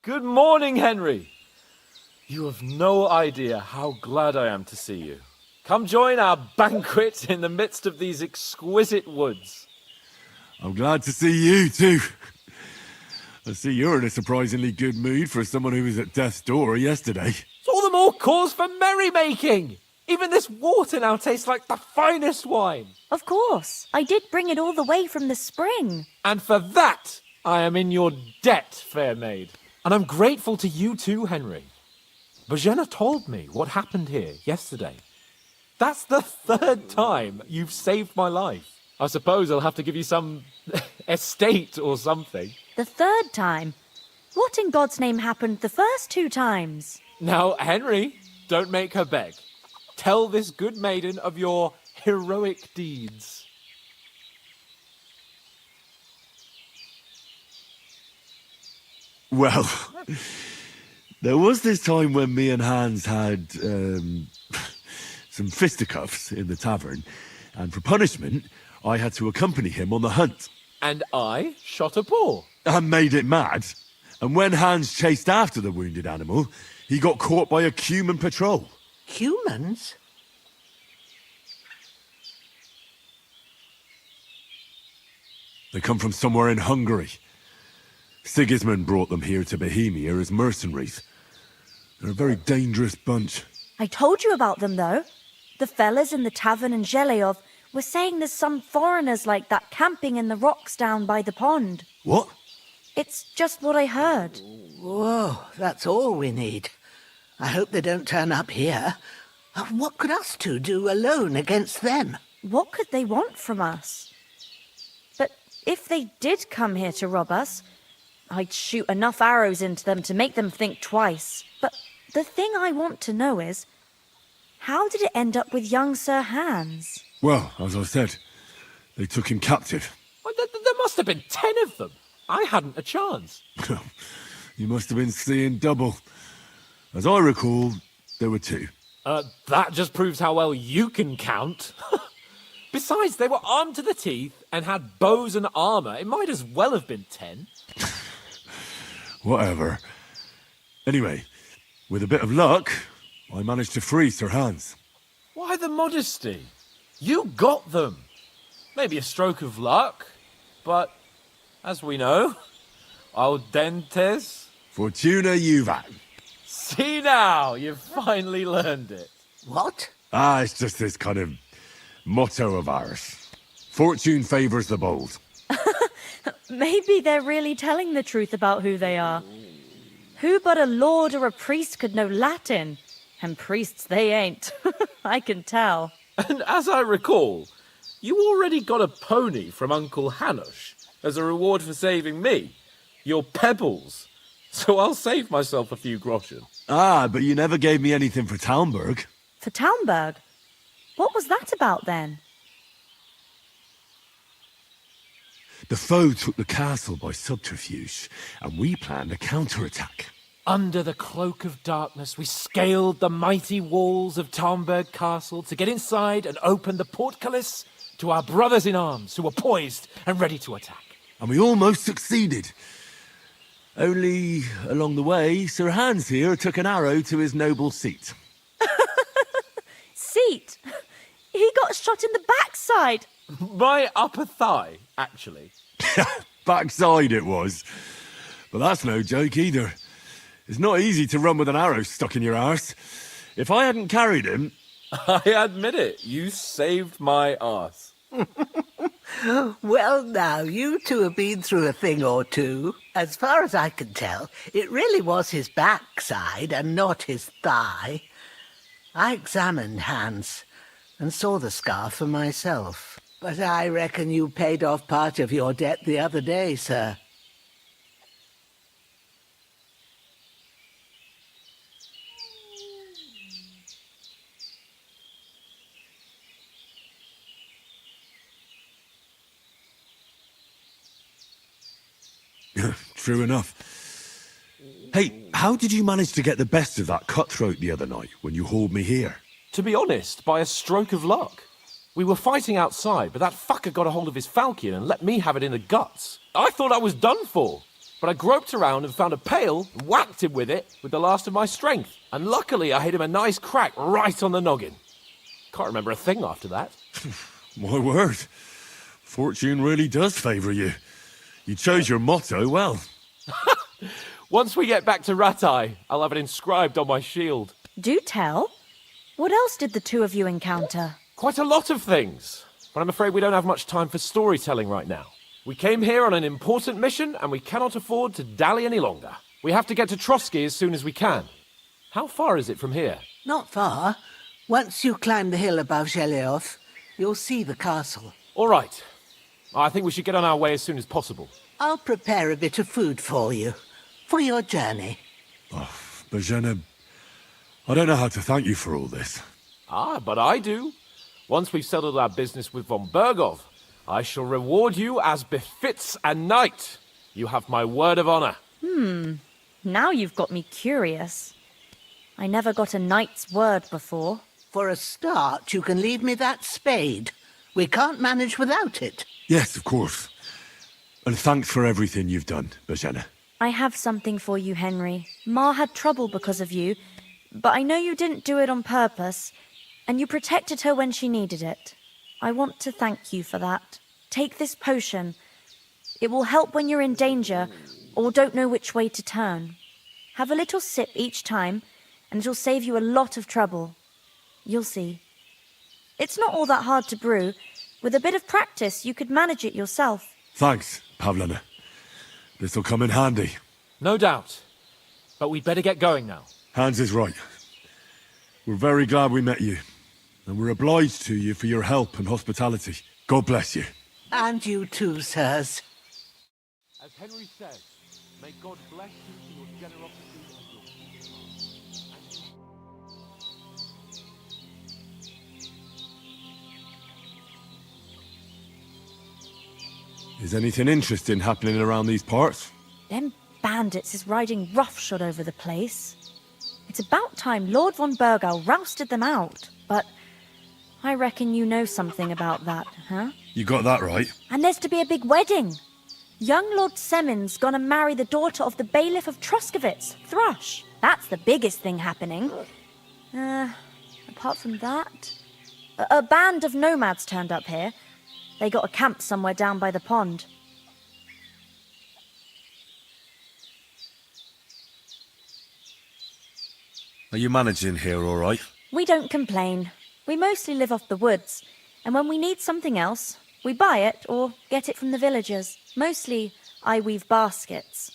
Good morning, Henry. You have no idea how glad I am to see you. Come join our banquet in the midst of these exquisite woods. I'm glad to see you too. I see you're in a surprisingly good mood for someone who was at death's door yesterday. It's all the more cause for merrymaking. Even this water now tastes like the finest wine. Of course. I did bring it all the way from the spring. And for that, I am in your debt, fair maid. And I'm grateful to you too, Henry. Bojena told me what happened here yesterday. That's the 3rd time you've saved my life. I suppose I'll have to give you some estate or something. The 3rd time? What in God's name happened the first 2 times? Now, Henry, don't make her beg. Tell this good maiden of your heroic deeds. Well, there was this time when me and Hans had some fisticuffs in the tavern, and for punishment, I had to accompany him on the hunt. And I shot a boar. And made it mad. And when Hans chased after the wounded animal, he got caught by a human patrol. Humans? They come from somewhere in Hungary. Sigismund brought them here to Bohemia as mercenaries. They're a very dangerous bunch. I told you about them, though. The fellas in the tavern in Zheleov were saying there's some foreigners like that camping in the rocks down by the pond. What? It's just what I heard. Whoa, that's all we need. I hope they don't turn up here. What could us two do alone against them? What could they want from us? But if they did come here to rob us, I'd shoot enough arrows into them to make them think twice. But the thing I want to know is, how did it end up with young Sir Hans? Well, as I said, they took him captive. Well, there must have been 10 of them. I hadn't a chance. You must have been seeing double. As I recall, there were 2. That just proves how well you can count. Besides, they were armed to the teeth and had bows and armor. It might as well have been 10. Whatever. Anyway, with a bit of luck, I managed to free Sir Hans. Why the modesty? You got them. Maybe a stroke of luck, but as we know, audentes. Fortuna juvat. See now, you've finally learned it. What? It's just this kind of motto of ours. Fortune favours the bold. Maybe they're really telling the truth about who they are. Who but a lord or a priest could know Latin? And priests they ain't. I can tell. And as I recall, you already got a pony from Uncle Hanush as a reward for saving me. Your pebbles. So I'll save myself a few groschen. But you never gave me anything for Talmberg. For Talmberg? What was that about then? The foe took the castle by subterfuge, and we planned a counterattack. Under the cloak of darkness, we scaled the mighty walls of Talmberg Castle to get inside and open the portcullis to our brothers in arms who were poised and ready to attack. And we almost succeeded. Only, along the way, Sir Hans here took an arrow to his noble seat. Seat? He got shot in the backside. My upper thigh, actually. Backside it was. But that's no joke either. It's not easy to run with an arrow stuck in your arse. If I hadn't carried him... I admit it, you saved my arse. Well, now, you two have been through a thing or two. As far as I can tell, it really was his backside and not his thigh. I examined Hans and saw the scar for myself. But I reckon you paid off part of your debt the other day, sir. True enough. Hey, how did you manage to get the best of that cutthroat the other night when you hauled me here? To be honest, by a stroke of luck. We were fighting outside, but that fucker got a hold of his falchion and let me have it in the guts. I thought I was done for. But I groped around and found a pail and whacked him with it with the last of my strength. And luckily I hit him a nice crack right on the noggin. Can't remember a thing after that. My word. Fortune really does favour you. You chose your motto well. Once we get back to Ratai, I'll have it inscribed on my shield. Do tell. What else did the two of you encounter? Quite a lot of things. But I'm afraid we don't have much time for storytelling right now. We came here on an important mission, and we cannot afford to dally any longer. We have to get to Trotsky as soon as we can. How far is it from here? Not far. Once you climb the hill above Zheleoth, you'll see the castle. All right. I think we should get on our way as soon as possible. I'll prepare a bit of food for you, for your journey. Bozhena, I don't know how to thank you for all this. But I do. Once we've settled our business with von Bergov, I shall reward you as befits a knight. You have my word of honor. Now you've got me curious. I never got a knight's word before. For a start, you can leave me that spade. We can't manage without it. Yes, of course. And thanks for everything you've done, Bozhena. I have something for you, Henry. Ma had trouble because of you, but I know you didn't do it on purpose, and you protected her when she needed it. I want to thank you for that. Take this potion. It will help when you're in danger or don't know which way to turn. Have a little sip each time, and it'll save you a lot of trouble. You'll see. It's not all that hard to brew. With a bit of practice, you could manage it yourself. Thanks, Pavlena. This'll come in handy. No doubt. But we'd better get going now. Hans is right. We're very glad we met you. And we're obliged to you for your help and hospitality. God bless you. And you too, sirs. As Henry said, may God bless you for your generosity and Is anything interesting happening around these parts? Them bandits is riding roughshod over the place. It's about time Lord von Bergau rousted them out, but I reckon you know something about that, huh? You got that right. And there's to be a big wedding. Young Lord Semin's gonna marry the daughter of the bailiff of Troskowitz, Thrush. That's the biggest thing happening. Apart from that... A band of nomads turned up here. They got a camp somewhere down by the pond. Are you managing here all right? We don't complain. We mostly live off the woods, and when we need something else, we buy it or get it from the villagers. Mostly, I weave baskets.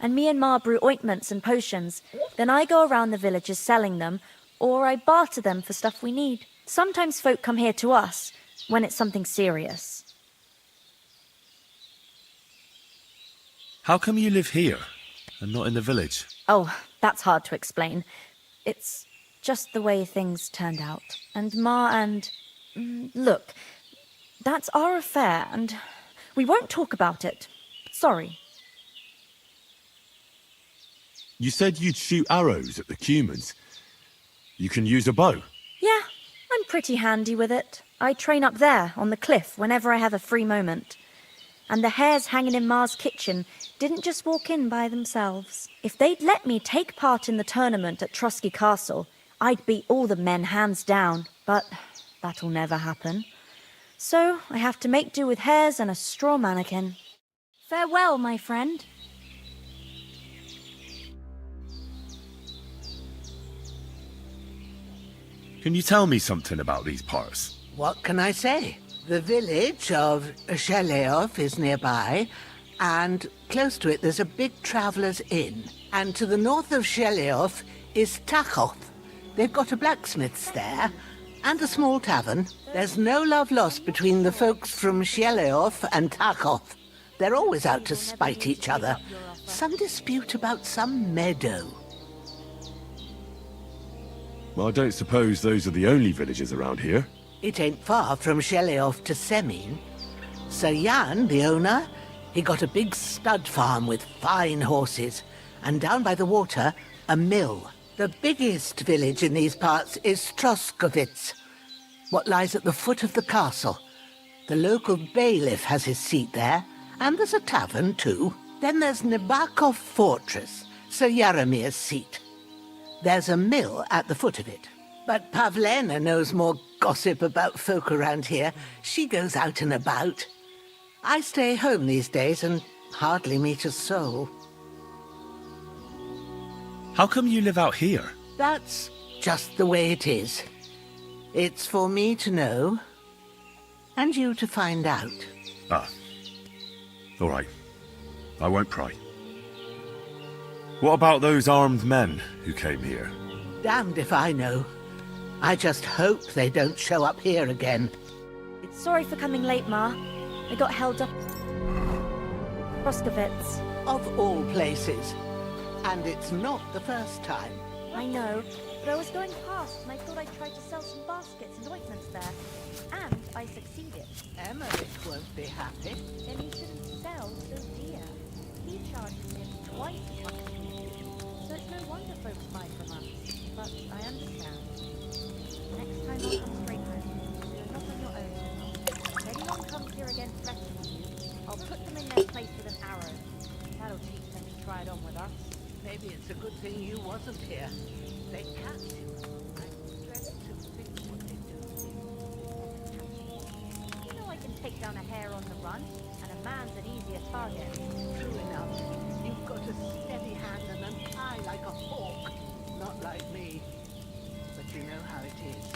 And me and Ma brew ointments and potions. Then I go around the villages selling them, or I barter them for stuff we need. Sometimes folk come here to us, when it's something serious. How come you live here, and not in the village? Oh, that's hard to explain. It's just the way things turned out. And Ma and... Look, that's our affair, and we won't talk about it. Sorry. You said you'd shoot arrows at the Cumans. You can use a bow. Yeah, I'm pretty handy with it. I train up there, on the cliff, whenever I have a free moment. And the hares hanging in Ma's kitchen, didn't just walk in by themselves. If they'd let me take part in the tournament at Trotsky Castle, I'd beat all the men hands down, but that'll never happen. So I have to make do with hares and a straw mannequin. Farewell, my friend. Can you tell me something about these parts? What can I say? The village of Sheleov is nearby, and close to it there's a big traveller's inn. And to the north of Sheleov is Takhov. They've got a blacksmith's there, and a small tavern. There's no love lost between the folks from Sheleov and Takhov. They're always out to spite each other. Some dispute about some meadow. Well, I don't suppose those are the only villages around here. It ain't far from Sheleov to Semin. Sir Jan, the owner, he got a big stud farm with fine horses, and down by the water, a mill. The biggest village in these parts is Troskovitz, what lies at the foot of the castle. The local bailiff has his seat there, and there's a tavern too. Then there's Nabakov Fortress, Sir Yaramir's seat. There's a mill at the foot of it. But Pavlena knows more gossip about folk around here. She goes out and about. I stay home these days and hardly meet a soul. How come you live out here? That's just the way it is. It's for me to know, and you to find out. Ah. All right. I won't pry. What about those armed men who came here? Damned if I know. I just hope they don't show up here again. Sorry for coming late, Ma. I got held up. Roskovitz. Of all places. And it's not the first time. I know, but I was going past and I thought I'd try to sell some baskets and ointments there. And I succeeded. Emmerich won't be happy. Then he shouldn't sell so dear. He charges him twice as much as we do. So it's no wonder folks buy from us. But I understand. Next time I'll come straight home. You're not on your own. If anyone comes here again threatening you, I'll put them in their place with an arrow. That'll teach them to try it on with us. Maybe it's a good thing you wasn't here. They catch you. I dread to think what they do. You know I can take down a hare on the run, and a man's an easier target. True enough. You've got a steady hand and an eye like a hawk. Not like me. But you know how it is.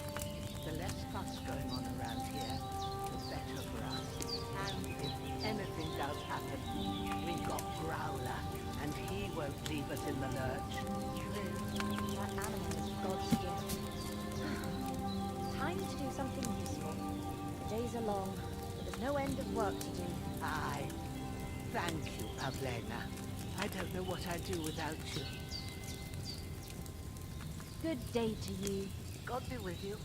The less fuss going on around here, the better for us. And if anything does happen, we've got Growler, and he won't leave us in the lurch. True. That animal is God's gift. Time to do something useful. The days are long, but there's no end of work to do. Aye. Thank you, Pavlena. I don't know what I'd do without you. Good day to you. God be with you.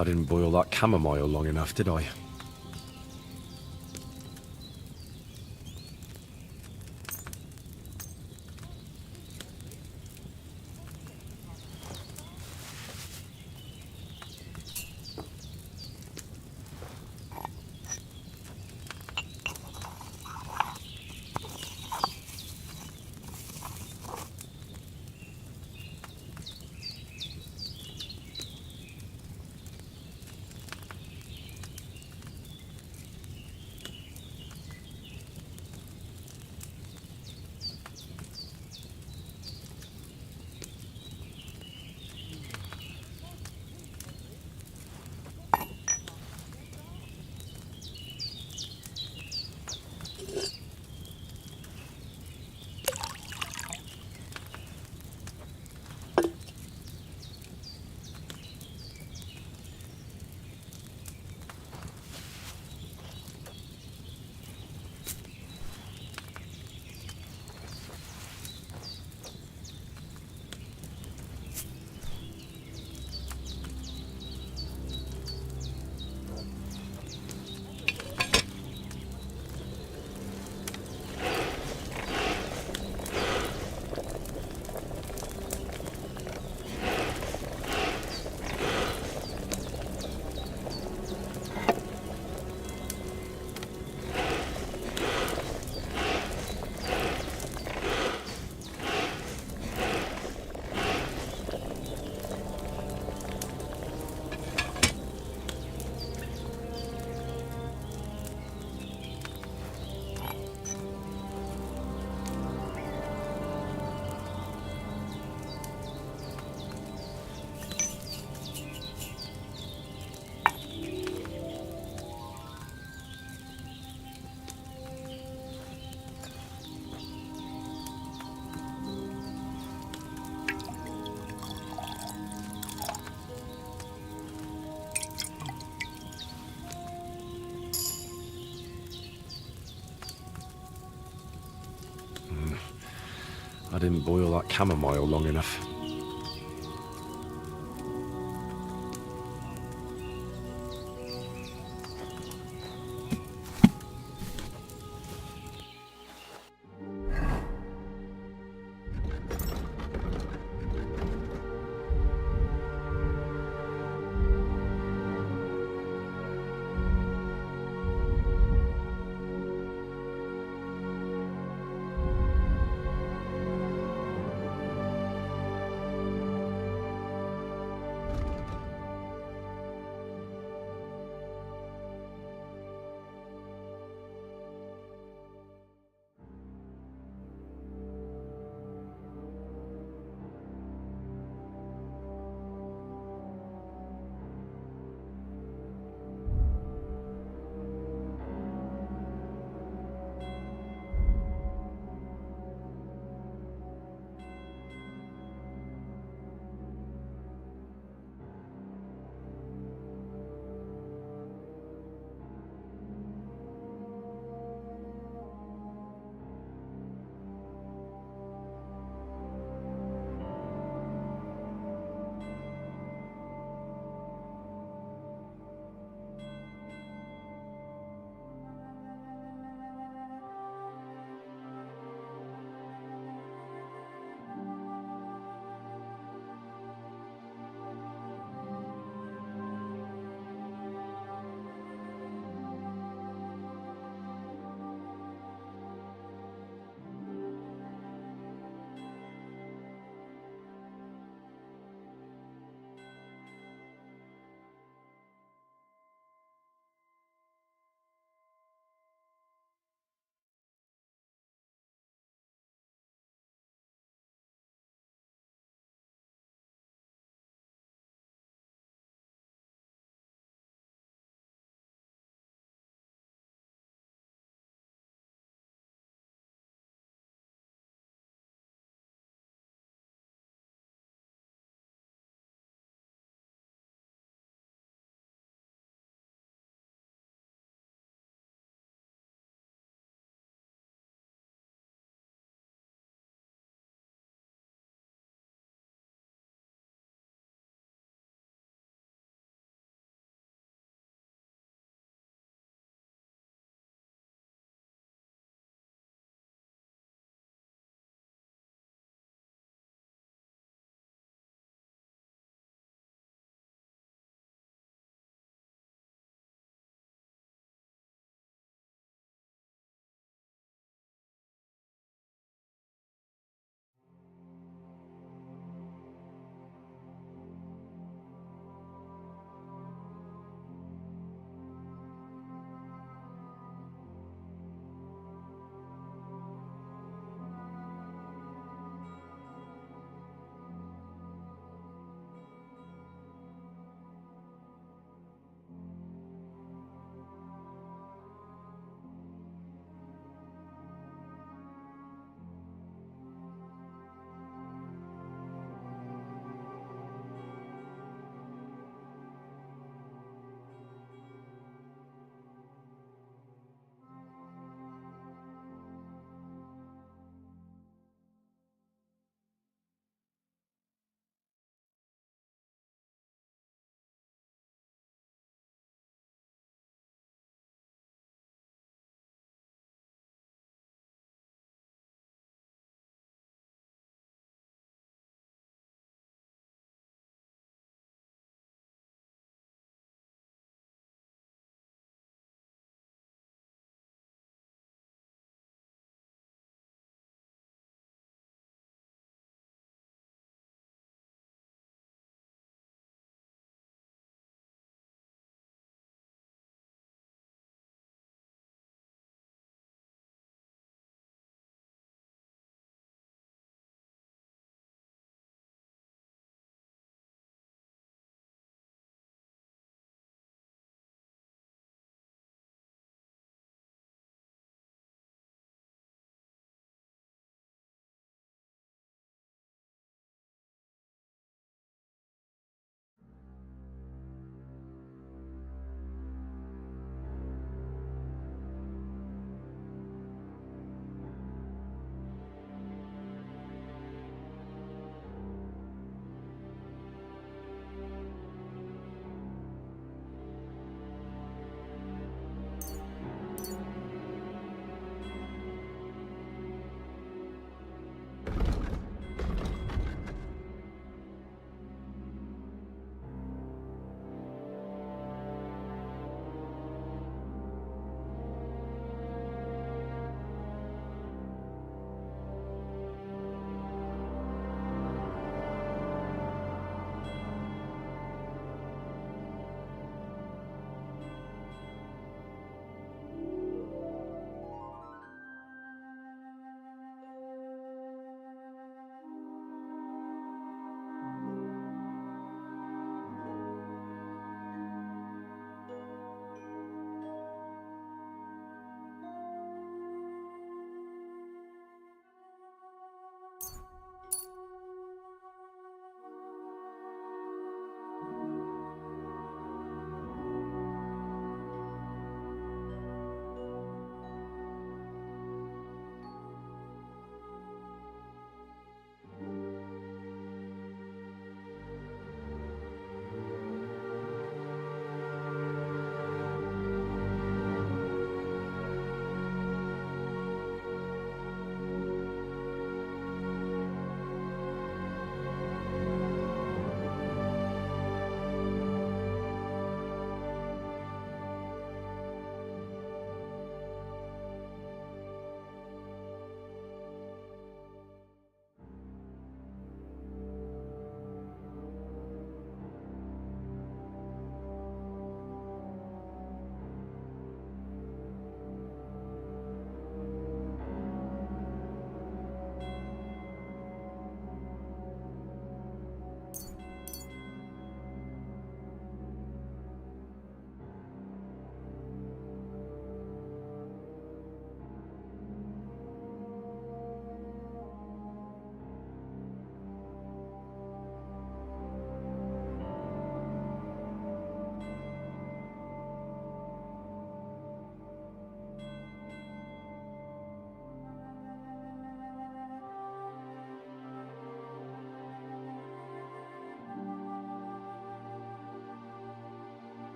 I didn't boil that chamomile long enough, did I? I didn't boil that chamomile long enough.